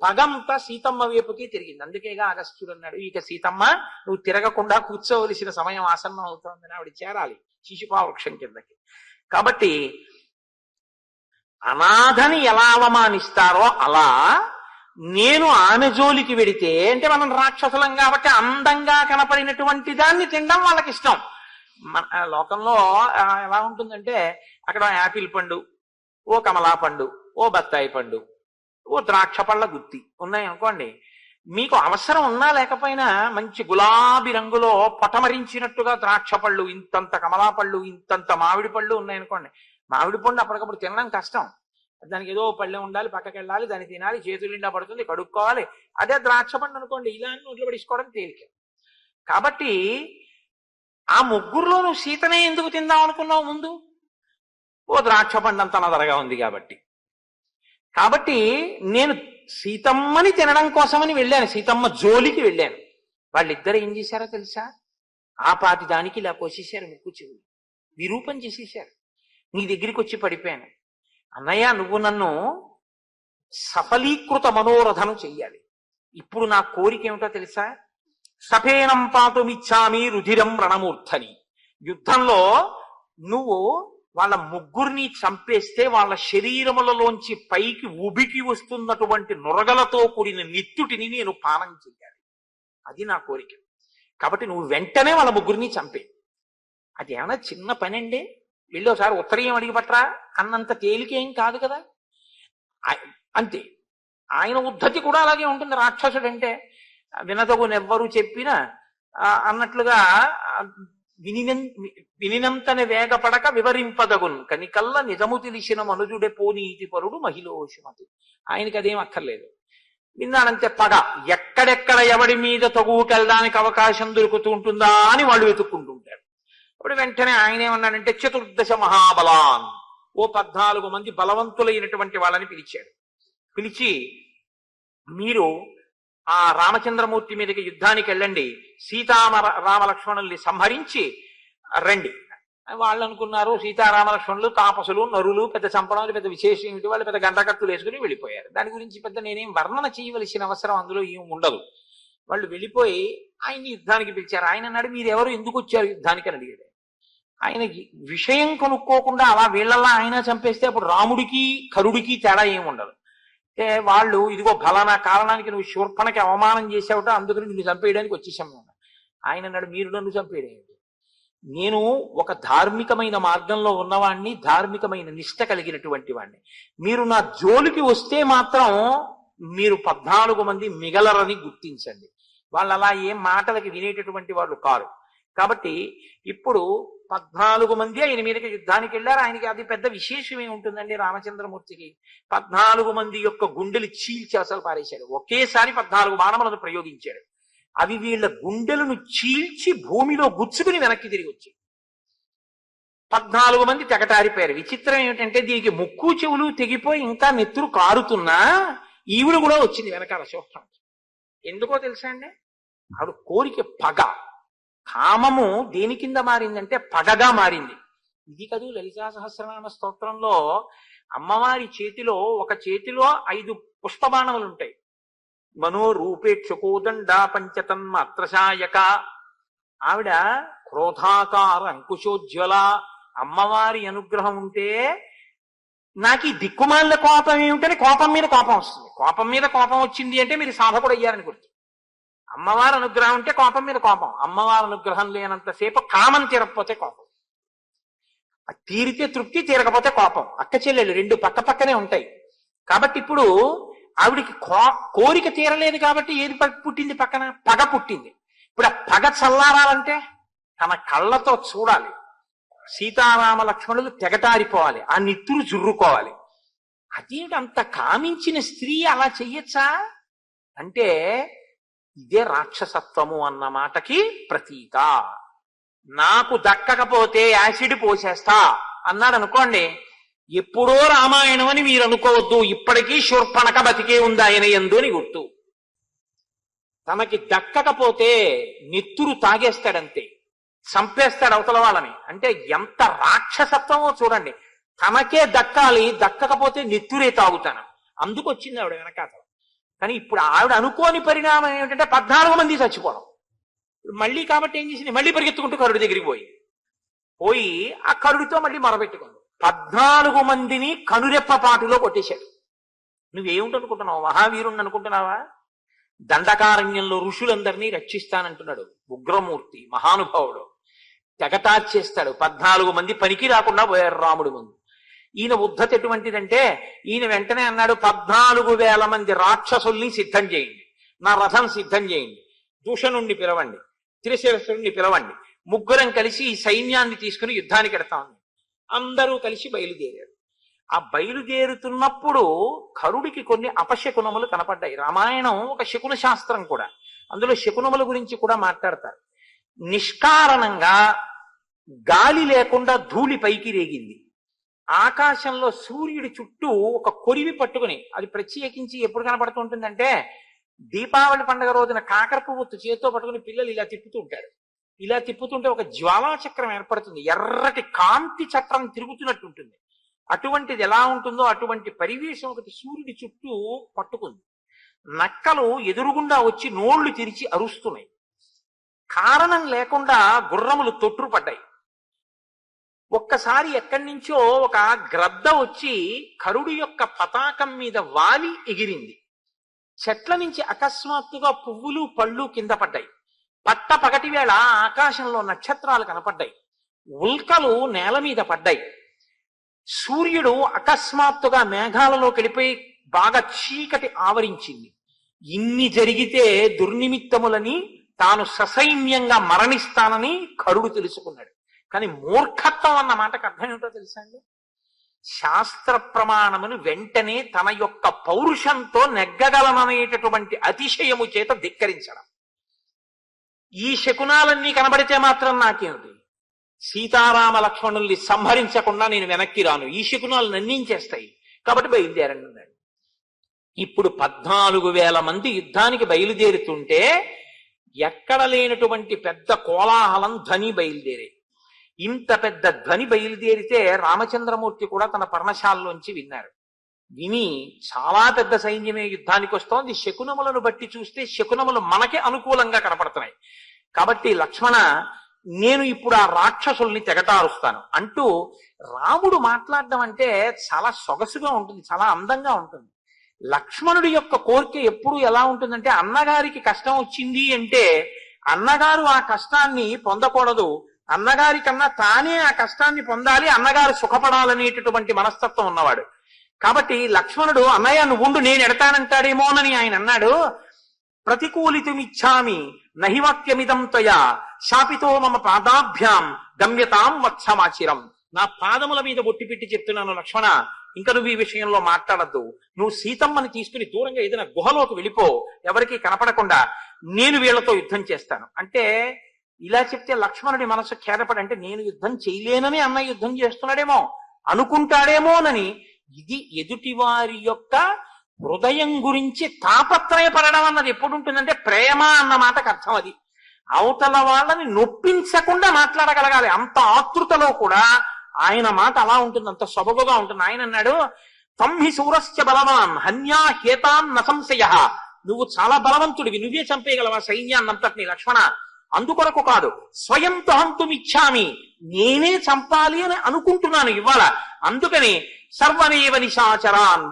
పగంతా సీతమ్మ వైపుకి తిరిగింది. అందుకేగా అగస్త్యుడు అన్నాడు, ఇక సీతమ్మ నువ్వు తిరగకుండా కూర్చోవలసిన సమయం ఆసన్నం అవుతోందని, ఆవిడ చేరాలి శిశుపావృక్షం కిందకి. కాబట్టి అనాథని ఎలా అవమానిస్తారో అలా నేను ఆమె జోలికి వెడితే, అంటే మనం రాక్షసులం కాబట్టి అందంగా కనపడినటువంటి దాన్ని తినడం వాళ్ళకి ఇష్టం. మన లోకంలో ఎలా ఉంటుందంటే, అక్కడ యాపిల్ పండు, ఓ కమలా పండు, ఓ బత్తాయి పండు, ఓ ద్రాక్ష పళ్ళ గుత్తి ఉన్నాయనుకోండి, మీకు అవసరం ఉన్నా లేకపోయినా మంచి గులాబీ రంగులో పొటమరించినట్టుగా ద్రాక్ష పళ్ళు, ఇంతంత కమలా పళ్ళు, ఇంతంత మామిడి పళ్ళు ఉన్నాయనుకోండి. మామిడి పండు అప్పటికప్పుడు తినడం కష్టం, దానికి ఏదో పళ్ళె ఉండాలి, పక్కకి వెళ్ళాలి, దాన్ని తినాలి, చేతులు నిండా పడుతుంది, కడుక్కోవాలి. అదే ద్రాక్ష పండు అనుకోండి, ఇలా నోట్లో పడిసుకోవడం తేలిక. కాబట్టి ఆ ముగ్గురులో నువ్వు సీతనే ఎందుకు తిందాం అనుకున్నావు ముందు? ఓ ద్రాక్ష పండు అంత నదరగా ఉంది కాబట్టి నేను సీతమ్మని తినడం కోసమని వెళ్ళాను, సీతమ్మ జోలికి వెళ్ళాను. వాళ్ళిద్దరు ఏం చేశారో తెలుసా? ఆ పాటి దానికి ఇలా కోసేశారు, ముక్కు చెవులు విరూపం చేసేశారు. నీ దగ్గరికి వచ్చి పడిపోయాను, అన్నయ్య నువ్వు నన్ను సఫలీకృత మనోరథను చెయ్యాలి. ఇప్పుడు నా కోరిక ఏమిటో తెలుసా? సఫేనం పాతుమిచ్చామి రుధిరం రణమూర్ధని. యుద్ధంలో నువ్వు వాళ్ళ ముగ్గురిని చంపేస్తే వాళ్ళ శరీరములలోంచి పైకి ఉబికి వస్తున్నటువంటి నురగలతో కూడిన నిత్యుటిని నేను పానం చెయ్యాలి. అది నా కోరిక. కాబట్టి నువ్వు వెంటనే వాళ్ళ ముగ్గురిని చంపే. అది ఏమన్నా చిన్న పని అండి, వెళ్ళి ఒకసారి ఉత్తరీయం అడిగి పట్టరా అన్నంత తేలికేం కాదు కదా. అంతే. ఆయన ఉద్ధతి కూడా అలాగే ఉంటుంది. రాక్షసుడు అంటే వినదగునెవ్వరు చెప్పినా అన్నట్లుగా వినినంతని వేగపడక వివరింపదగున్ కనికల్ల నిజము తెలిసిన మనుజుడే పోనీతి పరుడు మహిళోషుమతి. ఆయనకి అదేం అక్కర్లేదు. విన్నాడంతే పగ. ఎక్కడెక్కడ ఎవడి మీద తగువుకెళ్ళడానికి అవకాశం దొరుకుతూ ఉంటుందా అని వాళ్ళు వెతుక్కుంటుంటారు. అప్పుడు వెంటనే ఆయన ఏమన్నాడంటే 14 మహాబలాన్, ఓ 14 మంది బలవంతులైనటువంటి వాళ్ళని పిలిచాడు. పిలిచి మీరు ఆ రామచంద్రమూర్తి మీదకి యుద్ధానికి వెళ్ళండి, రామలక్ష్మణుల్ని సంహరించి రండి. వాళ్ళు అనుకున్నారు సీతారామలక్ష్మణులు తాపసులు నరులు, పెద్ద చంపడం పెద్ద విశేషం ఏమిటి, వాళ్ళు పెద్ద గంటకట్టులు వేసుకుని వెళ్ళిపోయారు. దాని గురించి పెద్ద నేనేం వర్ణన చేయవలసిన అవసరం అందులో ఏం ఉండదు. వాళ్ళు వెళ్ళిపోయి ఆయన్ని యుద్ధానికి పిలిచారు. ఆయన అన్నాడు మీరెవరు, ఎందుకు వచ్చారు యుద్ధానికి అని అడిగాడు. ఆయన విషయం కనుక్కోకుండా అలా వీళ్ళల్లా ఆయన చంపేస్తే అప్పుడు రాముడికి కరుడికి తేడా ఏమి ఉండదు. అంటే వాళ్ళు ఇదిగో ఫలానా కారణానికి నువ్వు శూర్పణకి అవమానం చేసావుట, అందుకని నిన్ను చంపేయడానికి వచ్చేసాము. ఆయన అన్నాడు మీరు నన్ను చంపేయడం, నేను ఒక ధార్మికమైన మార్గంలో ఉన్నవాణ్ణి, ధార్మికమైన నిష్ట కలిగినటువంటి వాణ్ణి. మీరు నా జోలికి వస్తే మాత్రం మీరు 14 మంది మిగలరని గుర్తించండి. వాళ్ళు అలా ఏం మాటలకి వినేటటువంటి వాళ్ళు కారు. కాబట్టి ఇప్పుడు 14 మంది ఆయన మీదకి యుద్ధానికి వెళ్ళారు. ఆయనకి అది పెద్ద విశేషమే ఉంటుందండి. రామచంద్రమూర్తికి 14 మంది యొక్క గుండెలు చీల్చి అసలు పారేశాడు. ఒకేసారి 14 బాణములను ప్రయోగించాడు. అవి వీళ్ళ గుండెలను చీల్చి భూమిలో గుచ్చుకుని వెనక్కి తిరిగి వచ్చాయి. 14 మంది తెగటారిపోయారు. విచిత్రం ఏమిటంటే దీనికి ముక్కు చెవులు తెగిపోయి ఇంకా నెత్తురు కారుతున్నా ఈవిడ కూడా వచ్చింది వెనకాల శోభ్రం. ఎందుకో తెలుసా అండి, ఆవిడ కోరిక పగ. కామము దేని కింద మారిందంటే పగగా మారింది. ఇది కదూ లలితా సహస్రనామ స్తోత్రంలో అమ్మవారి చేతిలో ఒక చేతిలో 5 పుష్పబాణములు ఉంటాయి. మనోరూపేక్షకోదండ పంచతన్మాత్రశాయక. ఆవిడ క్రోధాకార అంకుశోజ్వల. అమ్మవారి అనుగ్రహం ఉంటే నాకు ఈ దిక్కుమాలిన కోపం ఏమిటని కోపం మీద కోపం వస్తుంది. కోపం మీద కోపం వచ్చింది అంటే మీరు సాధకుడు అయ్యారని గుర్తు. అమ్మవారి అనుగ్రహం ఉంటే కోపం మీద కోపం. అమ్మవారి అనుగ్రహం లేనంతసేపు కామం తీరకపోతే కోపం, తీరితే తృప్తి, తీరకపోతే కోపం. అక్క చెల్లెళ్ళు 2 పక్క పక్కనే ఉంటాయి. కాబట్టి ఇప్పుడు ఆవిడికి కోరిక తీరలేదు కాబట్టి ఏది పుట్టింది, పక్కన పగ పుట్టింది. ఇప్పుడు ఆ పగ చల్లారాలంటే తన కళ్ళతో చూడాలి, సీతారామ లక్ష్మణులు తెగటారిపోవాలి, ఆ నిత్తులు జుర్రుకోవాలి. అదేమిటి అంత కామించిన స్త్రీ అలా చెయ్యొచ్చా అంటే ఇదే రాక్షసత్వము అన్న మాటకి ప్రతీక. నాకు దక్కకపోతే యాసిడ్ పోసేస్తా అన్నాడు అనుకోండి, ఎప్పుడో రామాయణం అని మీరు అనుకోవద్దు. ఇప్పటికీ శూర్పణక బతికే ఉంది ఆయన యందు అని గుర్తు. తనకి దక్కకపోతే నెత్తురు తాగేస్తాడంతే, చంపేస్తాడు అవతల వాళ్ళని. అంటే ఎంత రాక్షసత్వమో చూడండి. తనకే దక్కాలి, దక్కకపోతే నెత్తురే తాగుతాను. అందుకు వచ్చింది ఆవిడ వెనకాత. కానీ ఇప్పుడు ఆవిడ అనుకోని పరిణామం ఏమిటంటే 14 మంది చచ్చిపోవడం. మళ్ళీ కాబట్టి ఏం చేసింది, మళ్ళీ పరిగెత్తుకుంటూ కరుడి దగ్గరికి పోయి ఆ కరుడితో మళ్ళీ మొరబెట్టుకుంది. 14 మందిని కనురెప్పపాటులో కొట్టేశాడు. నువ్వేమిటనుకుంటున్నావు, మహావీరుణ్ణి అనుకుంటున్నావా? దండకారణ్యంలో ఋషులందరినీ రక్షిస్తానంటున్నాడు. ఉగ్రమూర్తి, మహానుభావుడు. తెగటార్చేస్తాడు. 14 మంది పనికి రాకుండా పోయారు రాముడి ముందు. ఈయన ఉద్ధతి ఎటువంటిదంటే ఈయన వెంటనే అన్నాడు 14,000 మంది రాక్షసుల్ని సిద్ధం చేయండి, నా రథం సిద్ధం చేయండి, దూషణుణ్ణి పిలవండి, త్రిశిరసుని పిలవండి, ముగ్గురం కలిసి ఈ సైన్యాన్ని తీసుకుని యుద్ధానికి ఎడతామని అందరూ కలిసి బయలుదేరారు. ఆ బయలుదేరుతున్నప్పుడు కరుడికి కొన్ని అపశకునములు కనపడ్డాయి. రామాయణం ఒక శకున శాస్త్రం కూడా. అందులో శకునముల గురించి కూడా మాట్లాడతారు. నిష్కారణంగా గాలి లేకుండా ధూళి పైకి రేగింది. ఆకాశంలో సూర్యుడి చుట్టూ ఒక కొరివి పట్టుకుని, అది ప్రత్యేకించి ఎప్పుడు కనపడుతూ ఉంటుందంటే దీపావళి పండుగ రోజున కాకర పువ్వు చేతితో పట్టుకుని పిల్లలు ఇలా తిప్పుతూ ఉంటారు. ఇలా తిప్పుతుంటే ఒక జ్వాలా చక్రం ఏర్పడుతుంది, ఎర్రటి కాంతి చక్రం తిరుగుతున్నట్టు ఉంటుంది. అటువంటిది ఎలా ఉంటుందో అటువంటి పరివేశం ఒకటి సూర్యుడి చుట్టూ పట్టుకుంది. నక్కలు ఎదురుగుండా వచ్చి నోళ్లు తెరిచి అరుస్తున్నాయి. కారణం లేకుండా గుర్రములు తొట్టుపడ్డాయి. ఒక్క ఒకసారి ఎక్కడి నుంచో ఒక గ్రద్ద వచ్చి కరుడు యొక్క పతాకం మీద వాలి ఎగిరింది. చెట్ల నుంచి అకస్మాత్తుగా పువ్వులు పళ్ళు కింద పడ్డాయి. పట్ట పగటి వేళ ఆకాశంలో నక్షత్రాలు కనపడ్డాయి. ఉల్కలు నేల మీద పడ్డాయి. సూర్యుడు అకస్మాత్తుగా మేఘాలలో వెళ్ళిపోయి బాగా చీకటి ఆవరించింది. ఇన్ని జరిగితే దుర్నిమిత్తములని తాను ససైన్యంగా మరణిస్తానని కరుడు తెలుసుకున్నాడు. కానీ మూర్ఖత్వం అన్న మాటకు అర్థం ఏమిటో తెలుసా అండి? శాస్త్ర ప్రమాణమును వెంటనే తన యొక్క పౌరుషంతో నెగ్గగలననేటటువంటి అతిశయము చేత ధిక్కరించడం. ఈ శకునాలన్నీ కనబడితే మాత్రం నాకేమిటి, సీతారామ లక్ష్మణుల్ని సంహరించకుండా నేను వెనక్కి రాను, ఈ శకునాలు నన్నించేస్తాయి, కాబట్టి బయలుదేరండి అన్నాడు. ఇప్పుడు 14,000 మంది యుద్ధానికి బయలుదేరుతుంటే ఎక్కడ లేనటువంటి పెద్ద కోలాహలం ధ్వని బయలుదేరే. ఇంత పెద్ద ధ్వని బయలుదేరితే రామచంద్రమూర్తి కూడా తన పర్ణశాలలోంచి విన్నారు. విని చాలా పెద్ద సైన్యమే యుద్ధానికి వస్తోంది, శకునములను బట్టి చూస్తే శకునములు మనకి అనుకూలంగా కనపడుతున్నాయి, కాబట్టి లక్ష్మణ నేను ఇప్పుడు ఆ రాక్షసుల్ని తెగటారుస్తాను అంటూ రాముడు మాట్లాడడం అంటే చాలా సొగసుగా ఉంటుంది, చాలా అందంగా ఉంటుంది. లక్ష్మణుడి యొక్క కోరిక ఎప్పుడు ఎలా ఉంటుందంటే, అన్నగారికి కష్టం వచ్చింది అంటే అన్నగారు ఆ కష్టాన్ని పొందకూడదు, అన్నగారి కన్నా తానే ఆ కష్టాన్ని పొందాలి, అన్నగారు సుఖపడాలనేటటువంటి మనస్తత్వం ఉన్నవాడు. కాబట్టి లక్ష్మణుడు అన్నయ్య నువ్వు ఉండు నేను ఎడతానంటాడేమోనని ఆయన అన్నాడు. ప్రతికూలితుమిచ్చామి నహివాక్యమిదం త్వయా శాపితో మమ పాదాభ్యాం గమ్యతాం వత్సమాచిరం. నా పాదముల మీద బొట్టి పెట్టి చెప్తున్నాను లక్ష్మణ, ఇంకా నువ్వు ఈ విషయంలో మాట్లాడద్దు, నువ్వు సీతమ్మని తీసుకుని దూరంగా ఏదైనా గుహలోకి వెళ్ళిపో, ఎవరికి కనపడకుండా, నేను వీళ్లతో యుద్ధం చేస్తాను అంటే. ఇలా చెప్తే లక్ష్మణుడి మనసు ఖేదపడి, అంటే నేను యుద్ధం చేయలేనని అన్న యుద్ధం చేస్తున్నాడేమో అనుకుంటాడేమోనని. ఇది ఎదుటివారి యొక్క హృదయం గురించి తాపత్రయపడడం అన్నది ఎప్పుడు ఉంటుందంటే ప్రేమ అన్న మాటకు అర్థం అది. అవతల వాళ్ళని నొప్పించకుండా మాట్లాడగలగాలి. అంత ఆతృతలో కూడా ఆయన మాట అలా ఉంటుంది, అంత సొబగుగా ఉంటుంది. ఆయన అన్నాడు, తంహి సూరస్య బలవాన్ హన్యా హేతాన్ న సంశయ. నువ్వు చాలా బలవంతుడివి, నువ్వే చంపేయగలవా సైన్యాన్నంతటిని లక్ష్మణ, అందుకొరకు కాదు, స్వయంతో హంతుమిచ్చామి, నేనే చంపాలి అని అనుకుంటున్నాను ఇవాళ, అందుకని సర్వనేవ నిశాచరాన్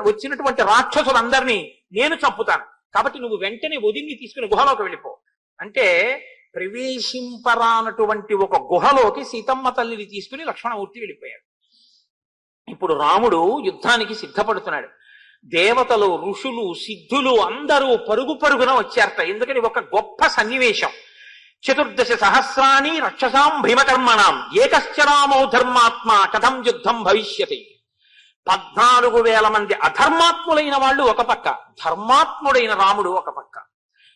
వచ్చినటువంటి రాక్షసులందరినీ నేను చంపుతాను, కాబట్టి నువ్వు వెంటనే వదిన్ని తీసుకుని గుహలోకి వెళ్ళిపో అంటే. ప్రవేశింపరానటువంటి ఒక గుహలోకి సీతమ్మ తల్లిని తీసుకుని లక్ష్మణమూర్తి వెళ్ళిపోయాడు. ఇప్పుడు రాముడు యుద్ధానికి సిద్ధపడుతున్నాడు. దేవతలు, ఋషులు, సిద్ధులు అందరూ పరుగు పరుగున వచ్చారట. ఎందుకని ఒక గొప్ప సన్నివేశం. 14 సహస్రాణి రక్షసాం భీమకర్మణాం ఏకశ్చరామో ధర్మాత్మ కథం యుద్ధం భవిష్యతి. 14,000 మంది అధర్మాత్ములైన వాళ్ళు ఒక పక్క, ధర్మాత్ముడైన రాముడు ఒక పక్క.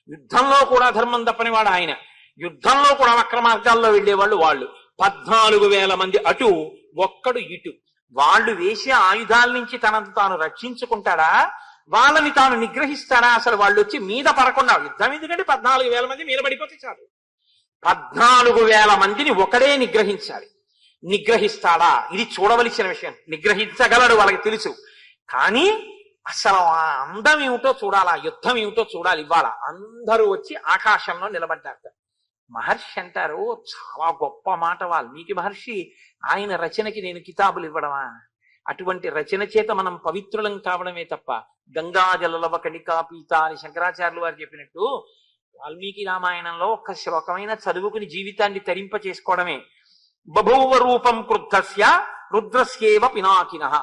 యుద్ధంలో కూడా ధర్మం తప్పనివాడు ఆయన, యుద్ధంలో కూడా వక్ర మార్గాల్లో వెళ్లేవాళ్ళు వాళ్ళు. 14,000 మంది అటు, ఒక్కడు ఇటు. వాళ్ళు వేసే ఆయుధాల నుంచి తనను తాను రక్షించుకుంటాడా, వాళ్ళని తాను నిగ్రహిస్తాడా? అసలు వాళ్ళు వచ్చి మీద పడకుండా, యుద్ధం ఎందుకంటే 14,000 మంది మీద పడిపోతే చాలు. 14,000 మందిని ఒకడే నిగ్రహించాలి. నిగ్రహిస్తాడా? ఇది చూడవలసిన విషయం. నిగ్రహించగలడు, వాళ్ళకి తెలుసు. కానీ అసలు ఆ అందం ఏమిటో చూడాలి, ఆ యుద్ధం ఏమిటో చూడాలి. ఇవాళ అందరూ వచ్చి ఆకాశంలో నిలబడ్డారు. మహర్షి అంటారు, చాలా గొప్ప మాట వాల్మీకి మహర్షి, ఆయన రచనకి నేను కితాబులు ఇవ్వడమా? అటువంటి రచన చేత మనం పవిత్రులం కావడమే తప్ప గంగాజలవ కణికా పీత అని శంకరాచార్యులు వారు చెప్పినట్టు వాల్మీకి రామాయణంలో ఒక్క శ్లోకమైన చదువుకుని జీవితాన్ని తరింప చేసుకోవడమే. బభూవ రూపం క్రుద్ధస్య రుద్రస్యేవ పినాకినః.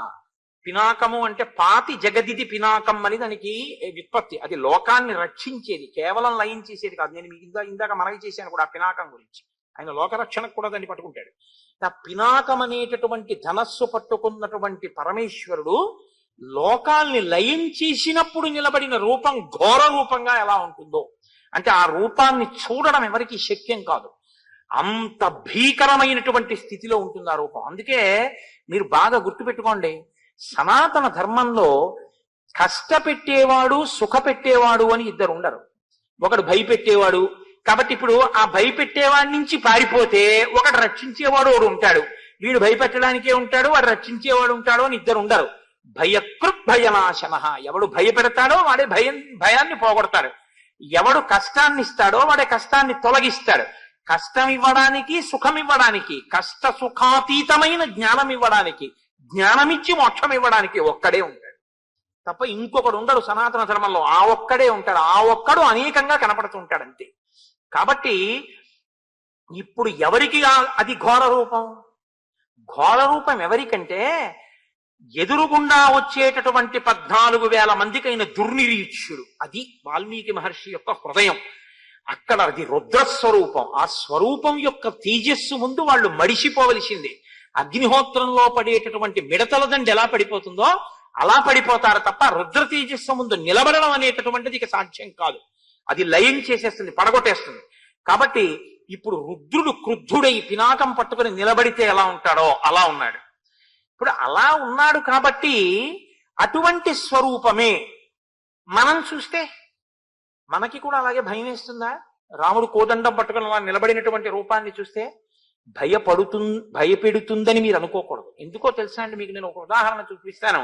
పినాకము అంటే పాతి జగదిది పినాకం అని దానికి వ్యుత్పత్తి. అది లోకాన్ని రక్షించేది, కేవలం లయం చేసేది కాదు. నేను మీకు ఇందాక మనవి చేశాను కూడా పినాకం గురించి. ఆయన లోకరక్షణకు కూడా దాన్ని పట్టుకుంటాడు. ఆ పినాకం అనేటటువంటి ధనస్సు పట్టుకున్నటువంటి పరమేశ్వరుడు లోకాల్ని లయం చేసినప్పుడు నిలబడిన రూపం ఘోర రూపంగా ఎలా ఉంటుందో అంటే ఆ రూపాన్ని చూడడం ఎవరికి శక్యం కాదు. అంత భీకరమైనటువంటి స్థితిలో ఉంటుంది ఆ రూపం. అందుకే మీరు బాగా గుర్తుపెట్టుకోండి, సనాతన ధర్మంలో కష్టపెట్టేవాడు సుఖపెట్టేవాడు అని ఇద్దరు ఉండరు. ఒకడు భయపెట్టేవాడు, కాబట్టి ఇప్పుడు ఆ భయపెట్టేవాడి నుంచి పారిపోతే ఒకడు రక్షించేవాడు ఒకడు ఉంటాడు. వీడు భయపెట్టడానికే ఉంటాడు, వాడు రక్షించేవాడు ఉంటాడు అని ఇద్దరు ఉండరు. భయకృత్ భయనాశన. ఎవడు భయపెడతాడో వాడే భయాన్ని పోగొడతాడు. ఎవడు కష్టాన్ని ఇస్తాడో వాడే కష్టాన్ని తొలగిస్తాడు. కష్టం ఇవ్వడానికి, సుఖం ఇవ్వడానికి, కష్ట సుఖాతీతమైన జ్ఞానం ఇవ్వడానికి, జ్ఞానమిచ్చి మోక్షం ఇవ్వడానికి ఒక్కడే ఉంటాడు తప్ప ఇంకొకడు ఉండడు సనాతన ధర్మంలో. ఆ ఒక్కడే ఉంటాడు. ఆ ఒక్కడు అనేకంగా కనపడుతుంటాడు అంతే. కాబట్టి ఇప్పుడు ఎవరికి అది ఘోర రూపం? ఘోర రూపం ఎవరికంటే ఎదురుగుండా వచ్చేటటువంటి 14,000 మందికైన దుర్నిరీక్షుడు. అది వాల్మీకి మహర్షి యొక్క హృదయం. అక్కడ అది రుద్రస్వరూపం. ఆ స్వరూపం యొక్క తేజస్సు ముందు వాళ్ళు మడిసిపోవలసిందే. అగ్నిహోత్రంలో పడేటటువంటి మిడతల దండి ఎలా పడిపోతుందో అలా పడిపోతారు తప్ప రుద్ర తేజస్సు ముందు నిలబడడం అనేటటువంటిది ఇక సాధ్యం కాదు. అది లయం చేసేస్తుంది, పడగొట్టేస్తుంది. కాబట్టి ఇప్పుడు రుద్రుడు క్రుద్ధుడై పినాకం పట్టుకుని నిలబడితే ఎలా ఉంటాడో అలా ఉన్నాడు. ఇప్పుడు అలా ఉన్నాడు కాబట్టి అటువంటి స్వరూపమే మనం చూస్తే మనకి కూడా అలాగే భయం వేస్తుందా? రాముడు కోదండం పట్టుకుని అలా నిలబడినటువంటి రూపాన్ని చూస్తే భయపెడుతుందని మీరు అనుకోకూడదు. ఎందుకో తెలుసా అండి? మీకు నేను ఒక ఉదాహరణ చూపిస్తాను.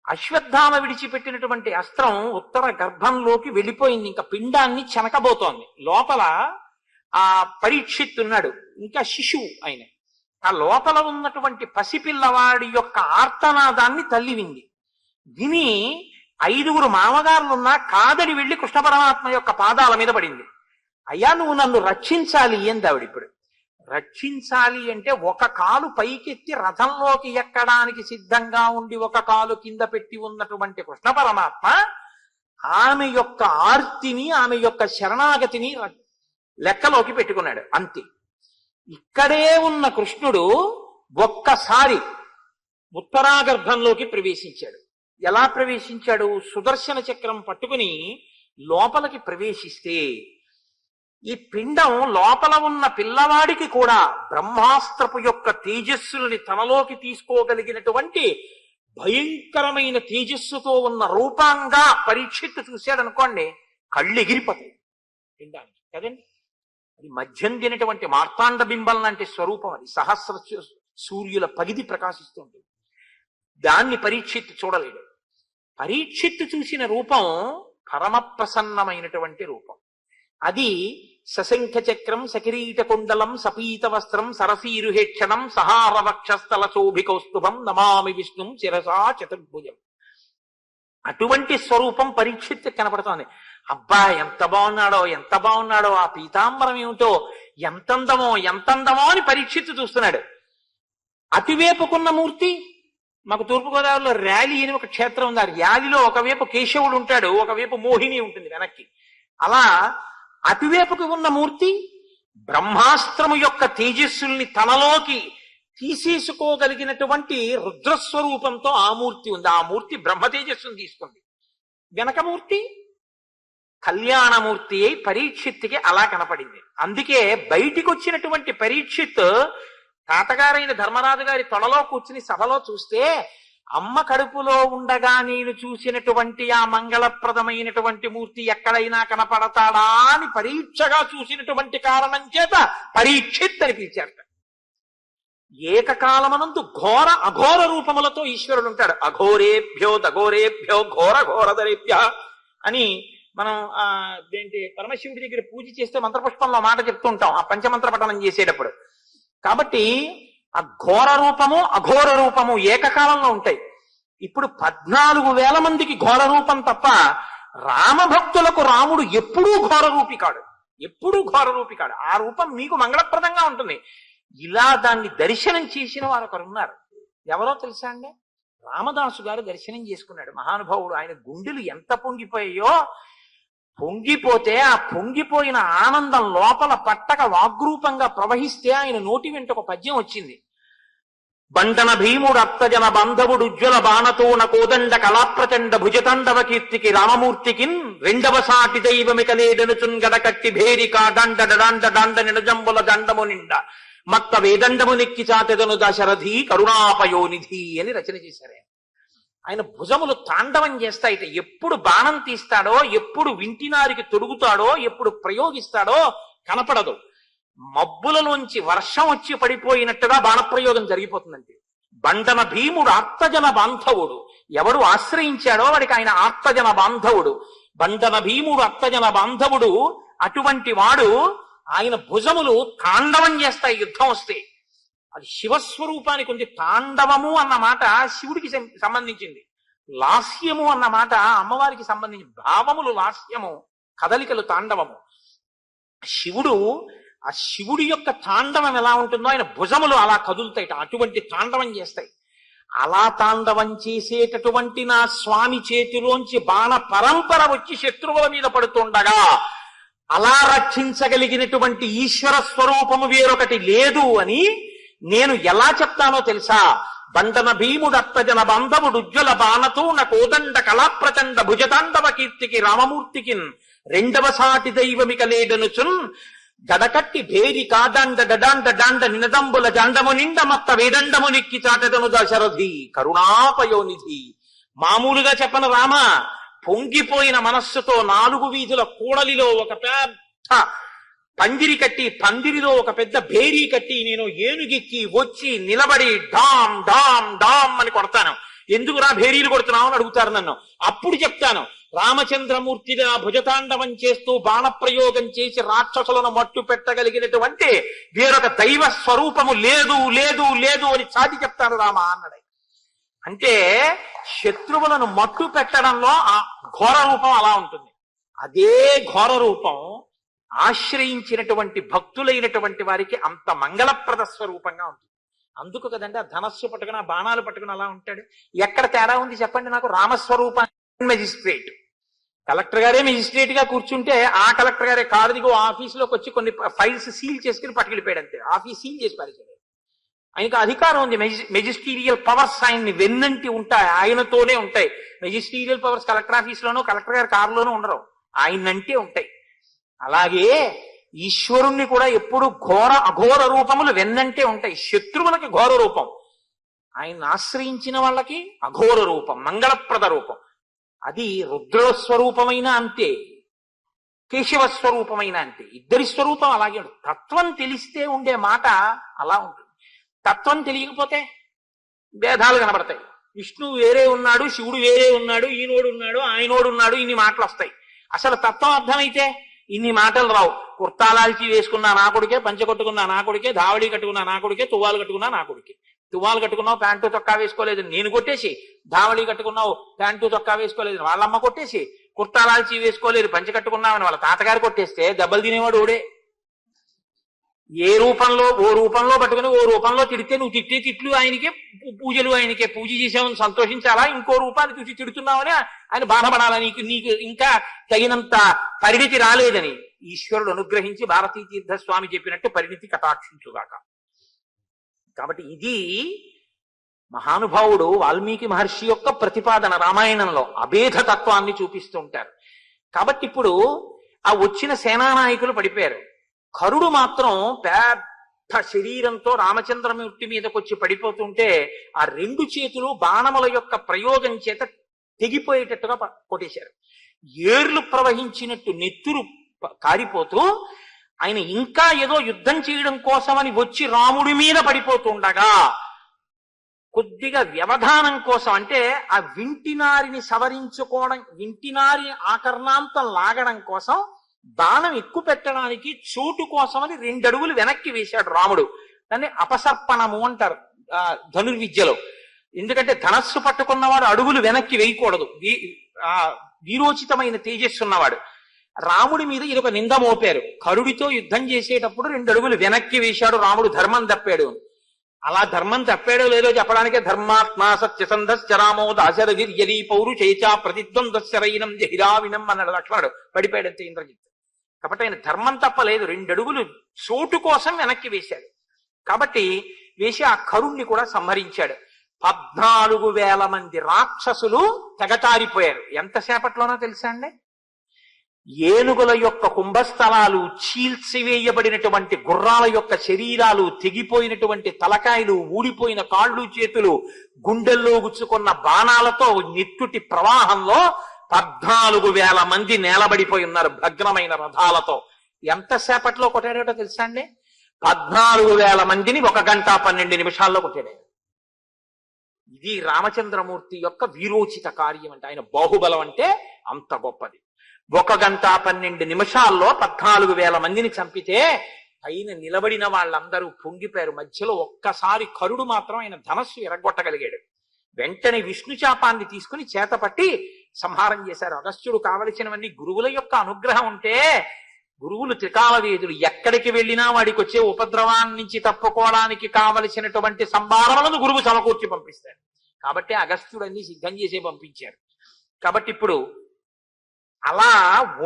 అశ్వత్థామ విడిచిపెట్టినటువంటి అస్త్రం ఉత్తర గర్భంలోకి వెళ్ళిపోయింది. ఇంకా పిండాన్ని చెనకబోతోంది. లోపల ఆ పరీక్షిత్ ఉన్నాడు, ఇంకా శిశువు ఆయన. ఆ లోపల ఉన్నటువంటి పసిపిల్లవాడి యొక్క ఆర్తనాదాన్ని తల్లి వింది. విని 5 మామగారులున్నా కాదడి వెళ్లి కృష్ణ పరమాత్మ యొక్క పాదాల మీద పడింది. అయ్యా, నువ్వు నన్ను రక్షించాలి ఏంది ఆవిడ. ఇప్పుడు రక్షించాలి అంటే ఒక కాలు పైకెత్తి రథంలోకి ఎక్కడానికి సిద్ధంగా ఉండి ఒక కాలు కింద పెట్టి ఉన్నటువంటి కృష్ణ పరమాత్మ ఆమె యొక్క ఆర్తిని, ఆమె యొక్క శరణాగతిని లెక్కలోకి పెట్టుకున్నాడు అంతే. ఇక్కడే ఉన్న కృష్ణుడు ఒక్కసారి ఉత్తరాగర్భంలోకి ప్రవేశించాడు. ఎలా ప్రవేశించాడు? సుదర్శన చక్రం పట్టుకుని లోపలికి ప్రవేశిస్తే ఈ పిండం లోపల ఉన్న పిల్లవాడికి కూడా బ్రహ్మాస్త్రపు యొక్క తేజస్సుని తనలోకి తీసుకోగలిగినటువంటి భయంకరమైన తేజస్సుతో ఉన్న రూపంగా పరీక్షిత్తు చూశాడనుకోండి, కళ్ళు ఎగిరిపోతాయి పిండానికి కదండి. అది మధ్యం తినటువంటి మార్తాండ బింబం లాంటి స్వరూపం. అది సహస్ర సూర్యుల పగిది ప్రకాశిస్తుంది. దాన్ని పరీక్షిత్తు చూడలేడు. పరీక్షిత్తు చూసిన రూపం పరమ ప్రసన్నమైనటువంటి రూపం. అది సశంఖ చక్రం, సకిరీట కుండలం, సపీత వస్త్రం, సరసీరుహేక్షణం, సహార వక్షస్థల శోభికౌస్తుభం, నమామి విష్ణుం శిరసా చతుర్భుజం. అటువంటి స్వరూపం పరీక్షిత్తు కనపడుతోంది. అబ్బా, ఎంత బాగున్నాడో, ఎంత బాగున్నాడో, ఆ పీతాంబరం ఏమిటో, ఎంతందమో అని పరీక్షిత్తు చూస్తున్నాడు. అటువైపుకున్న మూర్తి, మాకు తూర్పుగోదావరిలో ర్యాలీ అని ఒక క్షేత్రం ఉంది. ఆ ర్యాలీలో ఒకవైపు కేశవుడు ఉంటాడు, ఒకవైపు మోహిని ఉంటుంది వెనక్కి. అలా అటువైపుకు ఉన్న మూర్తి బ్రహ్మాస్త్రము యొక్క తేజస్సుల్ని తనలోకి తీసేసుకోగలిగినటువంటి రుద్రస్వరూపంతో ఆ మూర్తి ఉంది. ఆ మూర్తి బ్రహ్మ తేజస్సుని తీసుకుంది. వెనక మూర్తి కళ్యాణమూర్తి అయి పరీక్షిత్తుకి అలా కనపడింది. అందుకే బయటికి వచ్చినటువంటి పరీక్షిత్ తాతగారైన ధర్మరాజు గారి తొడలో కూర్చుని సభలో చూస్తే అమ్మ కడుపులో ఉండగా నేను చూసినటువంటి ఆ మంగళప్రదమైనటువంటి మూర్తి ఎక్కడైనా కనపడతాడా అని పరీక్షగా చూసినటువంటి కారణం చేత పరీక్షిత్ అని పిలిచారట. ఏకకాలమనందు ఘోర అఘోర రూపములతో ఈశ్వరుడు ఉంటాడు. అఘోరేభ్యో దఘోరేభ్యో ఘోర ఘోరధరేభ్య అని మనం దేంటి పరమశివుడి దగ్గర పూజ చేస్తే మంత్రపుష్పంలో మాట చెప్తూ ఉంటాం ఆ పంచమంత్ర పఠనం చేసేటప్పుడు. కాబట్టి ఆ ఘోర రూపము అఘోర రూపము ఏకకాలంలో ఉంటాయి. ఇప్పుడు 14,000 మందికి ఘోర రూపం తప్ప రామభక్తులకు రాముడు ఎప్పుడూ ఘోర రూపి కాడు, ఎప్పుడూ ఘోర రూపి కాడు. ఆ రూపం మీకు మంగళప్రదంగా ఉంటుంది. ఇలా దాన్ని దర్శనం చేసిన వారు ఒకరు ఉన్నారు. ఎవరో తెలుసా అండి? రామదాసు గారు దర్శనం చేసుకున్నాడు. మహానుభావుడు. ఆయన గుండెలు ఎంత పొంగిపోయాయో, పొంగిపోతే ఆ పొంగిపోయిన ఆనందం లోపల పట్టక వాగ్రూపంగా ప్రవహిస్తే ఆయన నోటి వెంట ఒక పద్యం వచ్చింది. బండన భీముడు అత్తజన బాంధవుడు ఉజ్వల బాణతోన కోదండ కళాప్రచండ భుజతాండవ కీర్తికి రామమూర్తికిన్ రెండవ సాటి దైవమిక నేడనుచున్ గడకట్టి భేరిక దండ డాండ డాండ నిడజంబుల దండము నిండ మత్త వేదండము నెక్కి చాతెదను దశరథి కరుణాపయోనిధి అని రచన చేశారు. ఆయన భుజములు తాండవం చేస్తాయిట. ఎప్పుడు బాణం తీస్తాడో, ఎప్పుడు వింటినారికి తొడుగుతాడో, ఎప్పుడు ప్రయోగిస్తాడో కనపడదు. మబ్బులలోంచి వర్షం వచ్చి పడిపోయినట్టుగా బాణప్రయోగం జరిగిపోతుందంటే. బండన భీముడు ఆర్తజన బాంధవుడు. ఎవడు ఆశ్రయించాడో వాడికి ఆయన ఆర్తజన బాంధవుడు. బండన భీముడు అర్తజన బాంధవుడు. అటువంటి వాడు ఆయన భుజములు తాండవం చేస్తాయి యుద్ధం వస్తే. అది శివస్వరూపానికి ఉంది. తాండవము అన్న మాట శివుడికి సంబంధించింది, లాస్యము అన్న మాట అమ్మవారికి సంబంధించి. భావములు లాస్యము, కదలికలు తాండవము. శివుడు, ఆ శివుడి యొక్క తాండవం ఎలా ఉంటుందో ఆయన భుజములు అలా కదులుతాయి, అటువంటి తాండవం చేస్తాయి. అలా తాండవం చేసేటటువంటి నా స్వామి చేతిలోంచి బాణ పరంపర వచ్చి శత్రువుల మీద పడుతుండగా అలా రక్షించగలిగినటువంటి ఈశ్వర స్వరూపము వేరొకటి లేదు అని నేను ఎలా చెప్తానో తెలుసా? బండన భీముడత్తజన బంధవుడు ఉజ్వల బాణతూన కోదండ కళాప్రచండ భుజతాండవ కీర్తికి రామమూర్తికి రెండవ సాటి దైవమిక లేడనుచున్ గడకట్టి భేరి కాదండ డడాండ డాండ నినదంబుల జండము నిండ మత్త వేదండము నిక్కి చాటదను దశరథి కరుణాపయోనిధి. మామూలుగా చెప్పను రామ, పొంగిపోయిన మనస్సుతో 4 వీధుల కూడలిలో ఒక పెద్ద పందిరి కట్టి, పందిరిలో ఒక పెద్ద భేరీ కట్టి నేను ఏనుగెక్కి వచ్చి నిలబడి డామ్ డామ్ డామ్ అని కొడతాను. ఎందుకురా భేరీలు కొడుతున్నావు అని అడుగుతారు నన్ను. అప్పుడు చెప్తాను, రామచంద్రమూర్తిగా భుజతాండవం చేస్తూ బాణప్రయోగం చేసి రాక్షసులను మట్టు పెట్టగలిగినటువంటి వేరొక దైవ స్వరూపము లేదు లేదు లేదు అని చాటి చెప్తాను రామ అన్నాడు. అంటే శత్రువులను మట్టు పెట్టడంలో ఆ ఘోర రూపం అలా ఉంటుంది. అదే ఘోర రూపం ఆశ్రయించినటువంటి భక్తులైనటువంటి వారికి అంత మంగళప్రద స్వరూపంగా ఉంటుంది. అందుకు కదండి ఆ ధనస్సు పట్టుకుని, ఆ బాణాలు పట్టుకుని అలా ఉంటాడు. ఎక్కడ తేడా ఉంది చెప్పండి నాకు? రామస్వరూపాన్ని మెజిస్ట్రేట్, కలెక్టర్ గారే మెజిస్ట్రేట్ గా కూర్చుంటే ఆ కలెక్టర్ గారే కారుదిగో ఆఫీసులోకి వచ్చి కొన్ని ఫైల్స్ సీల్ చేసుకుని పట్టుకెళ్ళిపోయాడు అంతే. ఆఫీస్ సీల్ చేసి పారేశాడు. ఆయనకు అధికారం ఉంది, మెజిస్టీరియల్ పవర్స్ ఆయన్ని వెన్నంటి ఉంటాయి, ఆయనతోనే ఉంటాయి. మెజిస్టీరియల్ పవర్స్ కలెక్టర్ ఆఫీసులోనూ కలెక్టర్ గారి కారులోనూ ఉండరు, ఆయనంటే ఉంటాయి. అలాగే ఈశ్వరుణ్ణి కూడా ఎప్పుడు అఘోర రూపములు వెన్నంటే ఉంటాయి. శత్రువులకి ఘోర రూపం, ఆయన్ని ఆశ్రయించిన వాళ్ళకి అఘోర రూపం, మంగళప్రద రూపం. అది రుద్రస్వరూపమైన అంతే, కేశవ స్వరూపమైన అంతే. ఇద్దరి స్వరూపం అలాగే ఉంటుంది. తత్వం తెలిస్తే ఉండే మాట అలా ఉంటుంది. తత్వం తెలియకపోతే భేదాలు కనబడతాయి. విష్ణువు వేరే ఉన్నాడు, శివుడు వేరే ఉన్నాడు, ఈనోడు ఉన్నాడు, ఆయనోడు ఉన్నాడు, ఇన్ని మాటలు వస్తాయి. అసలు తత్వం అర్థమైతే ఇన్ని మాటలు రావు. కుర్తాలాల్చి వేసుకున్నా నా కొడుకే, పంచ కొట్టుకున్నా నా కొడుకే, ధావళి కట్టుకున్నా నా కొడుకే, తువ్వాలు కట్టుకున్నా నా కొడుకే. తువ్వాలు కట్టుకున్నావు ప్యాంటు చొక్కా వేసుకోలేదు నేను కొట్టేసి, ధావళి కట్టుకున్నావు ప్యాంటు చొక్కా వేసుకోలేదు వాళ్ళమ్మ కొట్టేసి, కుర్తాలాల్చి వేసుకోలేదు పంచ కట్టుకున్నావని వాళ్ళ తాతగారు కొట్టేస్తే దెబ్బలు తినేవాడు ఓడే. ఓ రూపంలో పట్టుకుని ఓ రూపంలో తిడితే నువ్వు తిట్టే తిట్లు ఆయనకే, పూజలు ఆయనకే. పూజ చేసామని సంతోషించాలా? ఇంకో రూపాన్ని చూసి తిడుతున్నావని ఆయన బాధపడాలా? నీకు ఇంకా తగినంత పరిణితి రాలేదని ఈశ్వరుడు అనుగ్రహించి భారతీ తీర్థస్వామి చెప్పినట్టు పరిణితి కటాక్షించుగాక. కాబట్టి ఇది మహానుభావుడు వాల్మీకి మహర్షి యొక్క ప్రతిపాదన. రామాయణంలో అభేద తత్వాన్ని చూపిస్తూ ఉంటారు. కాబట్టి ఇప్పుడు ఆ వచ్చిన సేనానాయకులు పడిపోయారు. కరుడు మాత్రం పెద్ద శరీరంతో రామచంద్రమూర్తి మీదకి వచ్చి పడిపోతుంటే ఆ 2 చేతులు బాణముల యొక్క ప్రయోగం చేత తెగిపోయేటట్టుగా కొట్టేశారు. ఏర్లు ప్రవహించినట్టు నెత్తురు కారిపోతూ ఆయన ఇంకా ఏదో యుద్ధం చేయడం కోసమని వచ్చి రాముడి మీద పడిపోతుండగా కొద్దిగా వ్యవధానం కోసం, అంటే ఆ వింటినారిని సవరించుకోవడం, వింటినారి ఆకర్ణాంతం లాగడం కోసం బాణం ఎక్కువ పెట్టడానికి చోటు కోసమని 2 అడుగులు వెనక్కి వేశాడు రాముడు. దాన్ని అపసర్పణము అంటారు ధనుర్విద్యలో. ఎందుకంటే ధనస్సు పట్టుకున్నవాడు అడుగులు వెనక్కి వేయకూడదు, వీరోచితమైన తేజస్సు ఉన్నవాడు. రాముడి మీద ఇదొక నింద మోపారు. కరుడితో యుద్ధం చేసేటప్పుడు 2 అడుగులు వెనక్కి వేశాడు రాముడు, ధర్మం తప్పాడు. అలా ధర్మం తప్పాడో లేదో చెప్పడానికే ధర్మాత్మా సత్యసంధశ్చరామో దాశరథిర్యదీ పౌరుషేచా ప్రతిద్వంద్వశరైనం జహిరావినం అన్నాడు లక్ష్మణుడు. పడిపోయాడంతే ఇంద్రజిత్. కాబట్టి ఆయన ధర్మం తప్పలేదు, 2 అడుగులు చోటు కోసం వెనక్కి వేశాడు. కాబట్టి వేసి ఆ కరుణ్ణి కూడా సంహరించాడు. 14,000 మంది రాక్షసులు తెగటారిపోయారు. ఎంతసేపట్లోనో తెలుసా అండి? ఏనుగుల యొక్క కుంభస్థలాలు, చీల్చివేయబడినటువంటి గుర్రాల యొక్క శరీరాలు, తెగిపోయినటువంటి తలకాయలు, ఊడిపోయిన కాళ్ళు చేతులు, గుండెల్లో గుచ్చుకున్న బాణాలతో నెత్తుటి ప్రవాహంలో 14,000 మంది నేలబడిపోయి ఉన్నారు భగ్నమైన రథాలతో. ఎంతసేపట్లో కొట్టాడో తెలుసా అండి? 14,000 మందిని 1 గంట 12 నిమిషాల్లో కొట్టాడు. ఇది రామచంద్రమూర్తి యొక్క వీరోచిత కార్యం. అంటే ఆయన బాహుబలం అంటే అంత గొప్పది. 1 గంట 12 నిమిషాల్లో 14,000 మందిని చంపితే పైన నిలబడిన వాళ్ళందరూ పొంగిపోయారు. మధ్యలో ఒక్కసారి కరుడు మాత్రం ఆయన ధనస్సు ఎరగొట్టగలిగాడు. వెంటనే విష్ణు శాపాన్ని తీసుకుని చేతపట్టి సంహారం చేశారు. అగస్త్యుడు కావలసినవన్నీ గురువుల యొక్క అనుగ్రహం ఉంటే, గురువులు త్రికాల వేదులు, ఎక్కడికి వెళ్ళినా వాడికి వచ్చే ఉపద్రవాన్ని నుంచి తప్పుకోవడానికి కావలసినటువంటి సంభారములను గురువు సమకూర్చి పంపిస్తాడు. కాబట్టి అగస్త్యుడు అన్ని సిద్ధం చేసే పంపించారు. కాబట్టి ఇప్పుడు అలా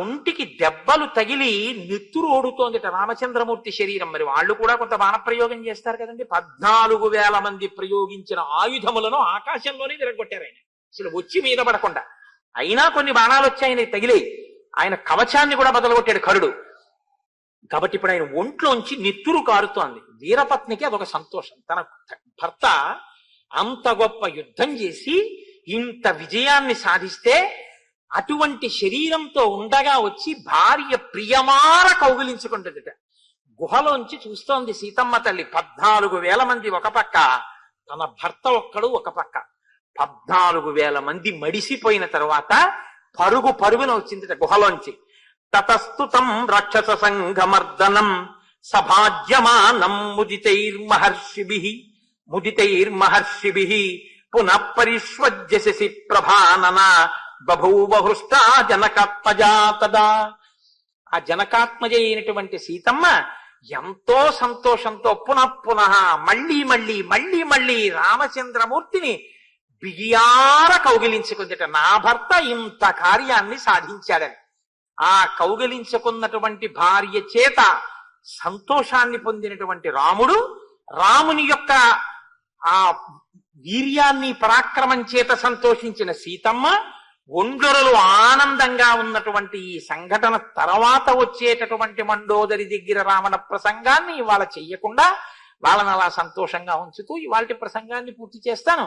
ఒంటికి దెబ్బలు తగిలి నెత్తురు ఓడుతోందిట రామచంద్రమూర్తి శరీరం. మరి వాళ్ళు కూడా కొంత బాణప్రయోగం చేస్తారు కదండి. 14,000 మంది ప్రయోగించిన ఆయుధములను ఆకాశంలోనే విరగొట్టారు ఆయన, అసలు వచ్చి మీద పడకుండా. అయినా కొన్ని బాణాలు వచ్చి ఆయన తగిలి ఆయన కవచాన్ని కూడా బదలగొట్టాడు కరుడు. కాబట్టి ఇప్పుడు ఆయన ఒంట్లోంచి నెత్తురు కారుతోంది. వీరపత్నికి అదొక సంతోషం. తన భర్త అంత గొప్ప యుద్ధం చేసి ఇంత విజయాన్ని సాధిస్తే అటువంటి శరీరంతో ఉండగా వచ్చి భార్య ప్రియమార కౌగిలించుకుంటుందిట. గుహలోంచి చూస్తోంది సీతమ్మ తల్లి. 14,000 మంది ఒక పక్క, తన భర్త ఒక్కడు ఒక పక్క. 14,000 మంది మడిసిపోయిన తర్వాత పరుగున వచ్చిందిట గుహలోంచి. తతస్తుతం రాక్షస సంఘమర్దనం సభాజ్యమానం ముదితైర్మహర్షిభిః పునః పరిష్వజ్య శశి ప్రభానన బభూవ హృష్టా జనకాత్మజా తదా. ఆ జనకాత్మజ అయినటువంటి సీతమ్మ ఎంతో సంతోషంతో పునః మళ్ళీ రామచంద్రమూర్తిని బిగియార కౌగిలించుకుందిట. నా భర్త ఇంత కార్యాన్ని సాధించాడని. ఆ కౌగిలించుకున్నటువంటి భార్య చేత సంతోషాన్ని పొందినటువంటి రాముడు, రాముని యొక్క ఆ వీర్యాన్ని పరాక్రమం చేత సంతోషించిన సీతమ్మ, ఒండ్రలు ఆనందంగా ఉన్నటువంటి ఈ సంఘటన తర్వాత వచ్చేటటువంటి మండోదరి దగ్గర రావణ ప్రసంగాన్ని ఇవాళ చెయ్యకుండా వాళ్ళని అలా సంతోషంగా ఉంచుతూ ఇవాళ ప్రసంగాన్ని పూర్తి చేస్తాను.